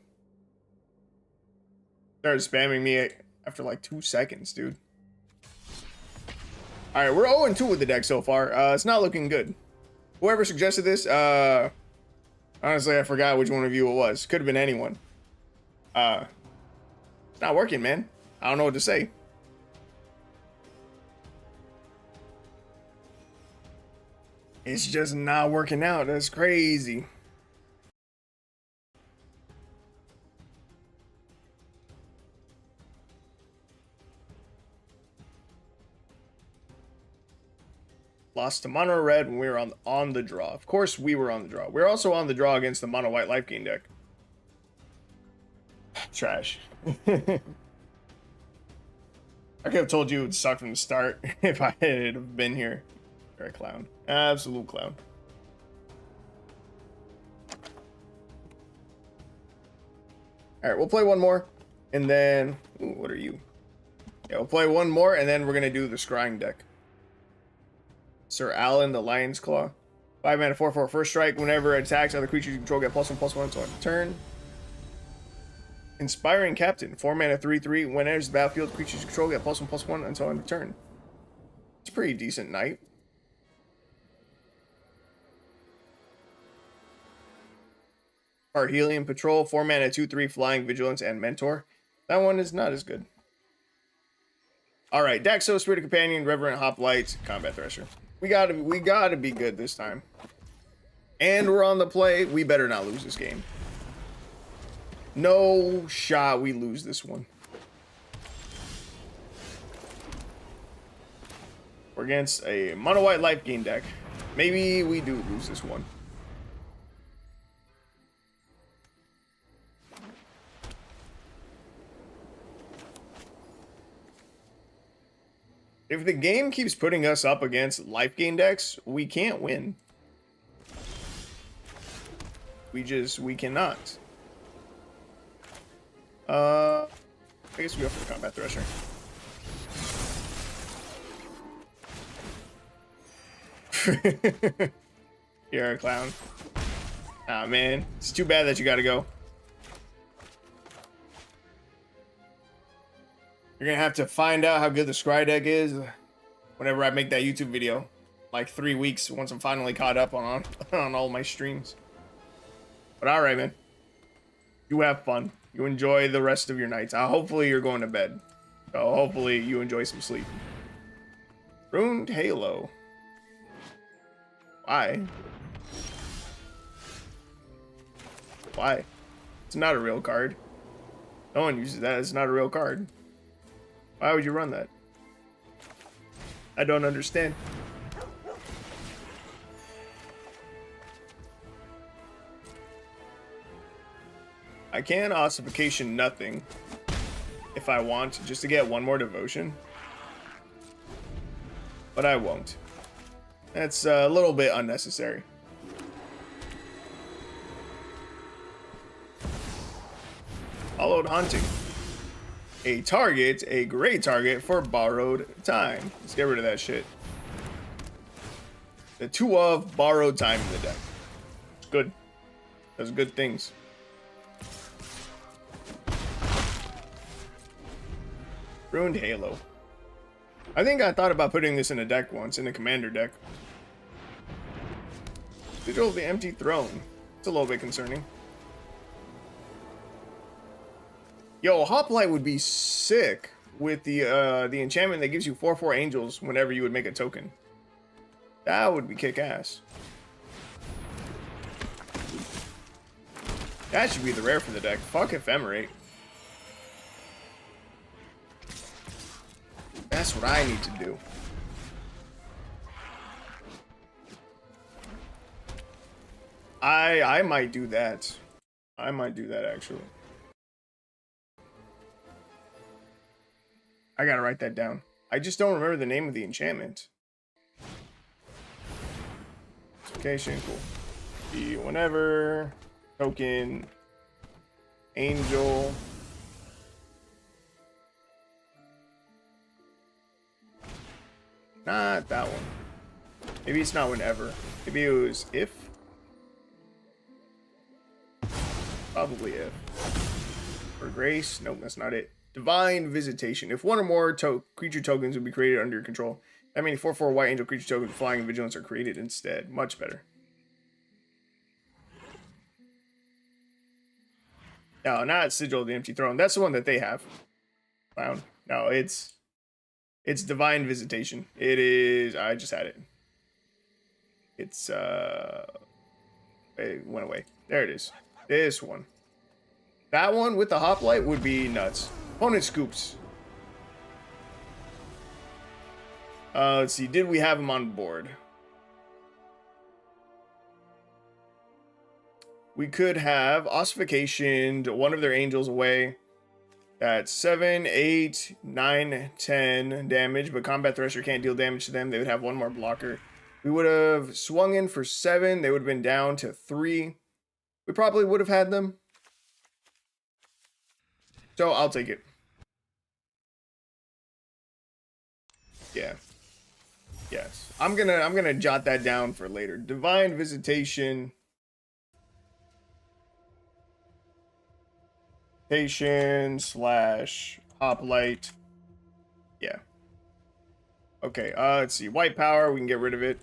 Speaker 1: Started spamming me after like 2 seconds, dude. Alright, we're 0-2 with the deck so far. It's not looking good. Whoever suggested this, honestly, I forgot which one of you it was. Could have been anyone. It's not working, man. I don't know what to say. It's just not working out. That's crazy. Lost to mono red when we were on the draw. Of course, we were on the draw. We're also on the draw against the mono white life gain deck. Trash. I could have told you it would suck from the start if I had been here. You're a clown. Absolute clown. Alright, we'll play 1 more. And then... Ooh, what are you? Yeah, we'll play 1 more, and then we're going to do the scrying deck. Sir Alan, the Lion's Claw. 5 mana, 4/4. First strike. Whenever it attacks, other creatures you control get +1/+1 until end of turn. Inspiring Captain. 4 mana, 3/3. When it enters the battlefield, creatures you control get +1/+1 until end of turn. It's a pretty decent night. Helium Patrol. 4 mana, 2/3. Flying, Vigilance, and Mentor. That one is not as good. Alright, Daxos, Spirit of Companion, Reverent Hoplite, Combat Thresher. We gotta be good this time. And we're on the play. We better not lose this game. No shot we lose this one. We're against a mono white life gain deck. Maybe we do lose this one. If the game keeps putting us up against life gain decks, we can't win. We cannot. I guess we go for the Combat Thresher. You're a clown. Ah, man. It's too bad that you gotta go. You're gonna have to find out how good the Scry deck is whenever I make that YouTube video. Like 3 weeks once I'm finally caught up on all my streams. But alright, man. You have fun. You enjoy the rest of your nights. Hopefully you're going to bed. So hopefully you enjoy some sleep. Ruined Halo. Why? Why? It's not a real card. No one uses that. It's not a real card. Why would you run that? I don't understand. I can ossification nothing if I want, just to get one more devotion. But I won't. That's a little bit unnecessary. Followed hunting. A target, a great target for borrowed time. Let's get rid of that shit. The 2 of borrowed time in the deck. It's good. Does good things. Ruined Halo. I think I thought about putting this in a deck once, in a commander deck. Sigil of the Empty Throne. It's a little bit concerning. Yo, Hoplite would be sick with the enchantment that gives you 4/4 angels whenever you would make a token. That would be kick-ass. That should be the rare for the deck. Fuck Ephemerate. That's what I need to do. I might do that. I might do that actually. I gotta write that down. I just don't remember the name of the enchantment. Okay, cool. The whenever token angel. Not that one. Maybe it's not whenever. Maybe it was if. Probably if. For grace. Nope, that's not it. Divine Visitation. If one or more creature tokens would be created under your control, that means 4/4 white angel creature tokens with flying and vigilance are created instead. Much better. No, not Sigil of the Empty Throne. That's the one that they have. Found. No, it's Divine Visitation. It is. I just had it. It's it went away. There it is. This one. That one with the hoplite would be nuts. Opponent scoops. Let's see. Did we have him on board? We could have ossificationed one of their angels away. That's 7, 8, 9, 10 damage, but Combat Thresher can't deal damage to them. They would have one more blocker. We would have swung in for 7. They would have been down to 3. We probably would have had them. So I'll take it. Yeah. Yes. I'm gonna jot that down for later. Divine Visitation. /hoplite. Yeah. Okay, let's see. White power, we can get rid of it.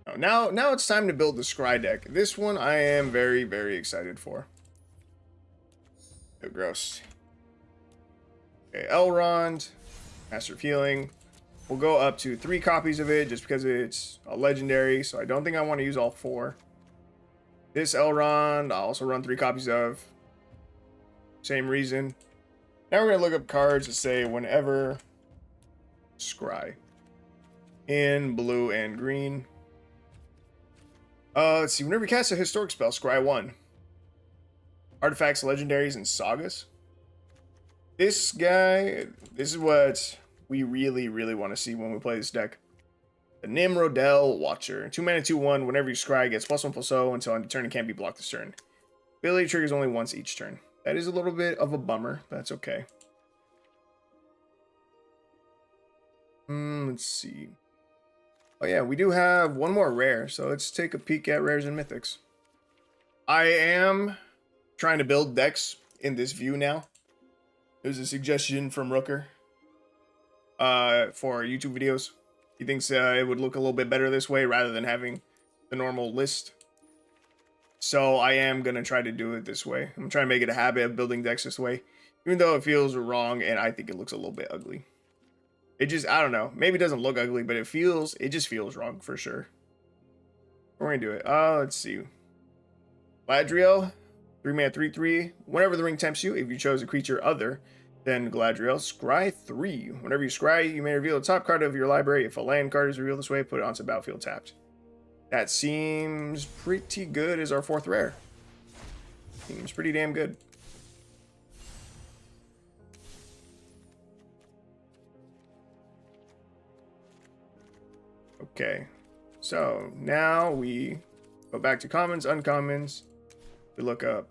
Speaker 1: Oh, now it's time to build the Scry deck. This one I am very, very excited for. Oh, gross. Okay, Elrond, Master of Healing. We'll go up to 3 copies of it just because it's a legendary, so I don't think I want to use all 4. This Elrond, I'll also run 3 copies of. Same reason. Now we're going to look up cards that say whenever Scry. In blue and green. Let's see. Whenever you cast a historic spell, Scry 1. Artifacts, legendaries, and sagas. This guy, this is what we really, really want to see when we play this deck. The Nimrodel Watcher. 2 mana, 2/1. Whenever you scry, gets +1/+0 until end of turn and can't be blocked this turn. Ability triggers only once each turn. That is a little bit of a bummer, but that's okay. Let's see. Oh yeah, we do have one more rare, so let's take a peek at rares and mythics. I am trying to build decks in this view now. It was a suggestion from Rooker for YouTube videos. He thinks it would look a little bit better this way rather than having the normal list. So I am going to try to do it this way. I'm trying to make it a habit of building decks this way. Even though it feels wrong and I think it looks a little bit ugly. It just, I don't know. Maybe it doesn't look ugly, but it just feels wrong for sure. We're going to do it. Let's see. Galadriel, 3-mana 3/3. Whenever the ring tempts you, if you chose a creature other than Galadriel, scry 3. Whenever you scry, you may reveal the top card of your library. If a land card is revealed this way, put it onto the battlefield tapped. That seems pretty good as our 4th rare. Seems pretty damn good. Okay, so now we go back to commons, uncommons. We look up.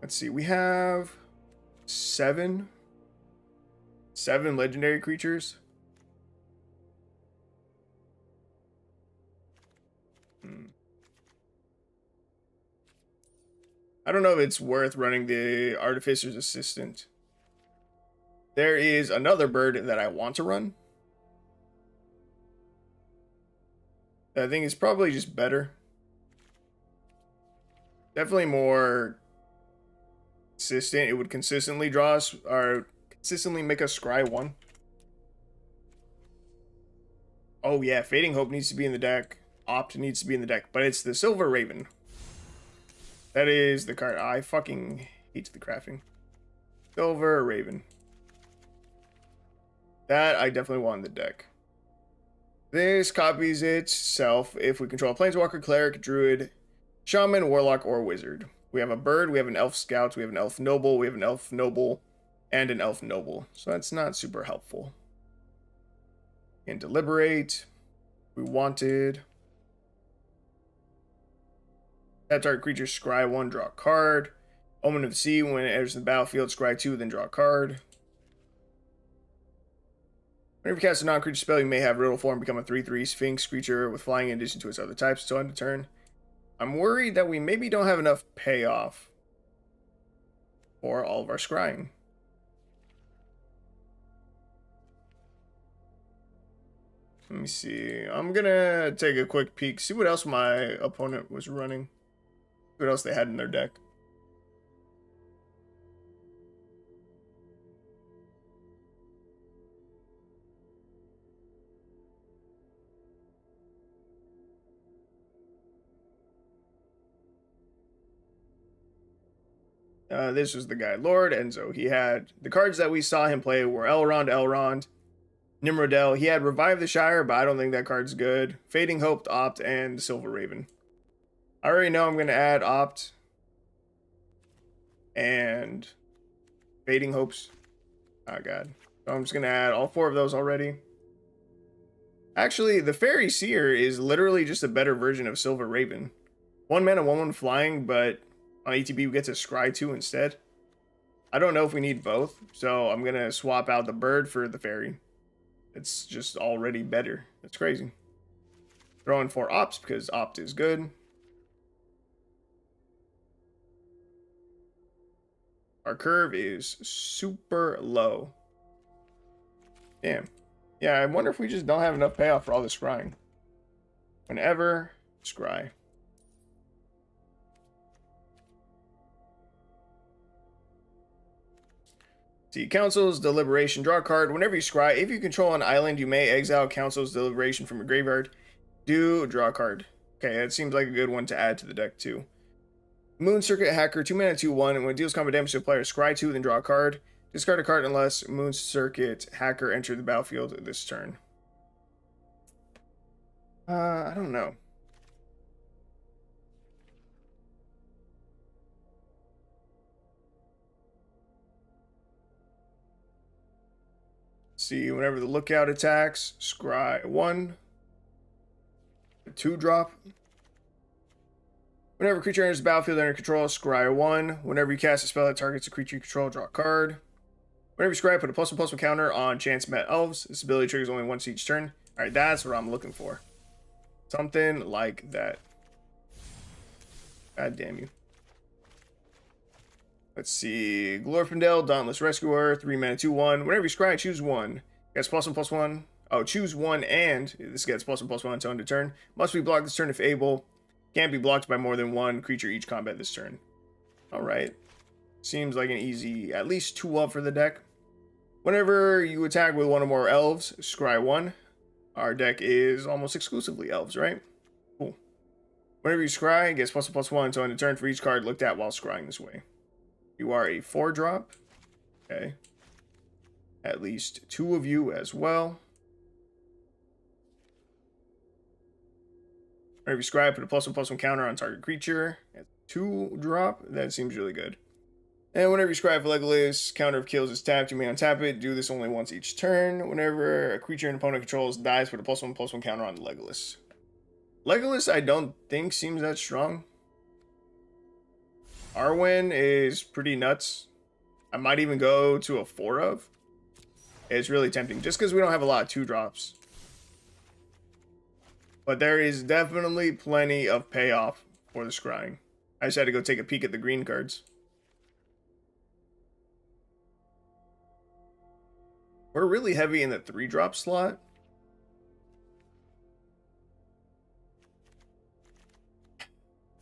Speaker 1: Let's see, we have seven legendary creatures. I don't know if it's worth running the Artificer's Assistant. There is another bird that I want to run. I think it's probably just better. Definitely more consistent. It would consistently draw us, or consistently make us scry 1. Oh yeah, Fading Hope needs to be in the deck. Opt needs to be in the deck, but it's the Silver Raven. That is the card. I fucking hate the crafting. Silver Raven. That I definitely want in the deck. This copies itself if we control a Planeswalker, Cleric, Druid, Shaman, Warlock, or Wizard. We have a bird, we have an Elf Scout, we have an Elf Noble, we have an Elf Noble, and an Elf Noble. So that's not super helpful. And Deliberate. We wanted... That target creature, scry 1, draw a card. Omen of the Sea, when it enters the battlefield, scry 2, then draw a card. Whenever you cast a non-creature spell, you may have Riddle Form become a 3/3 Sphinx creature with flying in addition to its other types until end of turn. I'm worried that we maybe don't have enough payoff for all of our scrying. Let me see. I'm gonna take a quick peek, see what else my opponent was running. What else they had in their deck. This was the guy, Lord Enzo. He had the cards that we saw him play were Elrond, Nimrodel. He had Revive the Shire, but I don't think that card's good. Fading Hope, Opt, and Silver Raven. I already know I'm going to add Opt and Fading Hopes. Oh, God. So I'm just going to add all 4 of those already. Actually, the Fairy Seer is literally just a better version of Silver Raven. 1 mana, 1/1 flying, but on ETB we get to scry 2 instead. I don't know if we need both, so I'm going to swap out the bird for the fairy. It's just already better. That's crazy. Throw in 4 Ops because Opt is good. Our curve is super low. Damn. Yeah, I wonder if we just don't have enough payoff for all this scrying. Whenever, scry. See, Council's Deliberation. Draw a card. Whenever you scry, if you control an island, you may exile Council's Deliberation from your graveyard. Do draw a card. Okay, that seems like a good one to add to the deck, too. Moon Circuit Hacker, 2 mana, 2/1. And when it deals combat damage to a player, scry 2, then draw a card. Discard a card unless Moon Circuit Hacker entered the battlefield this turn. I don't know. See, whenever the Lookout attacks, scry 1. 2-drop. Whenever a creature enters the battlefield under control, scry 1. Whenever you cast a spell that targets a creature you control, draw a card. Whenever you scry, put a +1/+1 counter on Chance Met Elves. This ability triggers only once each turn. Alright, that's what I'm looking for. Something like that. God damn you. Let's see. Glorfindel, Dauntless Rescuer, 3 mana, 2/1. Whenever you scry, choose 1. Cast +1/+1. Oh, choose one and this gets +1/+1 until end of turn. Must be blocked this turn if able. Can't be blocked by more than one creature each combat this turn. Alright. Seems like an easy, at least 2-up for the deck. Whenever you attack with one or more elves, scry 1. Our deck is almost exclusively elves, right? Cool. Whenever you scry, it gets +1/+1 until end of turn for each card looked at while scrying this way. You are a 4-drop. Okay. At least 2 of you as well. Whenever you scry, put a +1/+1 counter on target creature. At 2-drop. That seems really good. And whenever you scry for Legolas, counter of kills is tapped, you may untap it. Do this only once each turn. Whenever a creature an opponent controls dies, put a +1/+1 counter on Legolas. Legolas, I don't think seems that strong. Arwen is pretty nuts. I might even go to a 4 of. It's really tempting, just because we don't have a lot of 2-drops. But there is definitely plenty of payoff for the scrying. I just had to go take a peek at the green cards. We're really heavy in the 3-drop slot.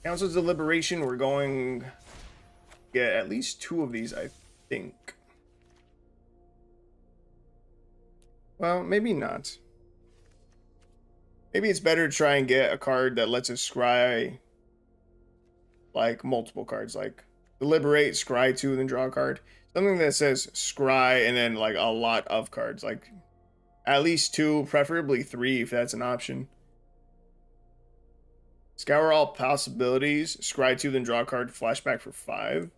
Speaker 1: Council's Deliberation, we're going to get at least 2 of these, I think. Well, maybe not. Maybe it's better to try and get a card that lets us scry like multiple cards, like Deliberate, scry 2, and then draw a card. Something that says scry and then like a lot of cards, like at least 2, preferably 3 if that's an option. Scour all possibilities, scry 2, then draw a card, flashback for 5.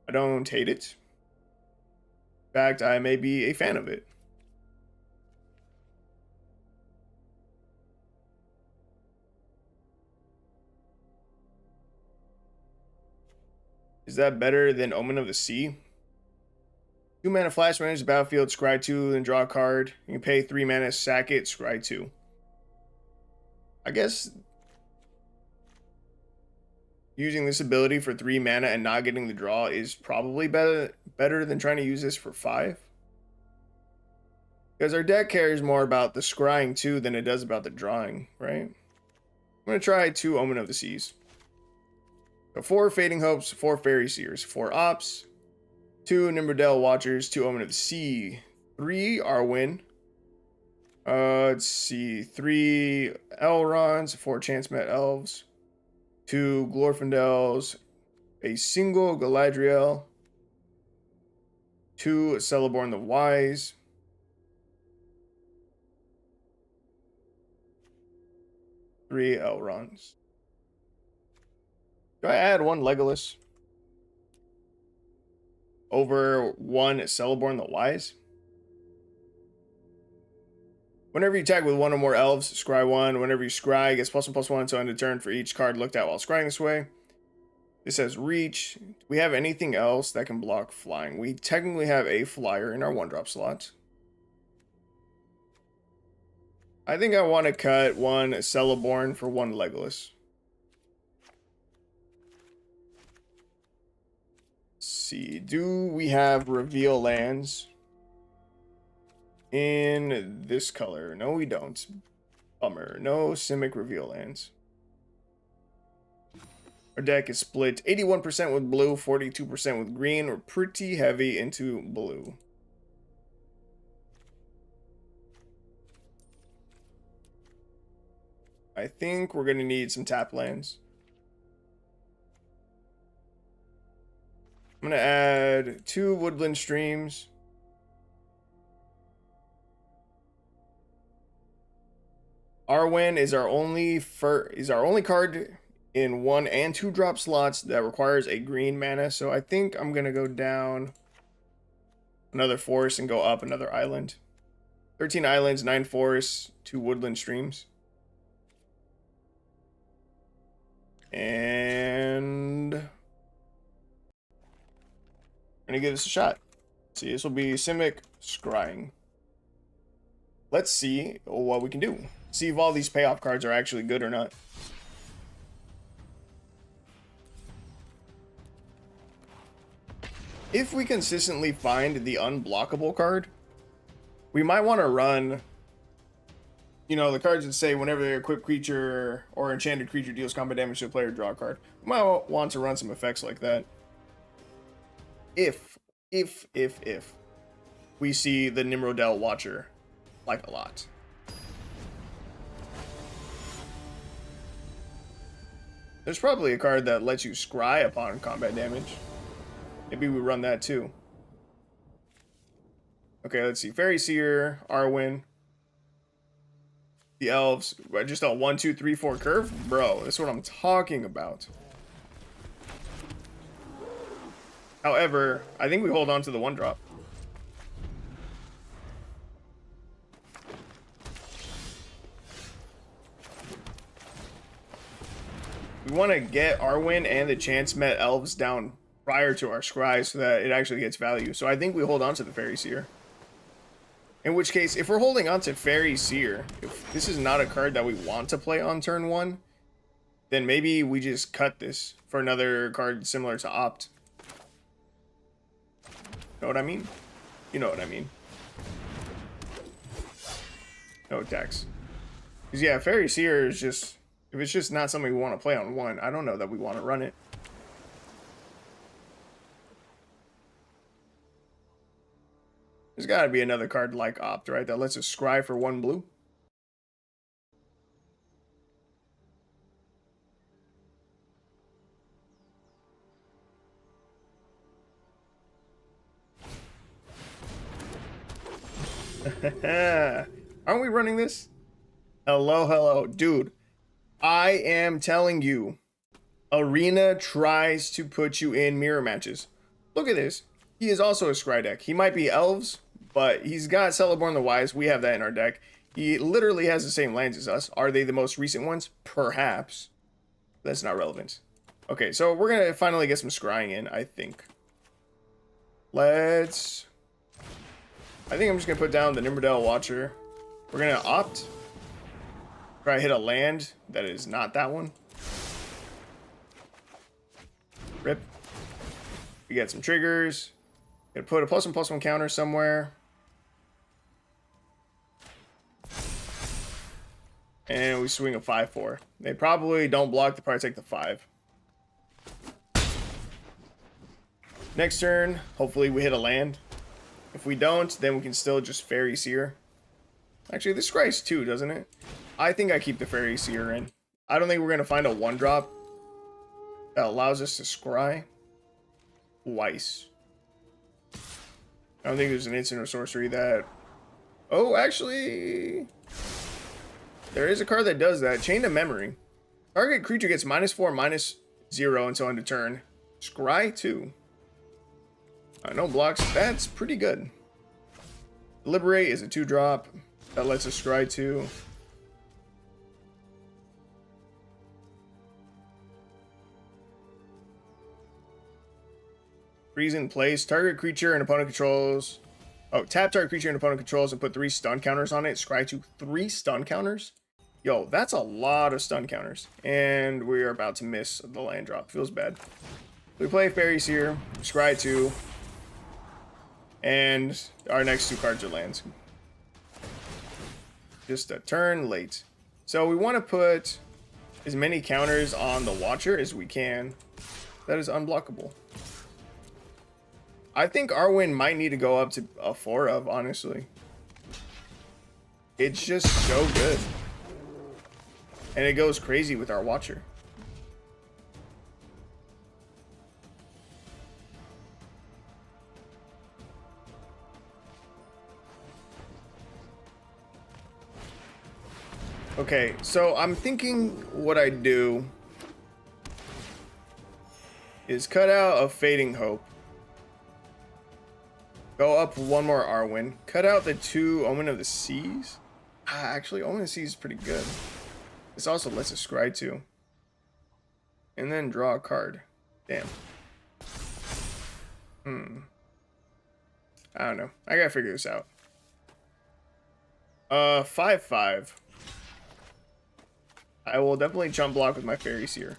Speaker 1: I don't hate it. In fact, I may be a fan of it. Is that better than Omen of the Sea? 2 mana flash when enters the battlefield, scry 2, then draw a card. You can pay 3 mana, sack it, scry 2. I guess using this ability for 3 mana and not getting the draw is probably better than trying to use this for 5. Because our deck cares more about the scrying 2 than it does about the drawing, right? I'm going to try 2 Omen of the Seas. So 4 Fading Hopes, 4 Fairy Seers, 4 Ops, 2 Nimberdale Watchers, 2 Omen of the Sea, 3 Arwen. Let's see, 3 Elrons, 4 Chance-Met Elves, 2 Glorfindels, a single Galadriel, 2 Celeborn the Wise, 3 Elrons. Do I add 1 Legolas over 1 Celeborn the Wise? Whenever you attack with 1 or more elves, scry 1. Whenever you scry, it gets +1/+1 until end of turn for each card looked at while scrying this way. This says reach. Do we have anything else that can block flying? We technically have a flyer in our 1-drop slot. I think I want to cut 1 Celeborn for 1 Legolas. See, do we have reveal lands in this color? No, we don't. Bummer. No Simic reveal lands. Our deck is split 81% with blue, 42% with green. We're pretty heavy into blue. I think we're going to need some tap lands. I'm going to add 2 Woodland Streams. Arwen is our only card in 1 and 2 drop slots that requires a green mana. So I think I'm going to go down another forest and go up another island. 13 islands, 9 forests, 2 Woodland Streams. And I'm gonna give this a shot. See, this will be Simic Scrying. Let's see what we can do. See if all these payoff cards are actually good or not. If we consistently find the unblockable card, we might want to run you know, the cards that say whenever the equipped creature or enchanted creature deals combat damage to a player, draw a card. We might want to run some effects like that. If we see the Nimrodel Watcher like a lot. There's probably a card that lets you scry upon combat damage. Maybe we run that too. Okay, let's see. Fairy Seer, Arwen. The elves. Just a 1, 2, 3, 4 curve? Bro, that's what I'm talking about. However, I think we hold on to the 1-drop. We want to get Arwen and the Chance Met elves down prior to our scry so that it actually gets value. So I think we hold on to the Fairy Seer. In which case, if we're holding on to Fairy Seer, if this is not a card that we want to play on turn 1, then maybe we just cut this for another card similar to Opt. Know what I mean? You know what I mean. No attacks. Because yeah, Fairy Seer is just... If it's just not something we want to play on 1, I don't know that we want to run it. There's got to be another card like Opt, right? That lets us scry for 1 blue. Aren't we running this? Hello, hello. Dude, I am telling you, Arena tries to put you in mirror matches. Look at this. He is also a scry deck. He might be elves, but he's got Celeborn the Wise. We have that in our deck. He literally has the same lands as us. Are they the most recent ones? Perhaps. That's not relevant. Okay, so we're going to finally get some scrying in, I think. I think I'm just going to put down the Nimrodel Watcher. We're going to Opt. Try to hit a land that is not that one. Rip. We get some triggers. Gonna put a +1/+1 counter somewhere. And we swing a 5/4. They probably don't block, they probably take the 5. Next turn, hopefully we hit a land. If we don't, then we can still just Fairy Seer. Actually, this scries 2, doesn't it? I think I keep the Fairy Seer in. I don't think we're gonna find a 1-drop that allows us to scry twice. I don't think there's an instant or sorcery that... Oh, actually... There is a card that does that. Chain of Memory. Target creature gets -4/-0 until end of turn. Scry 2. No blocks. That's pretty good. Liberate is a 2-drop. That lets us scry 2. Freeze in place. Target creature and opponent controls. Oh, tap target creature and opponent controls and put 3 stun counters on it. Scry 2. 3 stun counters? Yo, that's a lot of stun counters. And we are about to miss the land drop. Feels bad. We play Fairy Seer. Scry 2. And our next 2 cards are lands. Just a turn late. So we want to put as many counters on the Watcher as we can. That is unblockable. I think Arwen might need to go up to a 4 of, honestly. It's just so good. And it goes crazy with our Watcher. Okay, so I'm thinking what I do is cut out a Fading Hope. Go up 1 more Arwen. Cut out the 2 Omen of the Seas. Actually, Omen of the Seas is pretty good. This also lets us scry 2. And then draw a card. Damn. I don't know. I gotta figure this out. 5/5. I will definitely jump block with my Fairy Seer.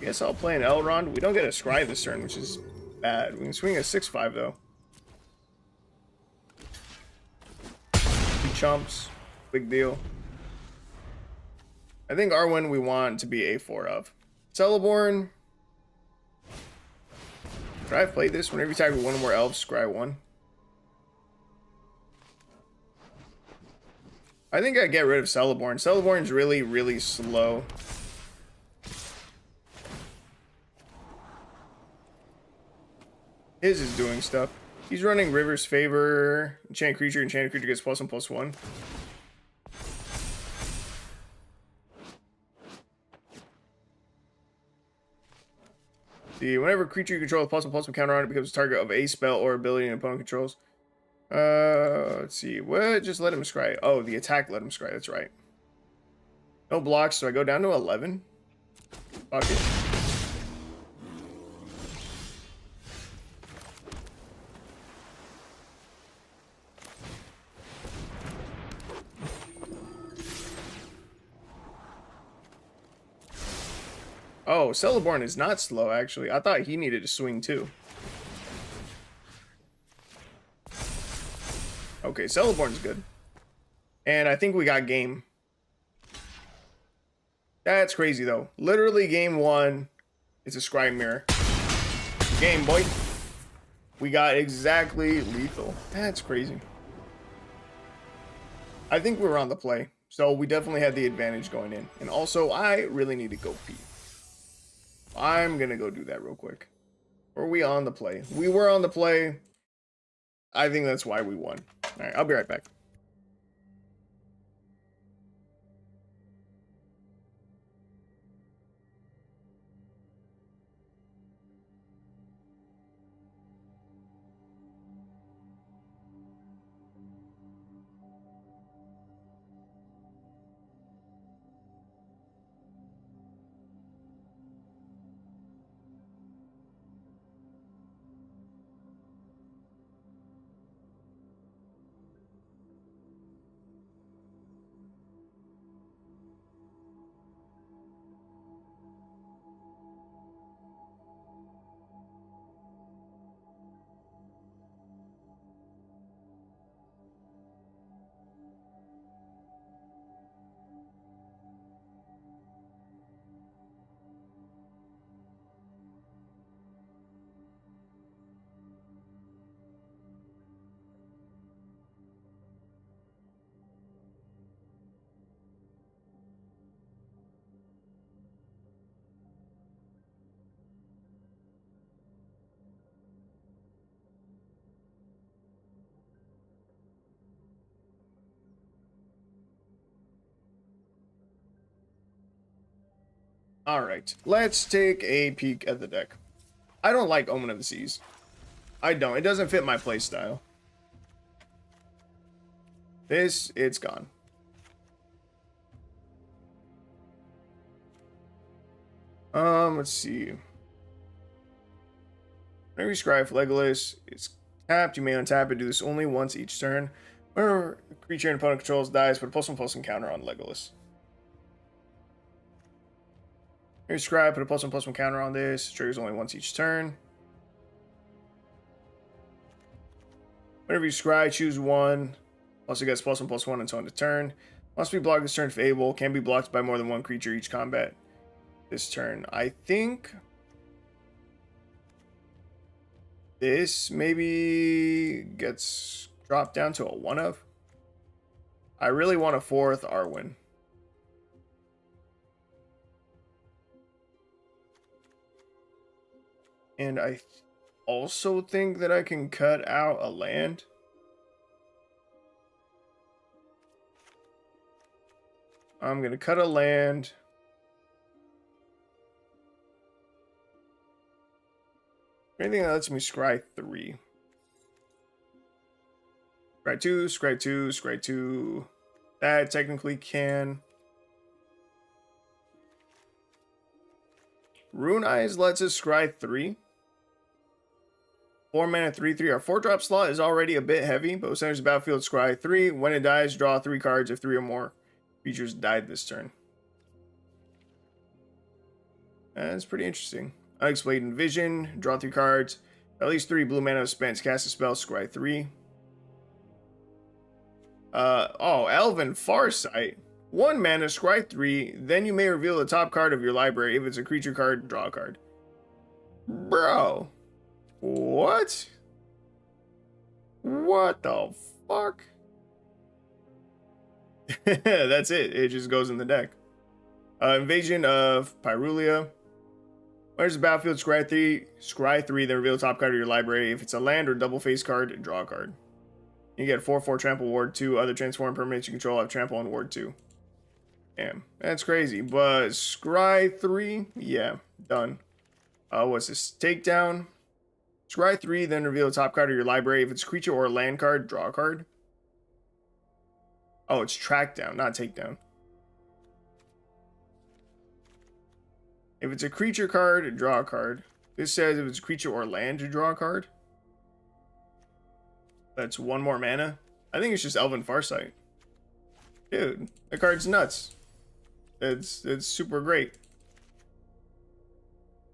Speaker 1: guess I'll play an Elrond. We don't get a scry this turn, which is bad. We can swing a 6/5 though. Chumps. Big deal. I think Arwen we want to be A4 of. Celeborn. Could I have played this? Whenever you target one or more elves, scry 1. I think I'd get rid of Celeborn. Celeborn's really, really slow. His is doing stuff. He's running River's Favor. Enchanted creature gets +1/+1. See, whenever creature you control with +1/+1 counter on it becomes a target of a spell or ability an opponent controls. Let's see. What? Just let him scry. Oh, the attack let him scry. That's right. No blocks, so I go down to 11. Fuck it. Oh, Celeborn is not slow, actually. I thought he needed to swing, too. Okay, Celeborn's good. And I think we got game. That's crazy, though. Literally, game 1. It's a scry mirror. Game, boy. We got exactly lethal. That's crazy. I think we were on the play. So we definitely had the advantage going in. And also, I really need to go pee. I'm going to go do that real quick. Were we on the play? We were on the play. I think that's why we won. All right, I'll be right back. All right, let's take a peek at the deck. I don't like Omen of the Seas. I don't. It doesn't fit my play style. This, it's gone. Let's see. Whenever you scry for Legolas, it's tapped. You may untap it. Do this only once each turn. Whenever a creature an opponent controls dies, put a +1/+1 counter on Legolas. Here's Scry, put a +1/+1 counter on this. Triggers only once each turn. Whenever you Scry, choose one. Also gets +1/+1 until end of turn. Must be blocked this turn if able. Can be blocked by more than one creature each combat this turn. I think this maybe gets dropped down to a 1 of. I really want a 4th Arwen. And I also think that I can cut out a land. I'm going to cut a land. Anything that lets me scry 3. Scry 2, scry 2, scry 2. That technically can. Rune Eyes lets us scry 3. 4 mana 3/3. Our 4-drop slot is already a bit heavy, but centers the battlefield, scry 3. When it dies, draw 3 cards if 3 or more creatures died this turn. That's pretty interesting. Unexplained Vision. Draw 3 cards. At least 3 blue mana spent. Cast a spell. Scry 3. Oh, Elven Farsight. 1 mana, scry 3. Then you may reveal the top card of your library. If it's a creature card, draw a card. Bro. What? What the fuck? That's it. It just goes in the deck. Invasion of Pyrulia. Where's the battlefield? Scry 3, then reveal the top card of your library. If it's a land or double face card, draw a card. You get 4/4 trample ward 2. Other transform permanents you control have trample and ward 2. Damn, that's crazy. But scry 3, yeah, done. What's this? Takedown. Scry 3, then reveal the top card of your library. If it's a creature or a land card, draw a card. Oh, it's track down, not takedown. If it's a creature card, draw a card. This says if it's a creature or land, to draw a card. That's 1 more mana. I think it's just Elven Farsight. Dude, that card's nuts. It's super great.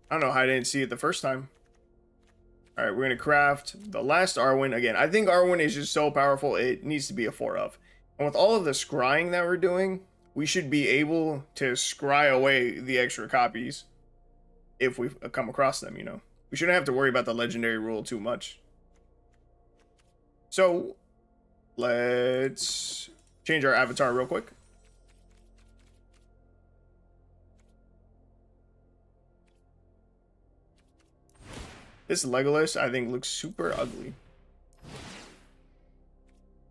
Speaker 1: I don't know how I didn't see it the first time. Alright, we're going to craft the last Arwen. Again, I think Arwen is just so powerful, it needs to be a 4 of. And with all of the scrying that we're doing, we should be able to scry away the extra copies if we come across them, you know. We shouldn't have to worry about the legendary rule too much. So, let's change our avatar real quick. This Legolas, I think, looks super ugly.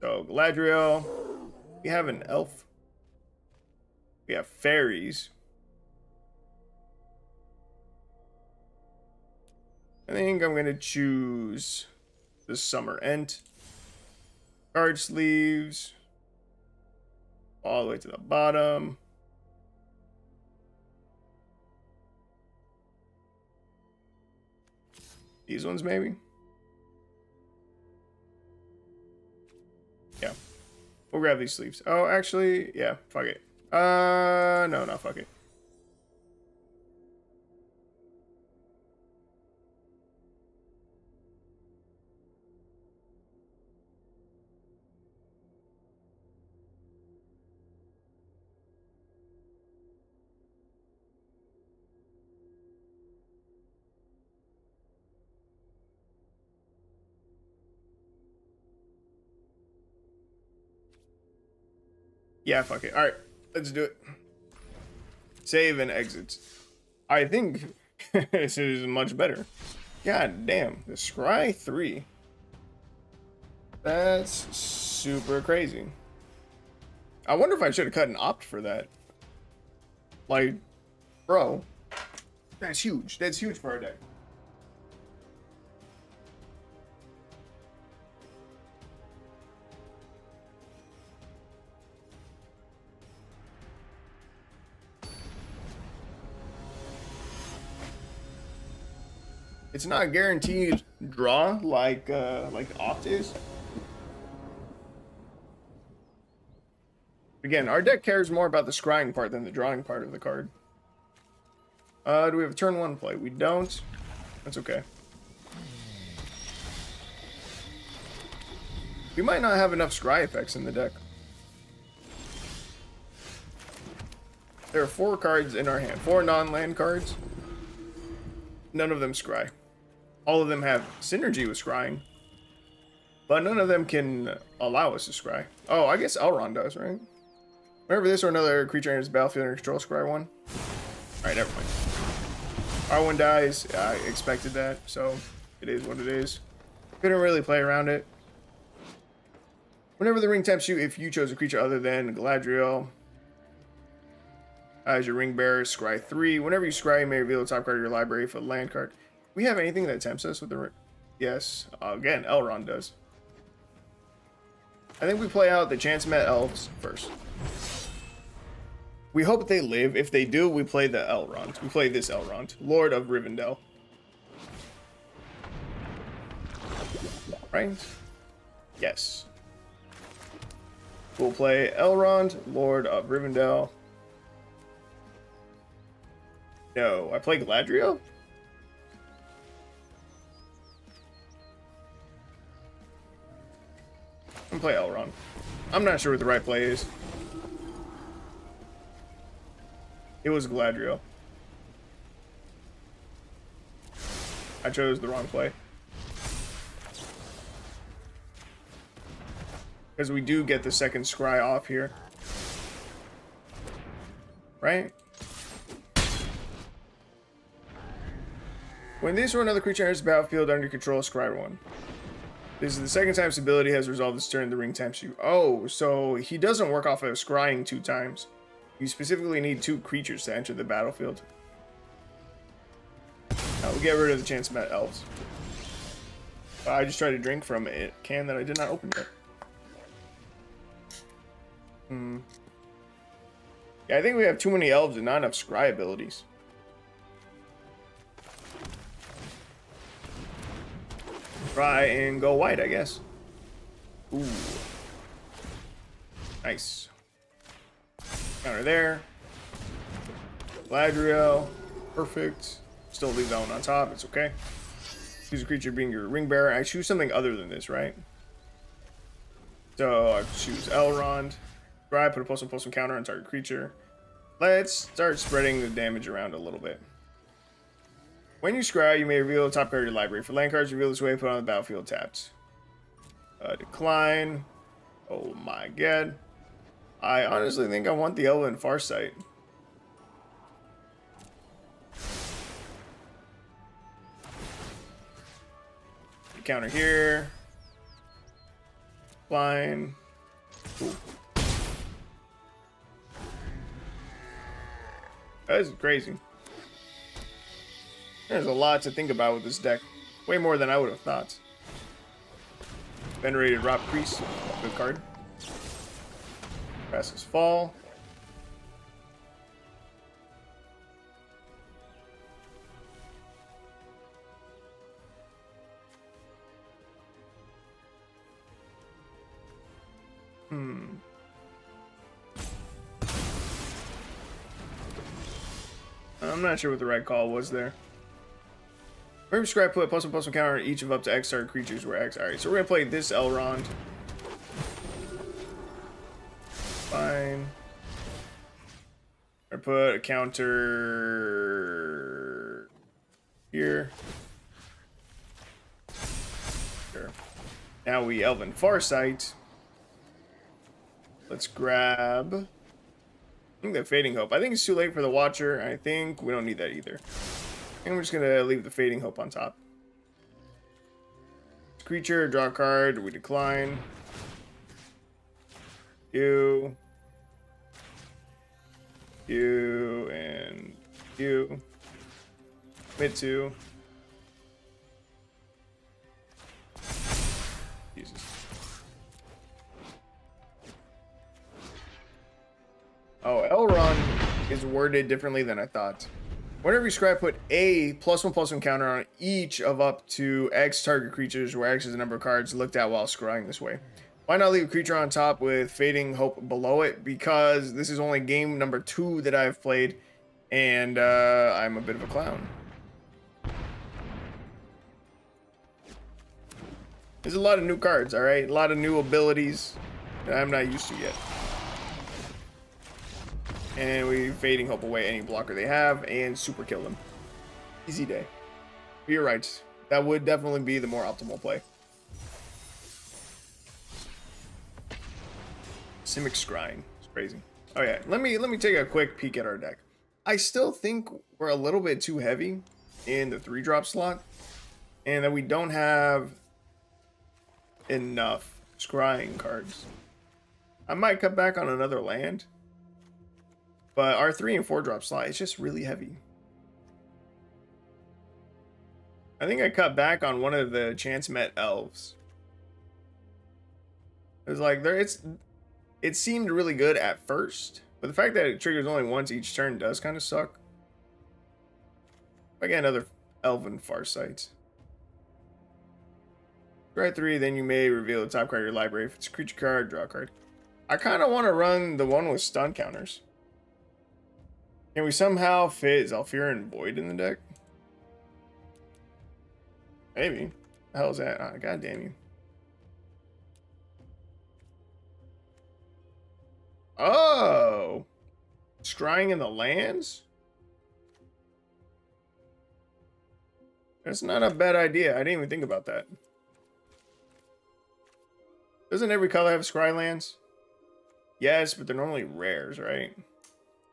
Speaker 1: So, Galadriel. We have an elf. We have fairies. I think I'm going to choose the Summer Ent. Card sleeves. All the way to the bottom. These ones, maybe? Yeah. We'll grab these sleeves. Oh, actually, yeah, fuck it. No, fuck it. Yeah, fuck it. Alright, let's do it. Save and exit. I think this is much better. God damn, the Scry 3. That's super crazy. I wonder if I should have cut an opt for that. Like, bro, that's huge. That's huge for our deck. It's not guaranteed draw like opt is. Again, our deck cares more about the scrying part than the drawing part of the card. Do we have a turn 1 play? We don't. That's okay. We might not have enough scry effects in the deck. There are 4 cards in our hand. 4 non-land cards. None of them scry. All of them have synergy with scrying. But none of them can allow us to scry. Oh, I guess Elrond does, right? Whenever this or another creature enters the battlefield and control scry 1. Alright, never mind. R1 dies. I expected that, so it is what it is. Couldn't really play around it. Whenever the ring tempts you, if you chose a creature other than Galadriel as your ring bearer, scry 3. Whenever you scry, you may reveal the top card of your library for the land card. We have anything that tempts us with the ring? Yes. Again, Elrond does. I think we play out the Chance Met Elves first. We hope they live. If they do, we play the Elrond. We play this Elrond, Lord of Rivendell. Right? Yes. We'll play Elrond, Lord of Rivendell. No, I play Galadriel? I'm gonna play Elrond. I'm not sure what the right play is. It was Galadriel. I chose the wrong play. Because we do get the second scry off here. Right? When this or another creature enters the battlefield under control, scry 1. This is the second time this ability has resolved this turn. The ring taps you. Oh, so he doesn't work off of scrying 2 times. You specifically need 2 creatures to enter the battlefield. We'll get rid of the chance met elves. I just tried to drink from a can that I did not open yet. Yeah, I think we have too many elves and not enough scry abilities. Try and go white, I guess. Ooh. Nice. Counter there. Galadriel. Perfect. Still leave that one on top. It's okay. Choose a creature being your ring bearer. I choose something other than this, right? So I choose Elrond. Right, put a +1/+1 counter on target creature. Let's start spreading the damage around a little bit. When you scry, you may reveal the top card of your library. For land cards, reveal this way, put on the battlefield tapped. Decline. Oh my god. I honestly think I want the Elven Farsight. Counter here. Line. Ooh. That is crazy. There's a lot to think about with this deck. Way more than I would have thought. Venerated Rot Priest. Good card. Passes Fall. I'm not sure what the right call was there. Remember, scry put a +1/+1 counter on each of up to X target creatures where X. Alright, so we're gonna play this Elrond. Fine. I put a counter here. Sure. Now we Elven Farsight. Let's grab. I think the Fading Hope. I think it's too late for the Watcher. I think we don't need that either. I think we're just gonna leave the Fading Hope on top. Creature, draw a card, we decline. You, and you. Commit to. Jesus. Oh, Elrond is worded differently than I thought. Whenever you scry, put a +1/+1 counter on each of up to X target creatures, where X is the number of cards looked at while scrying this way. Why not leave a creature on top with Fading Hope below it? Because this is only game number 2 that I've played, and I'm a bit of a clown. There's a lot of new cards, alright? A lot of new abilities that I'm not used to yet. And we Fading Hope away any blocker they have and super kill them. Easy day. But you're right. That would definitely be the more optimal play. Simic Scrying. It's crazy. Oh yeah, let me take a quick peek at our deck. I still think we're a little bit too heavy in the 3-drop slot, and that we don't have enough scrying cards. I might cut back on another land. But our 3 and 4-drop slot is just really heavy. I think I cut back on one of the chance met elves. It was like it seemed really good at first, but the fact that it triggers only once each turn does kind of suck. I get another Elven Farsight. Try 3, then you may reveal the top card of your library. If it's a creature card, draw a card. I kind of want to run the one with stun counters. Can we somehow fit Zhalfir and Void in the deck? Maybe. The hell is that? Oh, God damn you. Oh! Scrying in the lands? That's not a bad idea. I didn't even think about that. Doesn't every color have scry lands? Yes, but they're normally rares, right?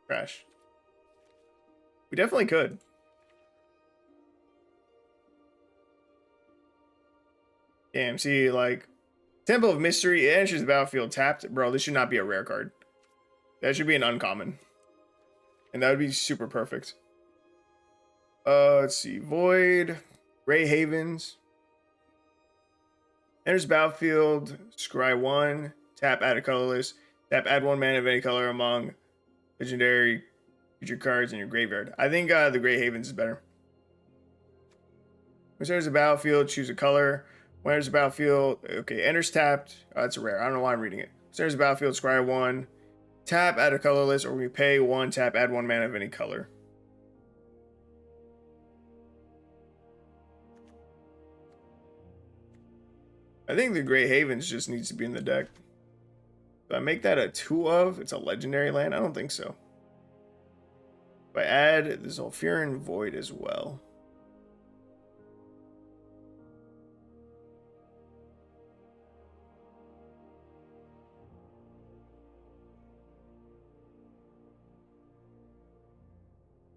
Speaker 1: Crash. We definitely could. Damn, see, like, Temple of Mystery, it enters the battlefield tapped. Bro, this should not be a rare card. That should be an uncommon. And that would be super perfect. Let's see. Void. Grey Havens. Enters battlefield. Scry 1. Tap, add a colorless. Tap, add 1 mana of any color among legendary creature cards in your graveyard. I think the Grey Havens is better. When enters the battlefield, choose a color. When enters the battlefield, okay, enters tapped. Oh, that's a rare. I don't know why I'm reading it. When enters the battlefield, scry 1. Tap, add a colorless, or we pay 1, tap, add 1 mana of any color. I think the Grey Havens just needs to be in the deck. If I make that a 2 of, it's a legendary land? I don't think so. If I add the Zhalfir Void as well.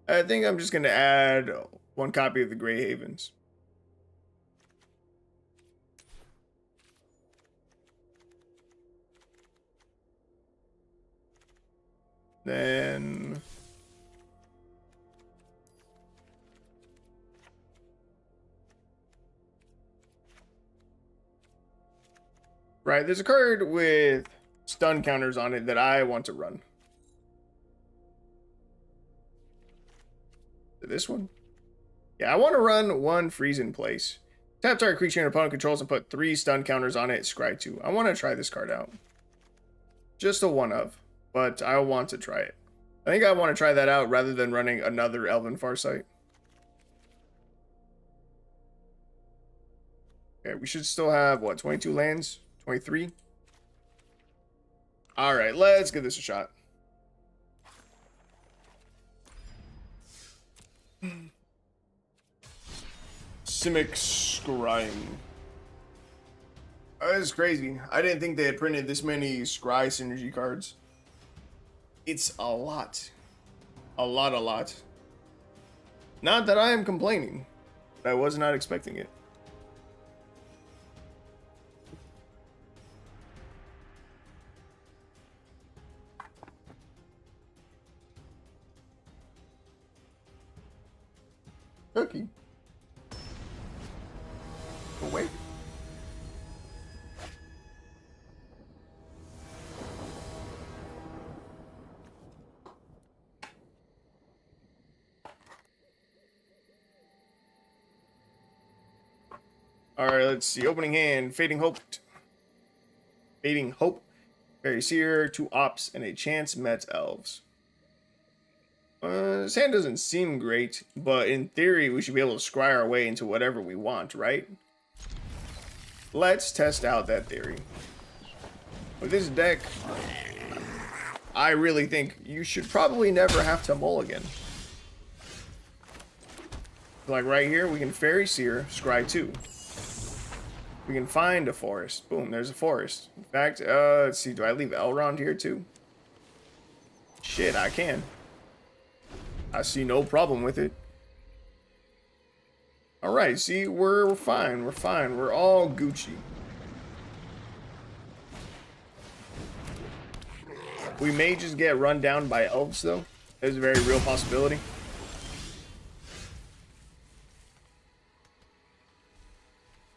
Speaker 1: I think I'm just going to add 1 copy of the Grey Havens. Then right, there's a card with stun counters on it that I want to run. This one? Yeah, I want to run 1 freeze in place. Tap target creature an opponent controls and put 3 stun counters on it, scry 2. I want to try this card out. Just a 1 of, but I want to try it. I think I want to try that out rather than running another Elven Farsight. Okay, we should still have, what, 22 lands? 23? Alright, let's give this a shot. Simic Scrying. Oh, this is crazy. I didn't think they had printed this many Scry synergy cards. It's a lot. A lot. Not that I am complaining, but I was not expecting it. Cookie. Wait. Alright, let's see. Opening hand. Fading Hope. Fading Hope. Fairy Seer. 2 Ops and a Chance Met Elves. This hand doesn't seem great, but in theory, we should be able to scry our way into whatever we want, right? Let's test out that theory. With this deck, I really think you should probably never have to mulligan. Like right here, we can Fairy Seer, scry 2. We can find a forest. Boom, there's a forest. In fact, let's see, do I leave Elrond here too? Shit, I can. I see no problem with it. Alright, see, we're fine. We're fine. We're all Gucci. We may just get run down by elves, though. There's a very real possibility.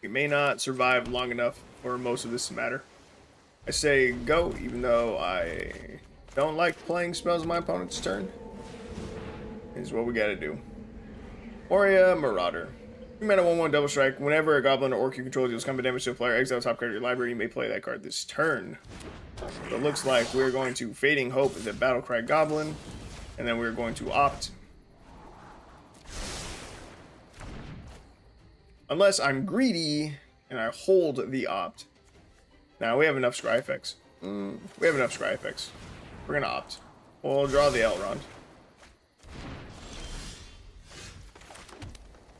Speaker 1: We may not survive long enough for most of this to matter. I say go, even though I don't like playing spells on my opponent's turn. Is what we gotta do. Moria Marauder. 2 mana 1/1 double strike. Whenever a goblin or orc you control deals combat damage to a player, exile top card of your library, you may play that card this turn. So it looks like we're going to Fading Hope the Battlecry Goblin. And then we're going to opt. Unless I'm greedy and I hold the opt. Now we have enough scry effects. We have enough scry effects. We're gonna opt. We'll draw the Elrond.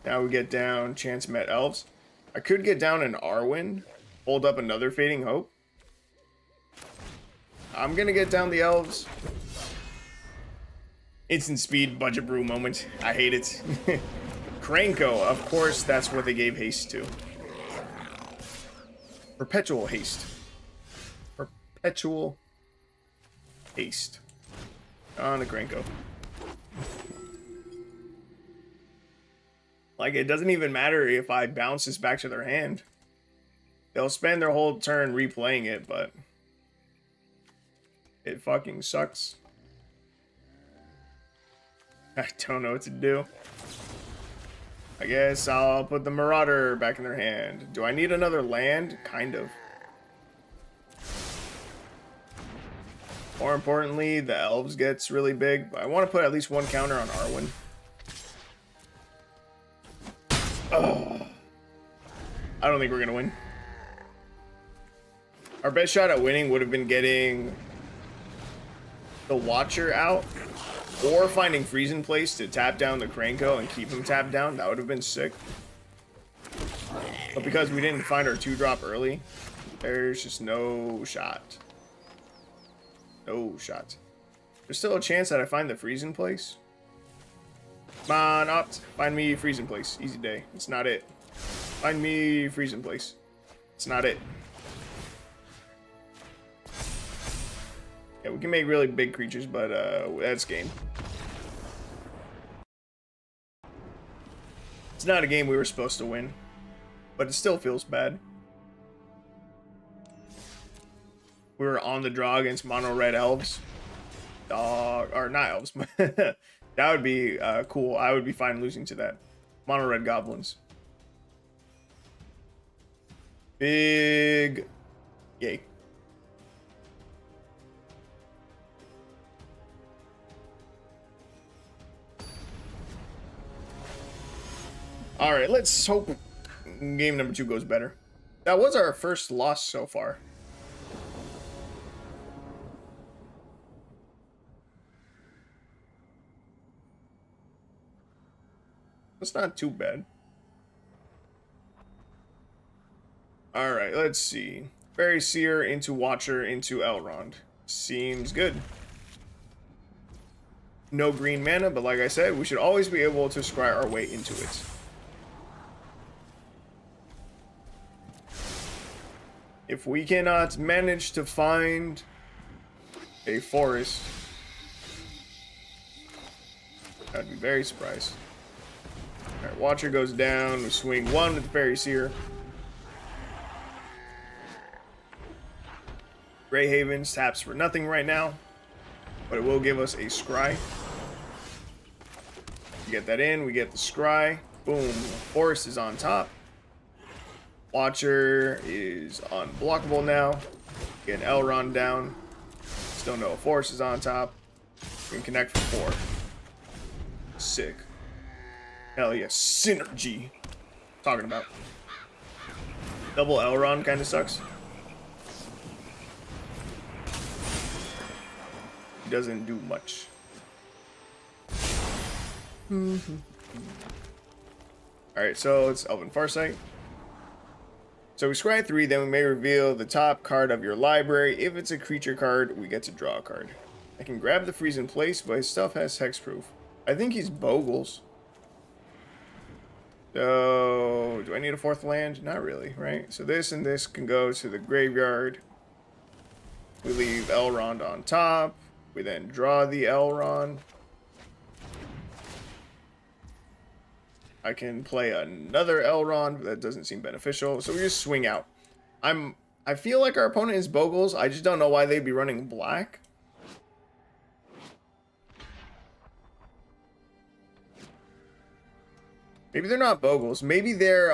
Speaker 1: Now we get down Chance Met Elves. I could get down an Arwen. Hold up another Fading Hope. I'm gonna get down the Elves. Instant speed budget brew moment. I hate it. Kranko, of course, that's what they gave haste to. Perpetual haste. Perpetual haste. On the Kranko. Like, it doesn't even matter if I bounce this back to their hand. They'll spend their whole turn replaying it, but it fucking sucks. I don't know what to do. I guess I'll put the Marauder back in their hand. Do I need another land? Kind of. More importantly, the Elves gets really big, but I want to put at least one counter on Arwen. Oh. I don't think we're going to win. Our best shot at winning would have been getting the Watcher out, or finding Freeze in place to tap down the Kranko and keep him tapped down. That would have been sick. But because we didn't find our 2-drop early, there's just no shot. No shot. There's still a chance that I find the Freeze in place. Come on, opt. Find me Freeze in place. Easy day. It's not it. Find me Freeze in place. It's not it. Yeah, we can make really big creatures, but that's game. It's not a game we were supposed to win, but it still feels bad. We were on the draw against mono red elves. Or not elves. That would be cool. I would be fine losing to that. Mono red goblins. Big yay. All right, let's hope game number 2 goes better. That was our first loss so far. That's not too bad. All right, let's see. Fairy Seer into Watcher into Elrond. Seems good. No green mana, but like I said, we should always be able to scry our way into it. If we cannot manage to find a forest, I'd be very surprised. Alright, Watcher goes down. We swing 1 with the Fairy Seer. Grey Havens taps for nothing right now, but it will give us a scry. We get that in, we get the scry. Boom. Forest is on top. Watcher is unblockable now. Get an Elrond down. Still know a Forest is on top. We can connect for 4. Sick. Hell yeah, synergy. Talking about. Double Elrond kind of sucks. He doesn't do much. Alright, so it's Elven Farsight. So we scry 3, then we may reveal the top card of your library. If it's a creature card, we get to draw a card. I can grab the Freeze in place, but his stuff has hexproof. I think he's Bogles. So, do I need a 4th land? Not really, right? So this and this can go to the graveyard. We leave Elrond on top. We then draw the Elrond. I can play another Elrond, but that doesn't seem beneficial. So we just swing out. I feel like our opponent is Bogles. I just don't know why they'd be running black. Maybe they're not Bogles. Maybe they're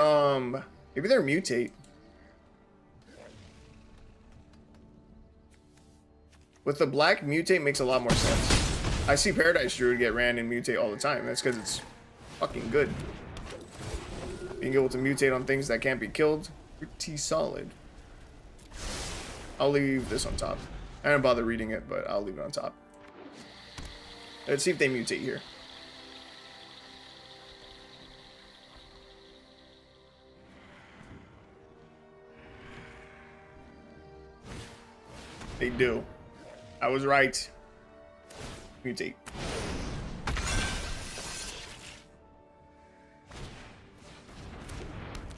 Speaker 1: Mutate. With the black, Mutate makes a lot more sense. I see Paradise Druid get ran and mutate all the time. That's because it's fucking good. Being able to mutate on things that can't be killed, pretty solid. I'll leave this on top. I didn't bother reading it, but I'll leave it on top. Let's see if they mutate here. They do. I was right. Mutate.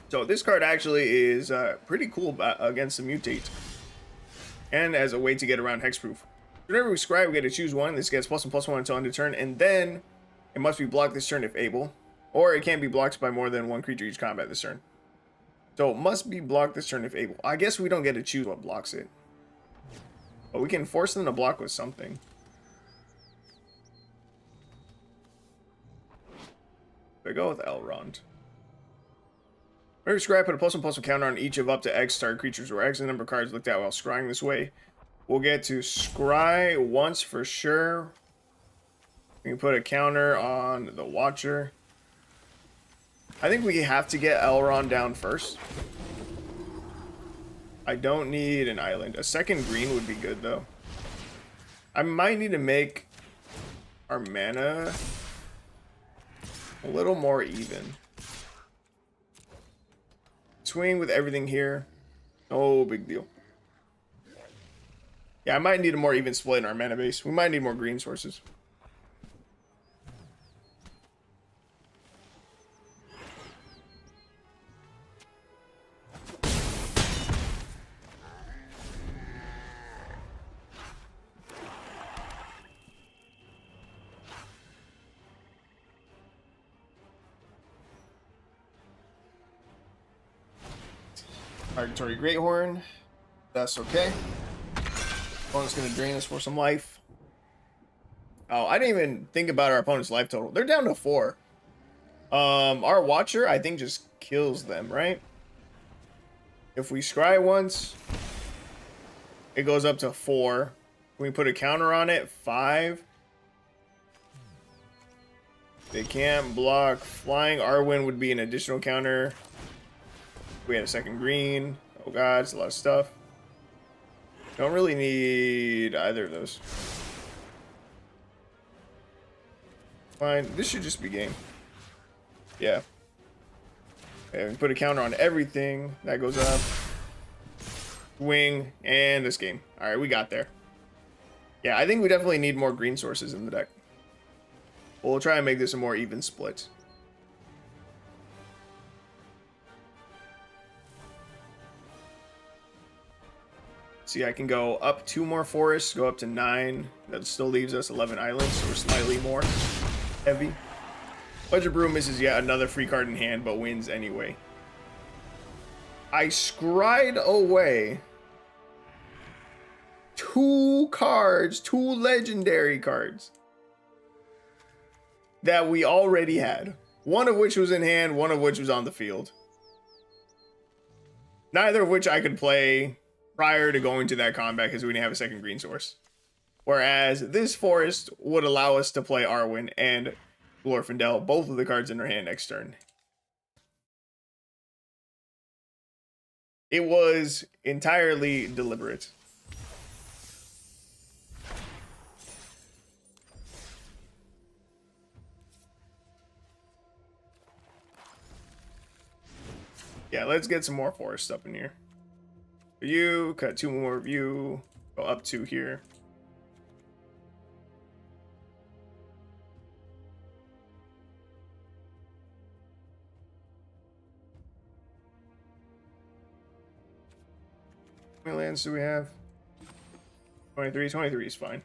Speaker 1: So this card actually is pretty cool against the mutate. And as a way to get around hexproof. Whenever we scry, we get to choose one. This gets +1/+1 until end of turn. And then it must be blocked this turn if able. Or it can't be blocked by more than one creature each combat this turn. So it must be blocked this turn if able. I guess we don't get to choose what blocks it. But we can force them to block with something. I go with Elrond. Whenever you scry, put a +1/+1 counter on each of up to X target creatures where X is the number of cards looked at while scrying this way. We'll get to scry once for sure. We can put a counter on the Watcher. I think we have to get Elrond down first. I don't need an island. A second green would be good though. I might need to make our mana a little more even. Swing with everything here. No big deal. Yeah, I might need a more even split in our mana base. We might need more green sources. Argatory Greathorn. That's okay. Opponent's gonna drain us for some life. Oh, I didn't even think about our opponent's life total. They're down to 4. Our Watcher, I think, just kills them, right? If we scry once, it goes up to 4. When we put a counter on it, 5. They can't block flying. Arwen would be an additional counter. We had a second green. Oh god, it's a lot of stuff. Don't really need either of those. Fine, this should just be game. Yeah. And put a counter on everything. That goes up. Wing, and this game. Alright, we got there. Yeah, I think we definitely need more green sources in the deck. We'll try and make this a more even split. See, I can go up 2 more forests, go up to 9. That still leaves us 11 islands, so we're slightly more heavy. Budget Brew misses yet another free card in hand, but wins anyway. I scried away 2 cards, 2 legendary cards that we already had. One of which was in hand, one of which was on the field. Neither of which I could play prior to going to that combat because we didn't have a second green source. Whereas this forest would allow us to play Arwen and Glorfindel, both of the cards in our hand next turn. It was entirely deliberate. Yeah, let's get some more forest up in here. For you, cut 2 more of you, go up 2 here. How many lands do we have? 23. 23 is fine.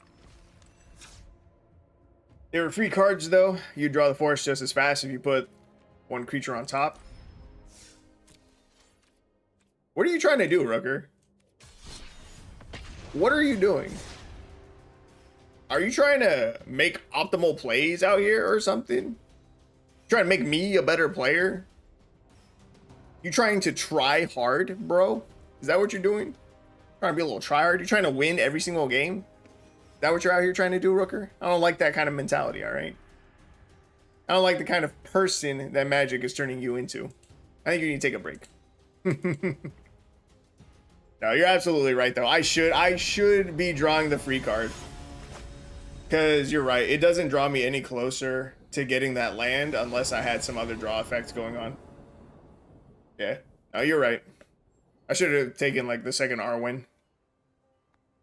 Speaker 1: They were free cards though. You draw the forest just as fast if you put 1 creature on top. What are you trying to do, Rooker? What are you doing? Are you trying to make optimal plays out here or something? Trying to make me a better player? You trying to try hard, bro? Is that what you're doing? Trying to be a little tryhard? You trying to win every single game? that what you're out here trying to do, Rooker? I don't like that kind of mentality, all right? I don't like the kind of person that Magic is turning you into. I think you need to take a break. No, you're absolutely right, though. I should be drawing the free card. Because you're right. It doesn't draw me any closer to getting that land unless I had some other draw effects going on. Yeah. No, you're right. I should have taken, like, the second Arwen.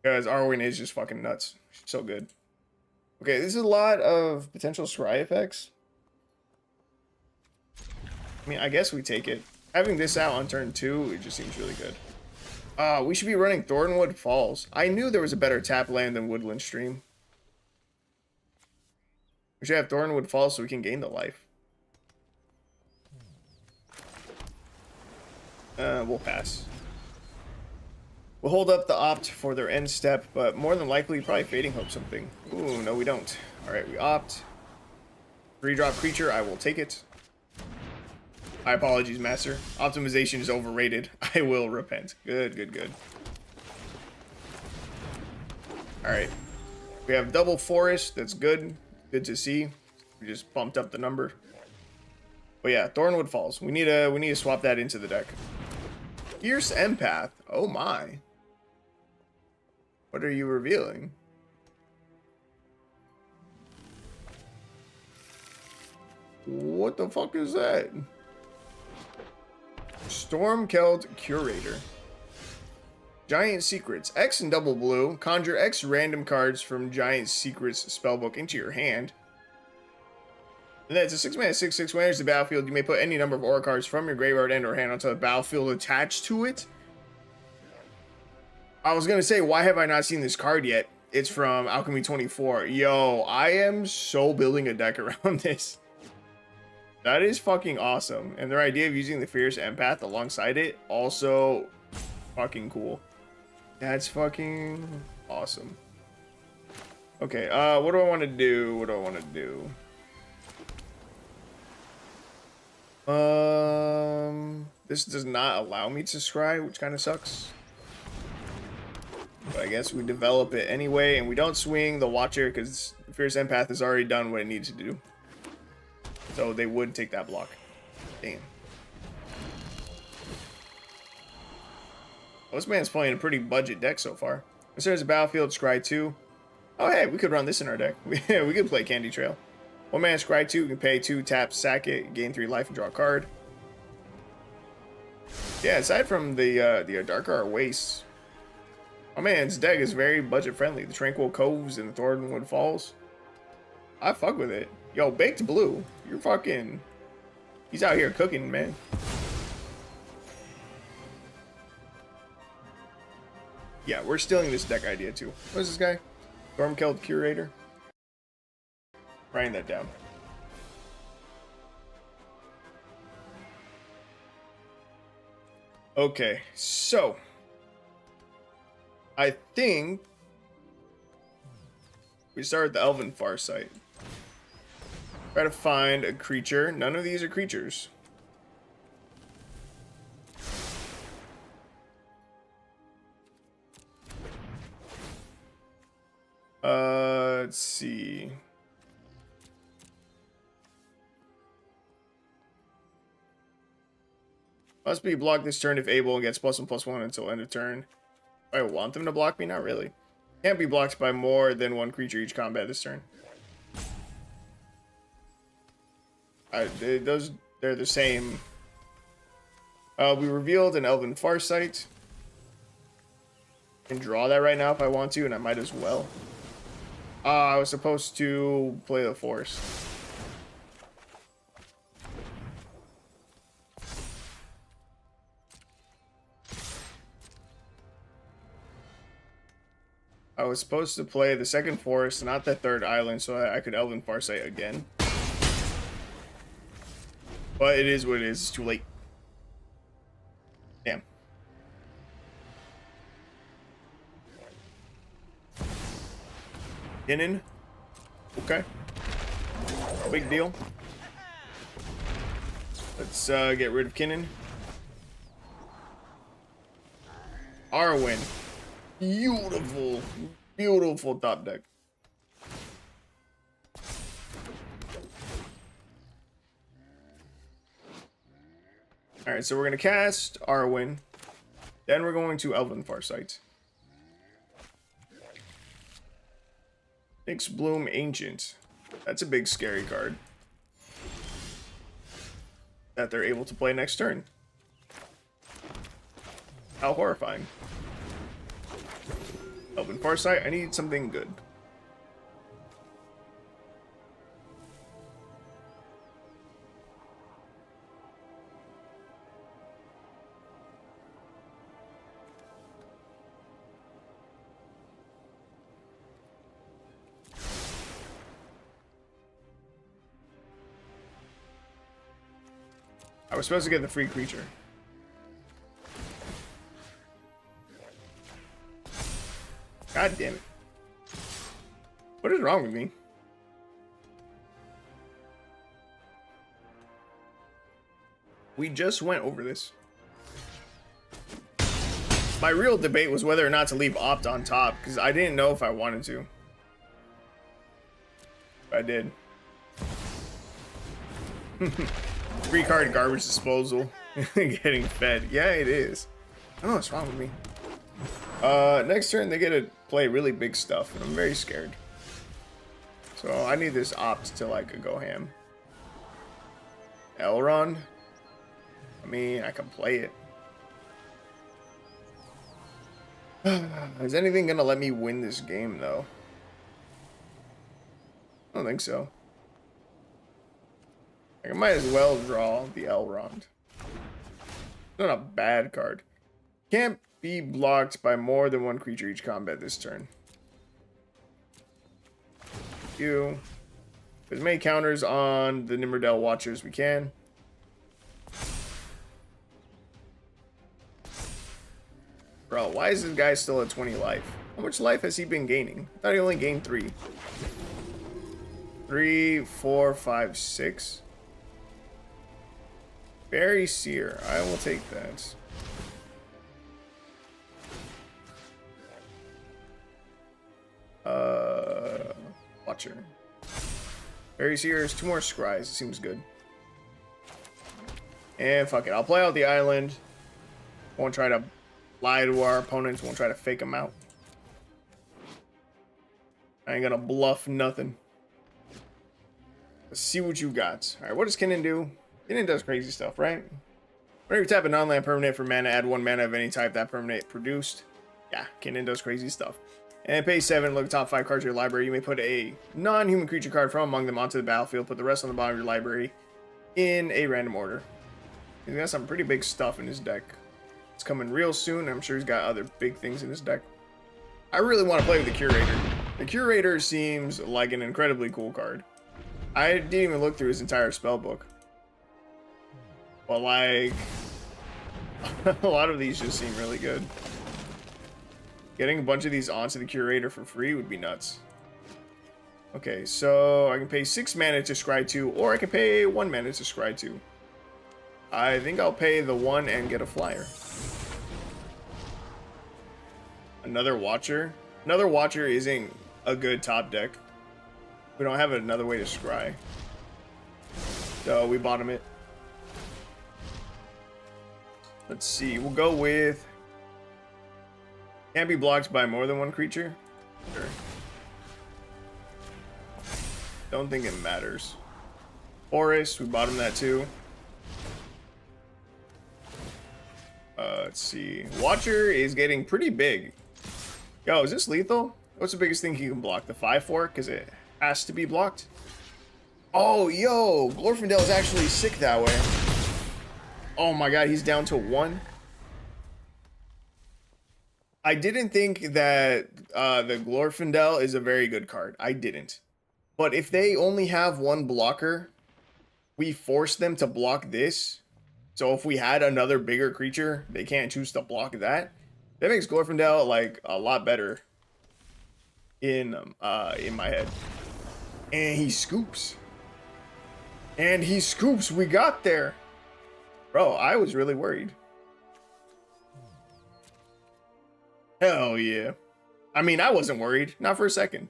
Speaker 1: Because Arwen is just fucking nuts. She's so good. Okay, this is a lot of potential scry effects. I mean, I guess we take it. Having this out on turn 2, it just seems really good. We should be running Thornwood Falls. I knew there was a better tap land than Woodland Stream. We should have Thornwood Falls so we can gain the life. We'll pass. We'll hold up the opt for their end step, but more than likely, probably Fading Hope something. Ooh, no we don't. Alright, we opt. 3-drop creature, I will take it. My apologies, Master. Optimization is overrated. I will repent. Good, good, good. Alright. We have double forest. That's good. Good to see. We just bumped up the number. But yeah, Thornwood Falls. We need to swap that into the deck. Fierce Empath. Oh my. What are you revealing? What the fuck is that? Stormkeld Curator. Giant Secrets. X and double blue. Conjure X random cards from Giant Secrets spellbook into your hand. And then it's a 6-mana 6/6. When it enters the battlefield, you may put any number of aura cards from your graveyard and or hand onto the battlefield attached to it. I was gonna say, why have I not seen this card yet? It's from Alchemy 24. Yo, I am so building a deck around this. That is fucking awesome. And their idea of using the Fierce Empath alongside it, also fucking cool. That's fucking awesome. Okay, what do I want to do? What do I want to do? This does not allow me to scry, which kind of sucks. But I guess we develop it anyway, and we don't swing the Watcher because Fierce Empath has already done what it needs to do. So they would take that block. Damn. Well, this man's playing a pretty budget deck so far. Considers a battlefield, scry 2. Oh hey, we could run this in our deck. We could play Candy Trail. 1-mana scry 2, you can pay 2, tap, sack it, gain 3 life, and draw a card. Yeah, aside from the Dark Art Wastes, my man's deck is very budget friendly. The Tranquil Coves and the Thornwood Falls. I fuck with it. Yo, Baked Blue, you're fucking... He's out here cooking, man. Yeah, we're stealing this deck idea too. What is this guy? Stormkeld Curator. Writing that down. Okay, so I think we start with the Elven Farsight. Try to find a creature. None of these are creatures. Let's see. Must be blocked this turn if able and gets +1/+1 until end of turn. I want them to block me? Not really. Can't be blocked by more than one creature each combat this turn. They're the same. We revealed an Elven Farsight. I can draw that right now if I want to, and I might as well. I was supposed to play the Force. I was supposed to play the second Forest, not the third island, so I could Elven Farsight again. But it is what it is. It's too late. Damn. Kinnan. Okay. Big deal. Let's get rid of Kinnan. Arwen. Beautiful. Beautiful top deck. Alright, so we're going to cast Arwen. Then we're going to Elven Farsight. Nyx Bloom Ancient. That's a big scary card that they're able to play next turn. How horrifying. Elven Farsight, I need something good. I was supposed to get the free creature. God damn it. What is wrong with me? We just went over this. My real debate was whether or not to leave Opt on top, because I didn't know if I wanted to. But I did. 3-card garbage disposal. Getting fed. Yeah, it is. I don't know what's wrong with me. Next turn they get to play really big stuff, and I'm very scared. So I need this Opt to like go ham. Elrond. I mean, I can play it. Is anything gonna let me win this game though? I don't think so. I might as well draw the Elrond. Not a bad card. Can't be blocked by more than one creature each combat this turn. You. As many counters on the Nimrodel Watcher as we can. Bro, why is this guy still at 20 life? How much life has he been gaining? I thought he only gained 3. 3, 4, 5, 6. Berry Seer. I will take that. Watcher. Berry Seer is 2 more Scries. It seems good. And fuck it. I'll play out the island. Won't try to lie to our opponents. Won't try to fake them out. I ain't gonna bluff nothing. Let's see what you got. Alright, what does Kinnan do? Kinnan does crazy stuff, right? Whenever you tap a non-land permanent for mana, add 1 mana of any type that permanent produced. Yeah, Kinnan does crazy stuff. And pay 7, look at the top 5 cards of your library. You may put a non-human creature card from among them onto the battlefield. Put the rest on the bottom of your library in a random order. He's got some pretty big stuff in his deck. It's coming real soon. I'm sure he's got other big things in his deck. I really want to play with the Curator. The Curator seems like an incredibly cool card. I didn't even look through his entire spell book. But like, a lot of these just seem really good. Getting a bunch of these onto the Curator for free would be nuts. Okay, so I can pay 6 mana to scry 2, or I can pay 1 mana to scry 2. I think I'll pay the 1 and get a flyer. Another Watcher? Another Watcher isn't a good top deck. We don't have another way to scry. So we bottom it. Let's see, we'll go with... Can't be blocked by more than 1 creature? Sure. Don't think it matters. Forest, we bottom that too. Let's see. Watcher is getting pretty big. Yo, is this lethal? What's the biggest thing he can block? The 5/4? Because it has to be blocked. Oh, yo! Glorfindel is actually sick that way. Oh my god, he's down to 1. I didn't think that the Glorfindel is a very good card. I didn't. But if they only have 1 blocker, we force them to block this. So if we had another bigger creature, they can't choose to block that. That makes Glorfindel like a lot better in my head. And he scoops. And he scoops. We got there. Bro, I was really worried. Hell yeah. I mean, I wasn't worried. Not for a second.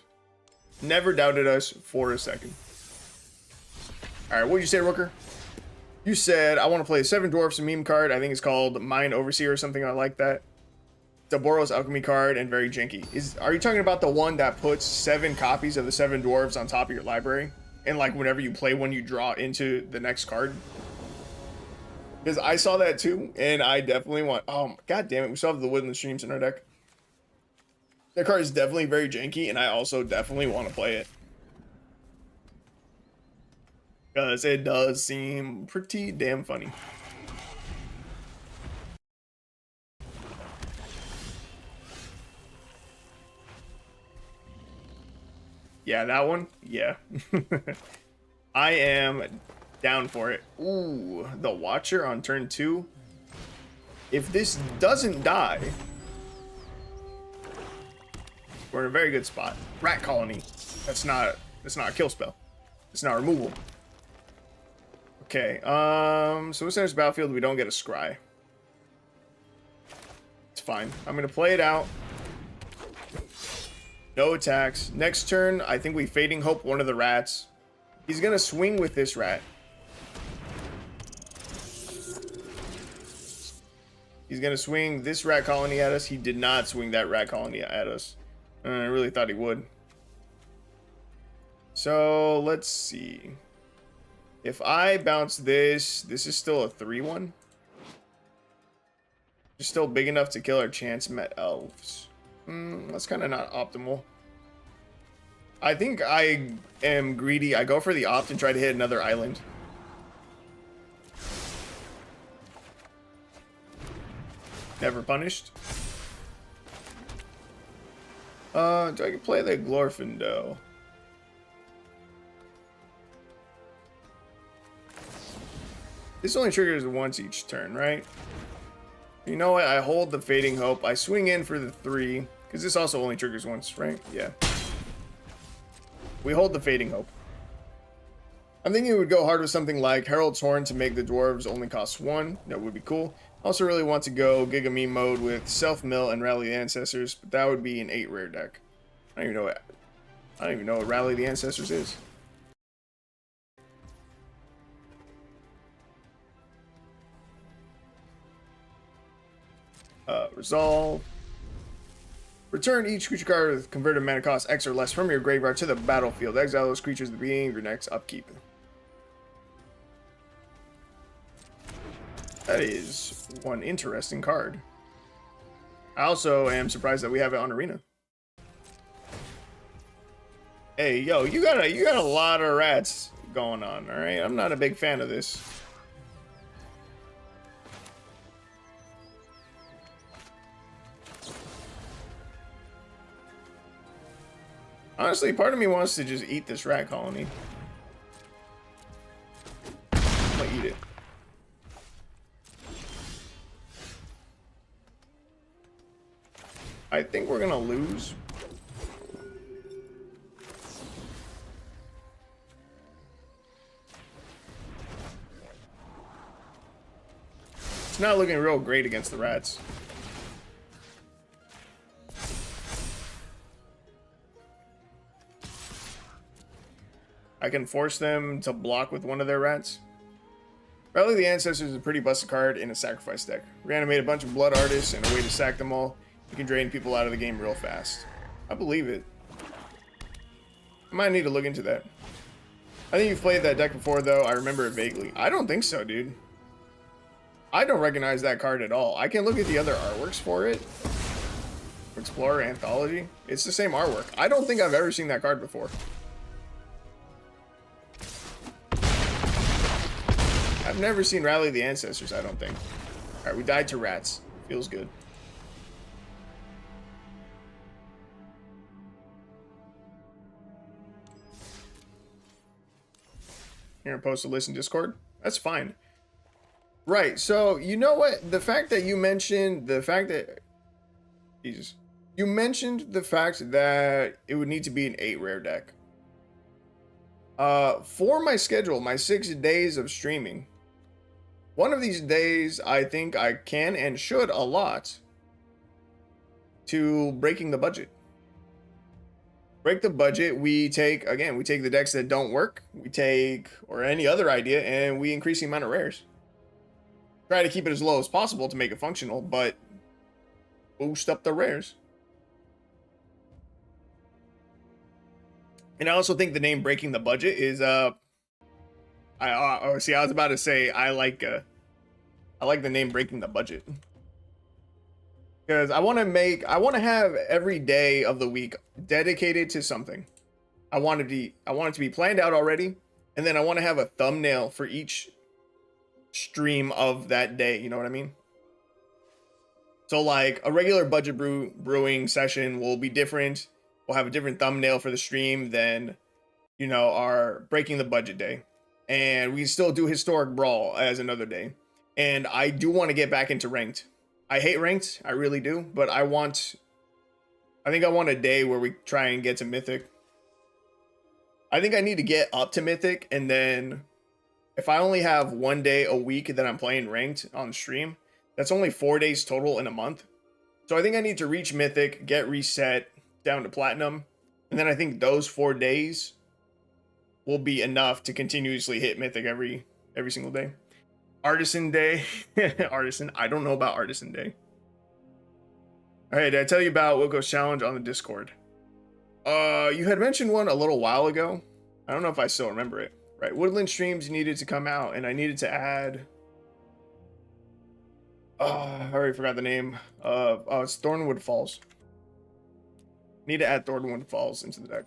Speaker 1: Never doubted us for a second. All right, what did you say, Rooker? You said, I want to play a 7 Dwarfs meme card. I think it's called Mind Overseer or something. I like that. It's a Boros Alchemy card and very janky. Are you talking about the one that puts 7 copies of the 7 Dwarves on top of your library? And like whenever you play one, you draw into the next card? Because I saw that too, and I definitely want... Oh, god damn it. We still have the Woodland Streams in our deck. That card is definitely very janky, and I also definitely want to play it. Because it does seem pretty damn funny. Yeah, that one? Yeah. I am down for it. Ooh, the Watcher on turn 2. If this doesn't die, we're in a very good spot. Rat Colony. That's not a kill spell. It's not removal. Okay, so what's next battlefield? We don't get a scry. It's fine. I'm gonna play it out. No attacks. Next turn, I think we Fading Hope one of the rats. He's gonna swing with this rat. He's gonna swing this rat colony at us. He did not swing that rat colony at us. I really thought he would. So let's see. If I bounce this is still a 3-1. It's still big enough to kill our chance met elves. That's kind of not optimal. I think I am greedy. I go for the opt and try to hit another island. Never punished. Do I play the Glorfindo? This only triggers once each turn, right? You know what? I hold the Fading Hope. I swing in for the 3. Because this also only triggers once, right? Yeah. We hold the Fading Hope. I'm thinking it would go hard with something like Herald's Horn to make the dwarves only cost 1. That would be cool. I also really want to go Giga Meme mode with Self-Mill and Rally the Ancestors, but that would be an 8 rare deck. I don't even know what Rally the Ancestors is. Resolve. Return each creature card with converted mana cost X or less from your graveyard to the battlefield. Exile those creatures at the beginning of your next upkeep. That is one interesting card. I also am surprised that we have it on Arena. Hey, yo, you got a lot of rats going on, all right? I'm not a big fan of this. Honestly, part of me wants to just eat this rat colony. I'm gonna eat it. I think we're gonna lose. It's not looking real great against the rats. I can force them to block with one of their rats. Rally the Ancestors is a pretty busted card in a sacrifice deck. Reanimate a bunch of blood artists and a way to sack them all. You can drain people out of the game real fast. I believe it. I might need to look into that. I think you've played that deck before, though. I remember it vaguely. I don't think so, dude. I don't recognize that card at all. I can look at the other artworks for it. Explorer Anthology. It's the same artwork. I don't think I've ever seen that card before. I've never seen Rally the Ancestors, I don't think. Alright, we died to rats. Feels good. You're gonna post a list in Discord? That's fine. Right, so you know what? The fact that you mentioned the fact that... Jesus. You mentioned the fact that it would need to be an 8 rare deck. For my schedule, my 6 days of streaming, one of these days I think I can and should allot to breaking the budget. break the budget. We take the decks that don't work. We take or any other idea, and we increase the amount of rares. Try to keep it as low as possible to make it functional, but boost up the rares. And I also think the name "Breaking the Budget" is I was about to say I like the name "Breaking the Budget" because I want to have every day of the week dedicated to something. I want it to be planned out already, and then I want to have a thumbnail for each stream of that day. You know what I mean? So like a regular budget brewing session will be different. We'll have a different thumbnail for the stream than, you know, our breaking the budget day. And we can still do historic brawl as another day. And I do want to get back into ranked. I hate ranked, I really do, but I think I want a day where we try and get to mythic. I think I need to get up to mythic, and then if I only have one day a week that I'm playing ranked on stream, that's only 4 days total in a month. So I think I need to reach mythic, get reset down to platinum, and then I think those 4 days will be enough to continuously hit mythic every single day. Artisan day. Artisan. I don't know about Artisan day. All right, did I tell you about Wilco's challenge on the Discord? You had mentioned one a little while ago. I don't know if I still remember it. Right, Woodland streams needed to come out, and I needed to add. I already forgot the name. It's Thornwood Falls. Need to add Thornwood Falls into the deck.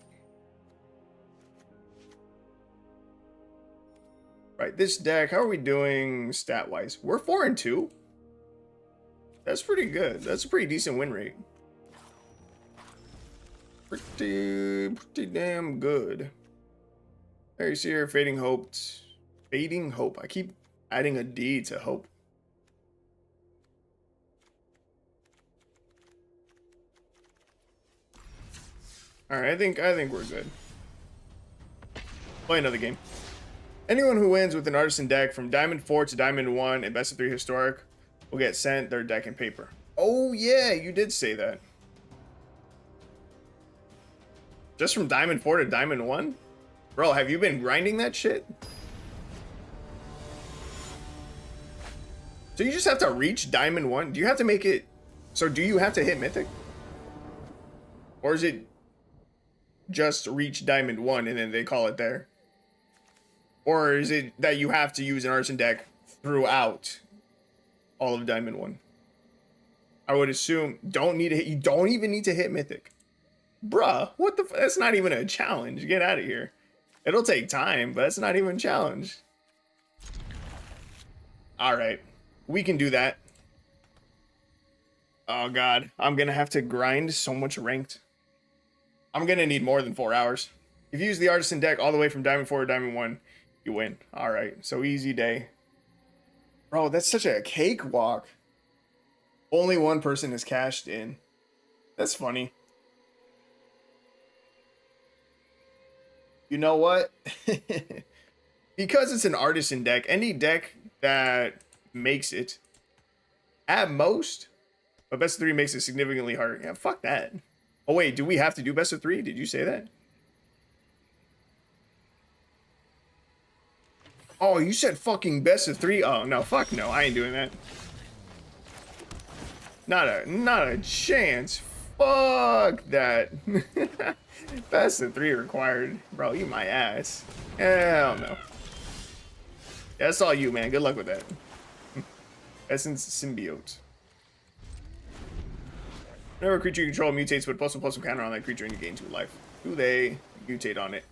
Speaker 1: Right, this deck, how are we doing stat-wise? We're 4-2. That's pretty good. That's a pretty decent win rate. Pretty damn good. There you see here, Fading Hope. Fading Hope. I keep adding a D to Hope. Alright, I think we're good. Play another game. Anyone who wins with an Artisan deck from Diamond 4 to Diamond 1 and Best of 3 Historic will get sent their deck and paper. Oh yeah, you did say that. Just from Diamond 4 to Diamond 1? Bro, have you been grinding that shit? So you just have to reach Diamond 1? Do you have to make it... So do you have to hit Mythic? Or is it just reach Diamond 1 and then they call it there? Or is it that you have to use an Artisan deck throughout all of Diamond 1? I would assume you don't even need to hit Mythic. Bruh, what the that's not even a challenge. Get out of here. It'll take time, but that's not even a challenge. Alright. We can do that. Oh god. I'm gonna have to grind so much ranked. I'm gonna need more than 4 hours. If you use the Artisan deck all the way from Diamond 4 to Diamond 1, you win. Alright, so easy day. Bro, that's such a cakewalk. Only one person has cashed in. That's funny. You know what? Because it's an Artisan deck, any deck that makes it at most, but best of 3 makes it significantly harder. Yeah, fuck that. Oh wait, do we have to do best of 3? Did you say that? Oh, you said fucking best of 3? Oh no, fuck no, I ain't doing that. Not a chance. Fuck that. Best of 3 required. Bro, you my ass. Hell no. Yeah, that's all you, man. Good luck with that. Essence Symbiote. Whenever a creature you control mutates, put +1/+1 counter on that creature and you gain 2 life. Do they mutate on it?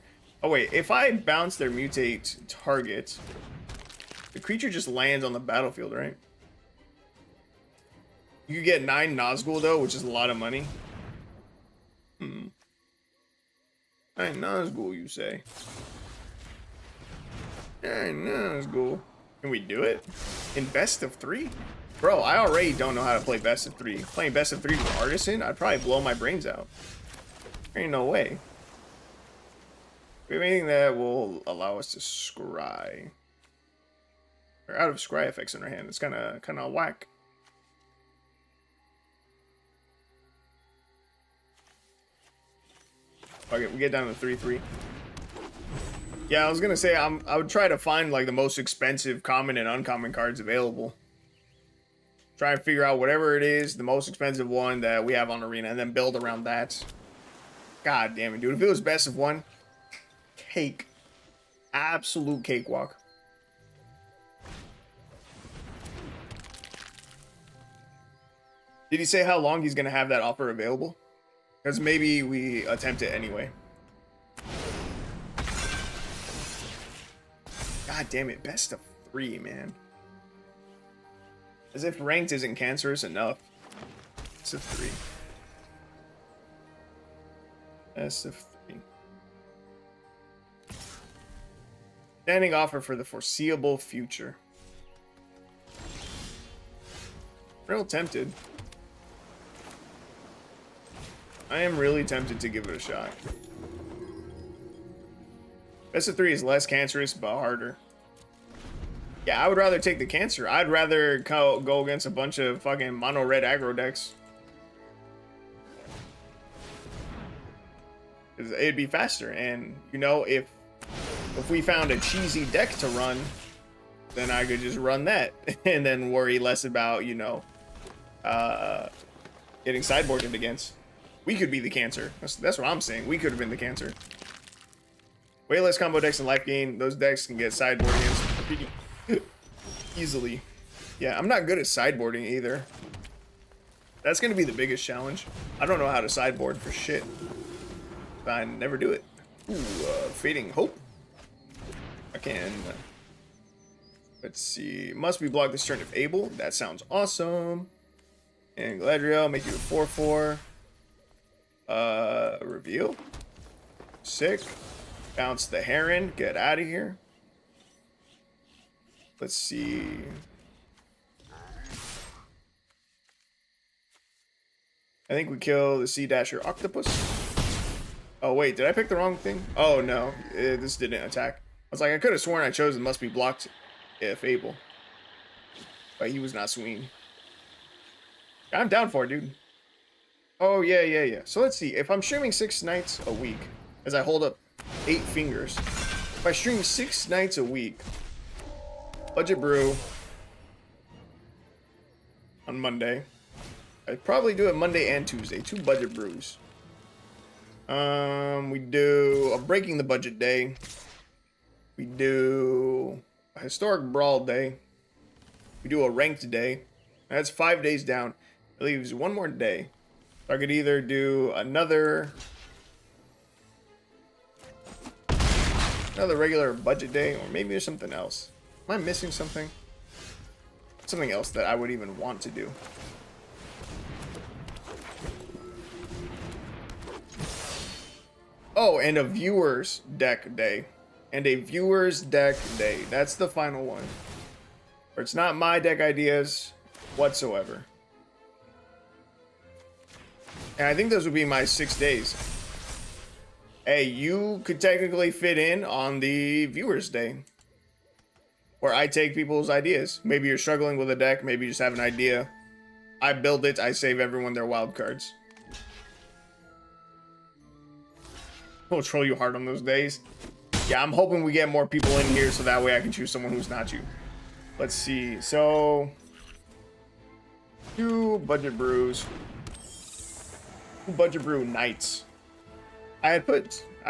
Speaker 1: Oh wait, if I bounce their mutate target, the creature just lands on the battlefield, right? You could get 9 Nazgul though, which is a lot of money. 9 Nazgul, you say? 9 Nazgul. Can we do it? In best of 3? Bro, I already don't know how to play best of 3. Playing best of 3 with Artisan, I'd probably blow my brains out. There ain't no way. We have anything that will allow us to scry. We're out of scry effects in our hand. It's kind of whack. Okay, we get down to 3-3. Yeah, I was gonna say I would try to find like the most expensive common and uncommon cards available. Try and figure out whatever it is, the most expensive one that we have on Arena, and then build around that. God damn it, dude. If it was best of one, cake. Absolute cakewalk. Did he say how long he's gonna have that offer available? Because maybe we attempt it anyway. God damn it, best of 3, man. As if ranked isn't cancerous enough. Best of 3. Best of 3. Standing offer for the foreseeable future. Real tempted. I am really tempted to give it a shot. Best of 3 is less cancerous, but harder. Yeah, I would rather take the cancer. I'd rather go against a bunch of fucking mono red aggro decks. Because it'd be faster. And, you know, if we found a cheesy deck to run, then I could just run that. And then worry less about, you know, getting sideboarded against. We could be the cancer. That's what I'm saying. We could have been the cancer. Way less combo decks in life gain. Those decks can get sideboarded against easily. Yeah, I'm not good at sideboarding either. That's going to be the biggest challenge. I don't know how to sideboard for shit. I never do it. Ooh, Fading Hope. I can... let's see. Must be blocked this turn if able. That sounds awesome. And Galadriel, make you a 4/4. Reveal. Sick. Bounce the Heron. Get out of here. Let's see. I think we kill the Sea Dasher Octopus. Oh, wait. Did I pick the wrong thing? Oh, no. This didn't attack. I was like, I could have sworn I chose it must be blocked if able. But he was not swinging. I'm down for it, dude. Oh, yeah. So let's see. If I'm streaming 6 nights a week, as I hold up 8 fingers, if I stream 6 nights a week, Budget Brew on Monday. I'd probably do it Monday and Tuesday. 2 Budget Brews. We do a Breaking the Budget day. We do a Historic Brawl day. We do a Ranked day. That's 5 days down. It leaves 1 more day. So I could either do another regular budget day, or maybe there's something else. Am I missing something? Something else that I would even want to do. Oh, and a viewers deck day. And a viewers deck day. That's the final one. Or it's not my deck ideas whatsoever. And I think those would be my 6 days. Hey, you could technically fit in on the viewers day, where I take people's ideas. Maybe you're struggling with a deck. Maybe you just have an idea. I build it. I save everyone their wild cards. We'll troll you hard on those days. Yeah, I'm hoping we get more people in here so that way I can choose someone who's not you. Let's see. So, 2 Budget Brews. 2 Budget Brew nights. I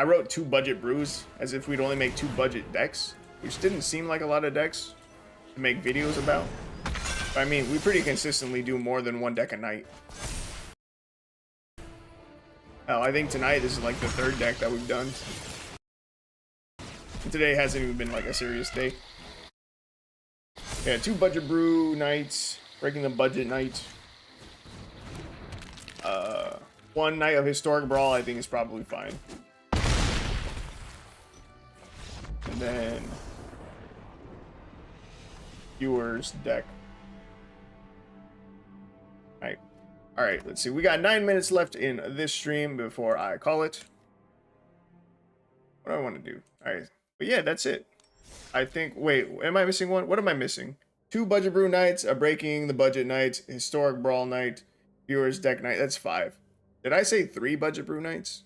Speaker 1: wrote 2 Budget Brews as if we'd only make 2 budget decks, which didn't seem like a lot of decks to make videos about. But I mean, we pretty consistently do more than 1 deck a night. Hell, I think tonight this is like the 3rd deck that we've done. And today hasn't even been like a serious day. Yeah, 2 Budget Brew nights, Breaking the Budget night. 1 night of Historic Brawl I think is probably fine. And then viewers deck. Alright, let's see. We got 9 minutes left in this stream before I call it. What do I want to do? Alright. But yeah, that's it. I think, wait, am I missing one? What am I missing? 2 Budget Brew nights, a Breaking the Budget night, Historic Brawl night, viewers deck night. That's 5. Did I say 3 Budget Brew nights?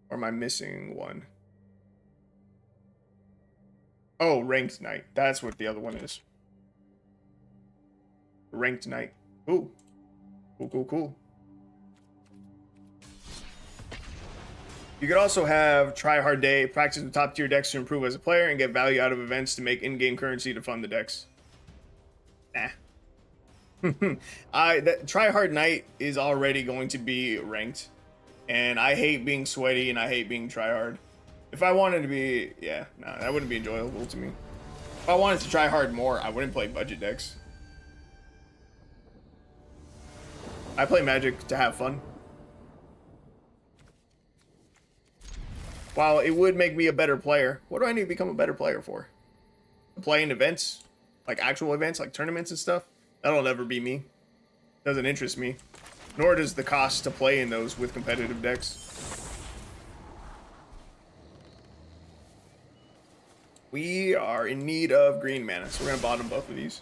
Speaker 1: Or am I missing one? Oh, Ranked Knight. That's what the other one is. Ranked Knight. Ooh. Cool, cool, cool. You could also have Try Hard Day, practice with top tier decks to improve as a player, and get value out of events to make in-game currency to fund the decks. Nah. Try Hard Night is already going to be ranked, and I hate being sweaty and I hate being try hard. If I wanted to be, yeah, nah, that wouldn't be enjoyable to me. If I wanted to try hard more, I wouldn't play budget decks. I play Magic to have fun. While it would make me a better player, what do I need to become a better player for? Playing events, like actual events, like tournaments and stuff. That'll never be me. Doesn't interest me. Nor does the cost to play in those with competitive decks. We are in need of green mana, so we're gonna bottom both of these.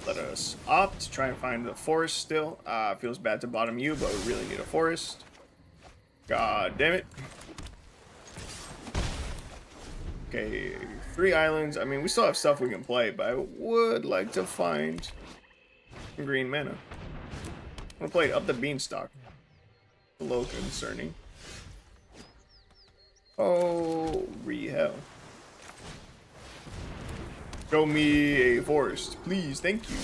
Speaker 1: Let us opt to try and find the forest still. Feels bad to bottom you, but we really need a forest. God damn it. Okay, 3 islands. I mean, we still have stuff we can play, but I would like to find some green mana. I'm gonna play Up the Beanstalk. A little concerning. Oh, hell. Show me a forest, please. Thank you.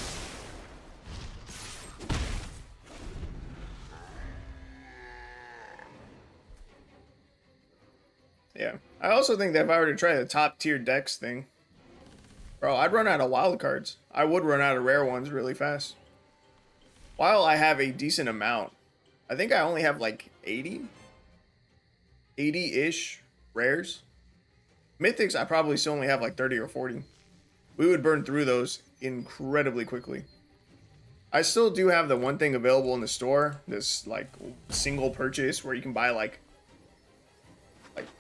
Speaker 1: Yeah. I also think that if I were to try the top tier decks thing, bro, I'd run out of wild cards. I would run out of rare ones really fast. While I have a decent amount, I think I only have like 80-ish rares. Mythics, I probably still only have like 30 or 40. We would burn through those incredibly quickly. I still do have the one thing available in the store, this like single purchase where you can buy like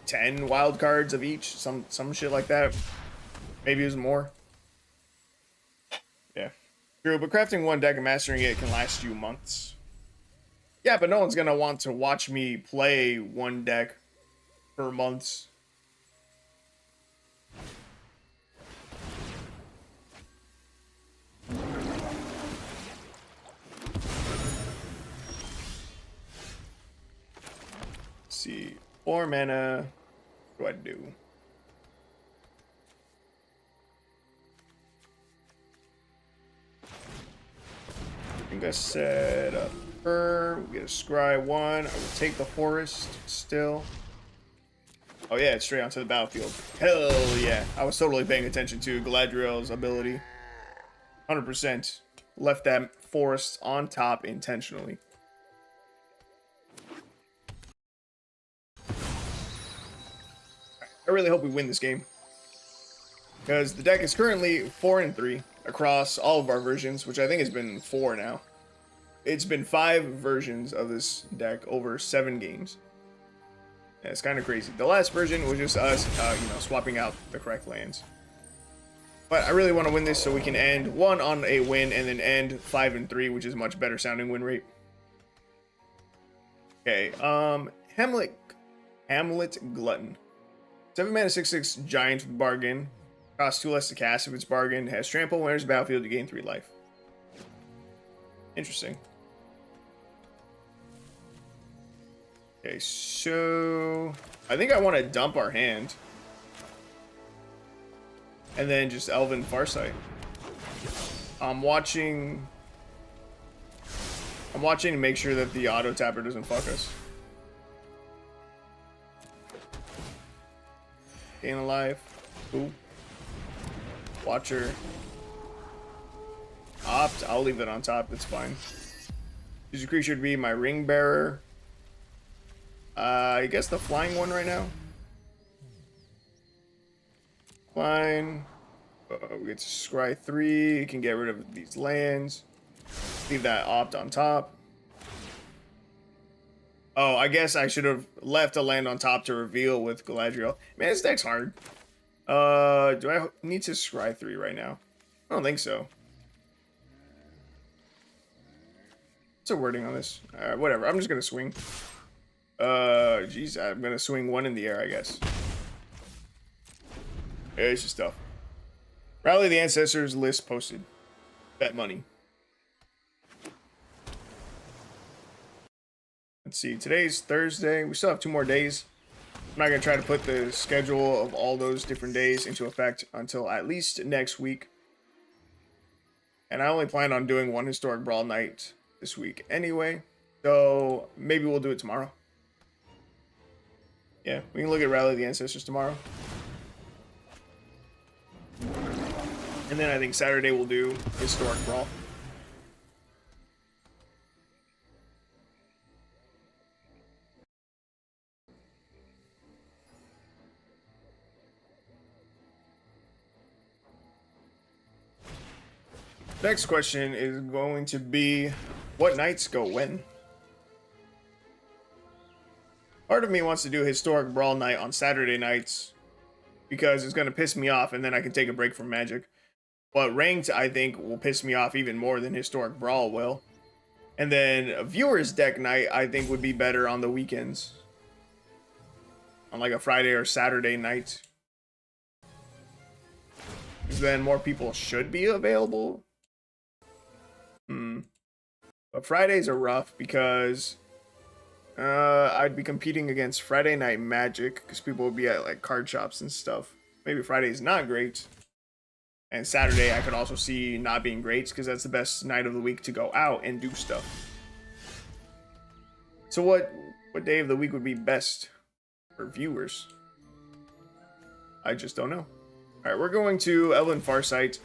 Speaker 1: 10 wild cards of each, some shit like that. Maybe it was more. Yeah. True, but crafting one deck and mastering it can last you months. Yeah, but no one's gonna want to watch me play one deck for months. Let's see. 4 mana. What do I do? I think I set up her. We get a scry 1. I will take the forest still. Oh yeah, it's straight onto the battlefield. Hell yeah. I was totally paying attention to Galadriel's ability. 100%. Left that forest on top intentionally. I really hope we win this game, because the deck is currently 4-3 across all of our versions, which I think has been 4 now. It's been 5 versions of this deck over 7 games. Yeah, it's kind of crazy. The last version was just us, swapping out the correct lands. But I really want to win this so we can end 1 on a win and then end 5-3, which is a much better sounding win rate. Okay, Hamlet Glutton. 7 mana 6/6 giant with bargain. Costs 2 less to cast if it's bargain. Has trample. When enters the battlefield, you gain 3 life. Interesting. Okay, so I think I want to dump our hand. And then just Elven Farsight. I'm watching to make sure that the auto tapper doesn't fuck us. Gain a life. Ooh. Watcher. Opt. I'll leave that on top. That's fine. Choose a creature to be my ring bearer. I guess the flying one right now. Fine. We get to scry 3. You can get rid of these lands. Leave that opt on top. Oh, I guess I should have left a land on top to reveal with Galadriel. Man, this deck's hard. Do I need to scry 3 right now? I don't think so. What's the wording on this? Whatever. I'm just gonna swing. Geez, I'm gonna swing one in the air, I guess. Yeah, it's just tough. Rally the Ancestors list posted. Bet money. Let's see. Today's Thursday. We still have 2 more days. I'm not gonna try to put the schedule of all those different days into effect until at least next week. And I only plan on doing 1 historic brawl night this week anyway, so maybe we'll do it tomorrow. Yeah, we can look at Rally the Ancestors tomorrow. And then I think Saturday we'll do historic brawl. Next question is going to be, what nights go when? Part of me wants to do historic brawl night on Saturday nights because it's going to piss me off and then I can take a break from Magic. But ranked, I think, will piss me off even more than historic brawl will. And then a viewers deck night, I think, would be better on the weekends. On like a Friday or Saturday night. Because then more people should be available. But Fridays are rough because I'd be competing against Friday Night Magic because people would be at like card shops and stuff. Maybe Friday's not great. And Saturday I could also see not being great because that's the best night of the week to go out and do stuff. So what day of the week would be best for viewers? I just don't know. Alright, we're going to Elven Farsight.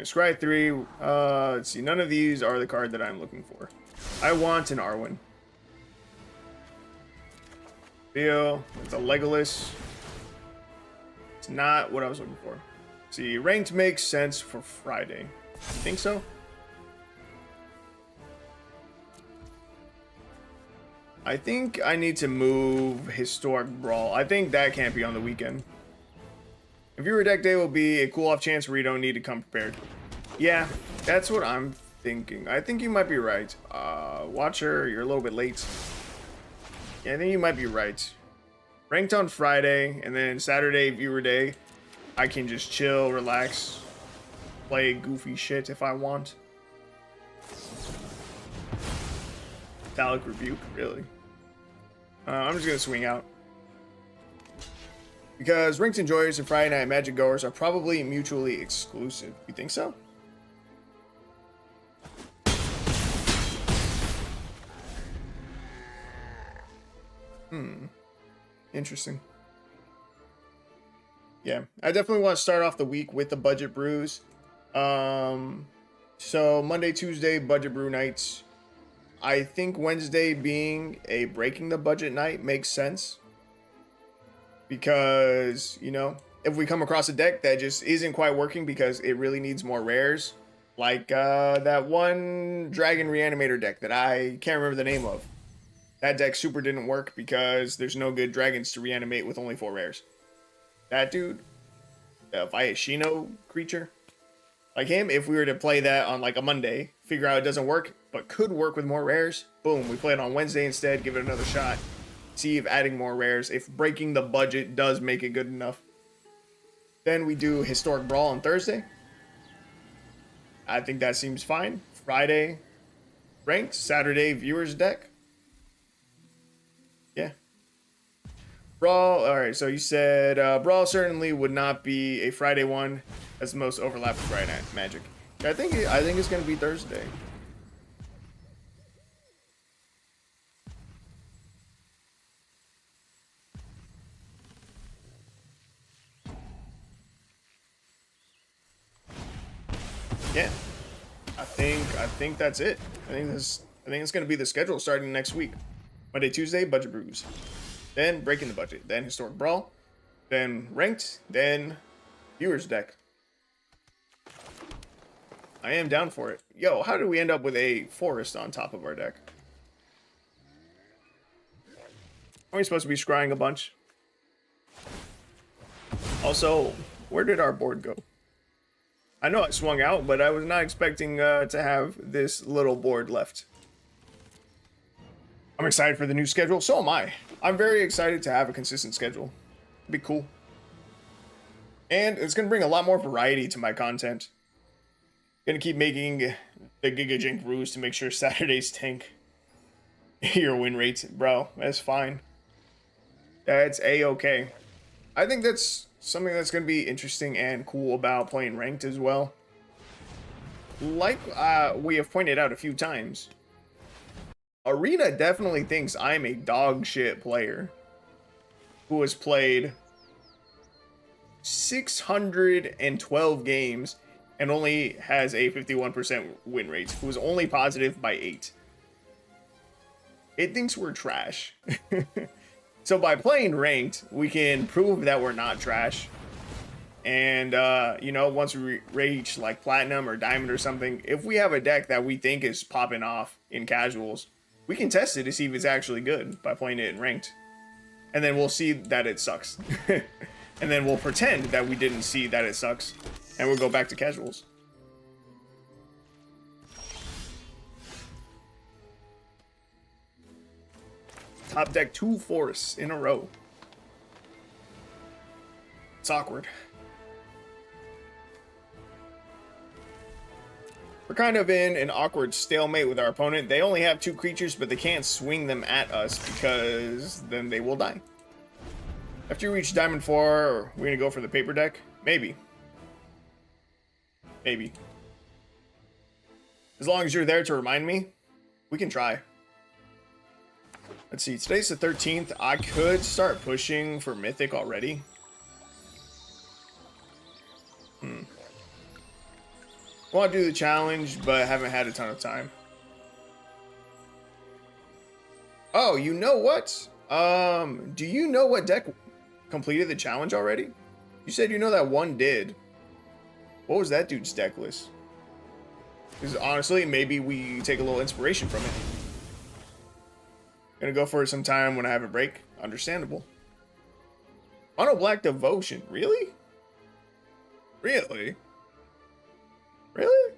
Speaker 1: Scry 3, let's see, none of these are the card that I'm looking for. I want an Arwen. Theo, it's a Legolas. It's not what I was looking for. Let's see, ranked makes sense for Friday. You think so? I think I need to move Historic Brawl. I think that can't be on the weekend. If your deck day will be a cool-off chance where you don't need to come prepared. Yeah, that's what I'm thinking. I think you might be right. Watcher, you're a little bit late. Yeah, I think you might be right. Ranked on Friday, and then Saturday, viewer day, I can just chill, relax, play goofy shit if I want. Metallic Rebuke, really. I'm just gonna swing out. Because Ranked Enjoyers and Friday Night Magic Goers are probably mutually exclusive. You think so? Interesting. Yeah, I definitely want to start off the week with the budget brews. So Monday, Tuesday, budget brew nights. I think Wednesday being a breaking the budget night makes sense. Because, you know, if we come across a deck that just isn't quite working because it really needs more rares, like that one Dragon Reanimator deck that I can't remember the name of. That deck super didn't work because there's no good dragons to reanimate with only 4 rares. That dude, the Viashino creature, like him, if we were to play that on like a Monday, figure out it doesn't work, but could work with more rares, boom, we play it on Wednesday instead, give it another shot. See if adding more rares, if breaking the budget does make it good enough. Then we do Historic Brawl on Thursday. I think that seems fine. Friday, ranked. Saturday, viewers deck. Yeah. Brawl, alright, so you said Brawl certainly would not be a Friday one. That's the most overlap with Friday Night Magic. I think it's going to be Thursday. Yeah, I think that's it. I think it's gonna be the schedule starting next week. Monday, Tuesday, budget brews, then breaking the budget, then historic brawl, then ranked, then viewers deck. I am down for it. Yo, how did we end up with a forest on top of our deck? Are we supposed to be scrying a bunch? Also, where did our board go? I know I swung out, but I was not expecting to have this little board left. I'm excited for the new schedule. So am I. I'm very excited to have a consistent schedule. It'd be cool. And it's going to bring a lot more variety to my content. Going to keep making the Giga brews to make sure Saturdays tank your win rates. Bro, that's fine. That's a-okay. I think that's something that's going to be interesting and cool about playing ranked as well. Like we have pointed out a few times, Arena definitely thinks I'm a dog shit player who has played 612 games and only has a 51% win rate, who is only positive by 8. It thinks we're trash. So by playing ranked, we can prove that we're not trash. And, you know, once we reach like platinum or diamond or something, if we have a deck that we think is popping off in casuals, we can test it to see if it's actually good by playing it in ranked. And then we'll see that it sucks. And then we'll pretend that we didn't see that it sucks. And we'll go back to casuals. Top deck 2 forests in a row. It's awkward. We're kind of in an awkward stalemate with our opponent. They only have 2 creatures, but they can't swing them at us because then they will die. After you reach Diamond 4, we're going to go for the paper deck? Maybe. Maybe. As long as you're there to remind me, we can try. Let's see, today's the 13th. I could start pushing for Mythic already. I want to do the challenge, but haven't had a ton of time. Oh, you know what? Do you know what deck completed the challenge already? You said you know that one did. What was that dude's deck list? Because honestly, maybe we take a little inspiration from it. Gonna go for it sometime when I have a break. Understandable. Mono Black Devotion. Really? Really? Really?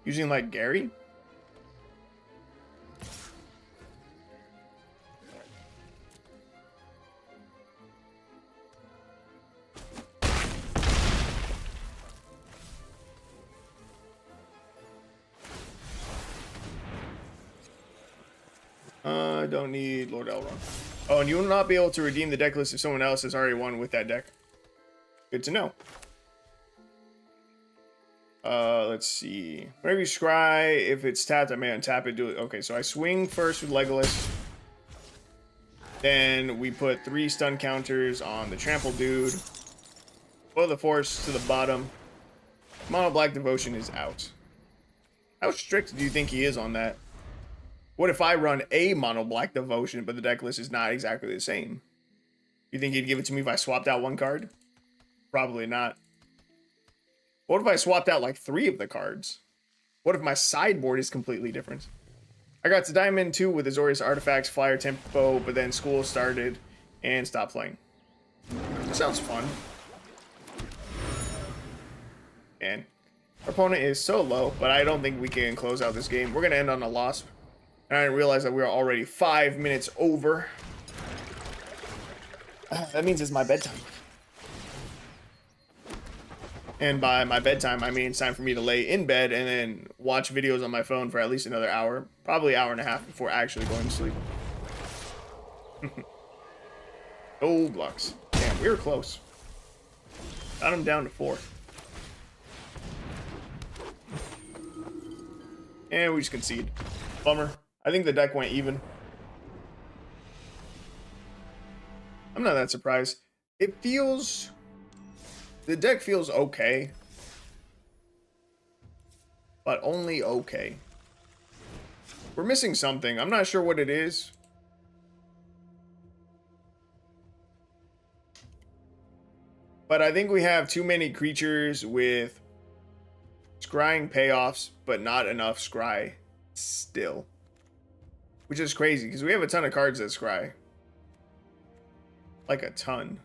Speaker 1: Using like Gary? I don't need Lord Elrond. Oh, and you will not be able to redeem the deck list if someone else has already won with that deck. Good to know. Let's see. Whenever you scry, if it's tapped, I may untap it. Do it. Okay, so I swing first with Legolas. Then we put 3 stun counters on the trample dude. Blow the force to the bottom. Mono Black Devotion is out. How strict do you think he is on that? What if I run a Mono Black Devotion, but the deck list is not exactly the same? You think he'd give it to me if I swapped out 1 card? Probably not. What if I swapped out like 3 of the cards? What if my sideboard is completely different? I got to Diamond 2 with Azorius Artifacts, Flyer Tempo, but then school started and stopped playing. That sounds fun. And our opponent is so low, but I don't think we can close out this game. We're going to end on a loss. And I didn't realize that we are already 5 minutes over. That means it's my bedtime. And by my bedtime, I mean it's time for me to lay in bed and then watch videos on my phone for at least another hour. Probably hour and a half before actually going to sleep. Oh, blocks. Damn, we were close. Got him down to 4. And we just concede. Bummer. I think the deck went even. I'm not that surprised. It feels... The deck feels okay. But only okay. We're missing something. I'm not sure what it is. But I think we have too many creatures with scrying payoffs, but not enough scry still. Which is crazy, because we have a ton of cards that scry. Like a ton.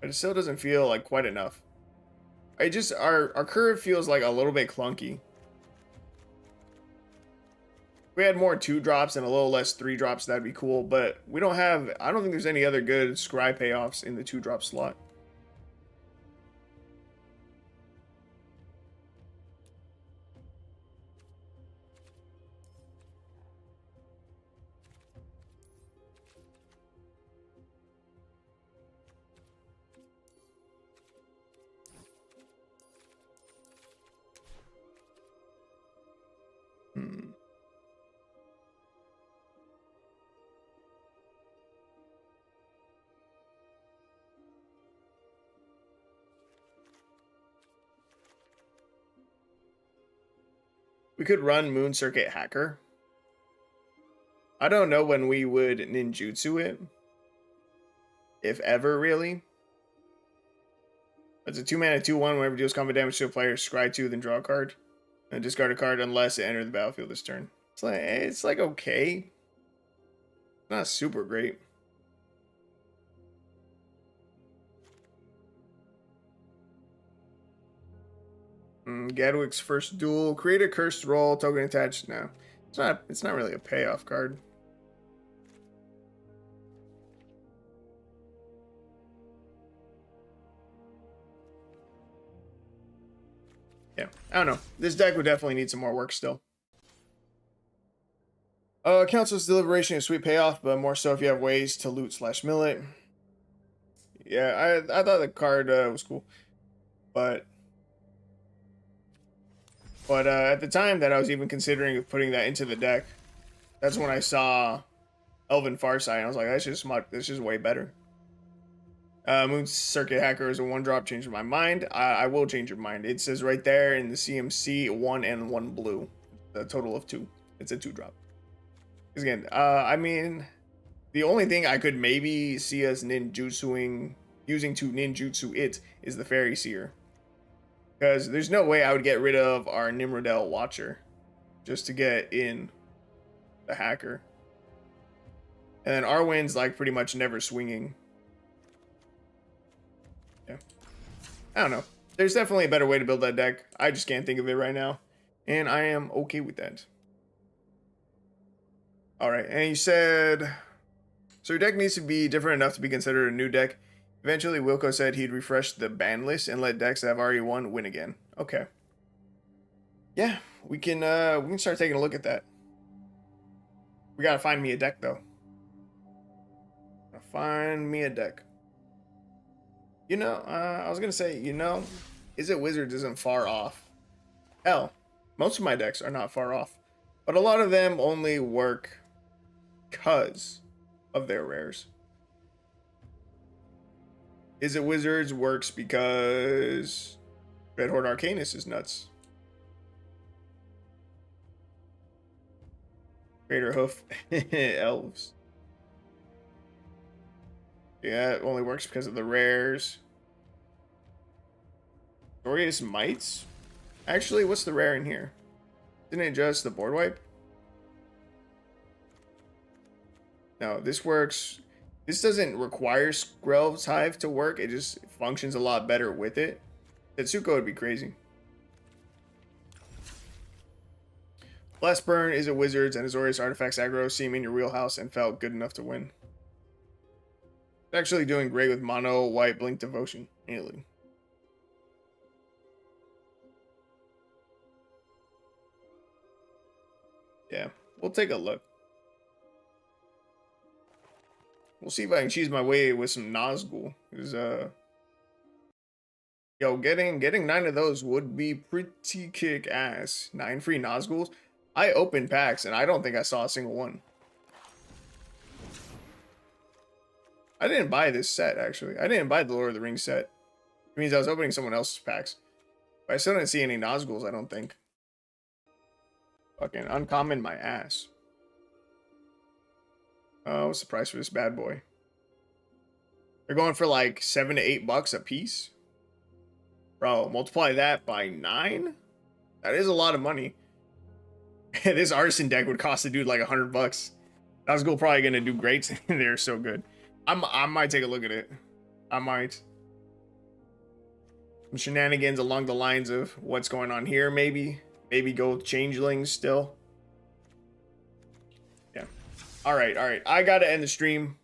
Speaker 1: But it still doesn't feel like quite enough. I just, our curve feels like a little bit clunky. If we had more 2-drops and a little less 3-drops, that'd be cool. But we don't have, I don't think there's any other good scry payoffs in the 2-drop slot. We could run Moon Circuit Hacker. I don't know when we would ninjutsu it. If ever, really. It's a 2-mana 2/1. Whenever it deals combat damage to a player, scry 2, then draw a card. And discard a card unless it enters the battlefield this turn. It's like okay. Not super great. Gadwick's first duel. Create a cursed roll. Token attached. No. It's not really a payoff card. Yeah, I don't know. This deck would definitely need some more work still. Council's Deliberation is sweet payoff, but more so if you have ways to loot/mill it. Yeah, I thought the card was cool. But at the time that I was even considering putting that into the deck, that's when I saw Elven Farsight, and I was like, that's just way better. Moon Circuit Hacker is a 1-drop. Change my mind. I will change your mind. It says right there in the CMC 1 and 1 blue. A total of 2. It's a 2-drop. Because again, I mean, the only thing I could maybe see us using to ninjutsu it is the Fairy Seer. Because there's no way I would get rid of our Nimrodel Watcher just to get in the Hacker. And then Arwen's like pretty much never swinging. Yeah. I don't know. There's definitely a better way to build that deck. I just can't think of it right now. And I am okay with that. Alright, and you said... So your deck needs to be different enough to be considered a new deck. Eventually, Wilco said he'd refresh the ban list and let decks that have already won win again. Okay. Yeah, we can start taking a look at that. We gotta find me a deck, though. Find me a deck. You know, I was gonna say, you know, Is It Wizards isn't far off. Hell, most of my decks are not far off. But a lot of them only work because of their rares. Is It Wizards works because Red Horde Arcanus is nuts. Greater Hoof Elves. Yeah, it only works because of the rares. Glorious Mites? Actually, what's the rare in here? Didn't it just the board wipe? No, this works. This doesn't require Skrelv's Hive to work. It just functions a lot better with it. Tetsuko would be crazy. Blast Burn, Is It Wizards, and Azorius Artifacts aggro seem in your wheelhouse and felt good enough to win. It's actually doing great with mono white Blink Devotion. Nearly. Yeah, we'll take a look. We'll see if I can cheese my way with some Nazgul. Yo, getting 9 of those would be pretty kick ass. 9 free Nazguls. I opened packs and I don't think I saw a single one. I didn't buy this set actually. I didn't buy the Lord of the Rings set. It means I was opening someone else's packs. But I still didn't see any Nazguls, I don't think. Fucking uncommon my ass. What's the price for this bad boy? They're going for like $7 to $8 a piece. Bro, multiply that by 9? That is a lot of money. This artisan deck would cost a dude like $100. Nazgul probably gonna do great. They're so good. I might take a look at it. I might. some shenanigans along the lines of what's going on here, maybe. Maybe go with changelings still. Yeah. Alright, alright. I gotta end the stream.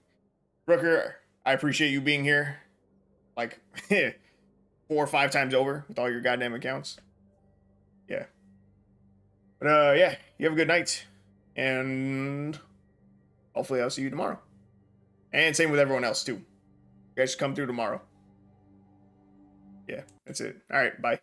Speaker 1: Rooker, I appreciate you being here. Like, 4 or 5 times over with all your goddamn accounts. Yeah. But, yeah. You have a good night. And hopefully I'll see you tomorrow. And same with everyone else, too. You guys should come through tomorrow. Yeah, that's it. Alright, bye.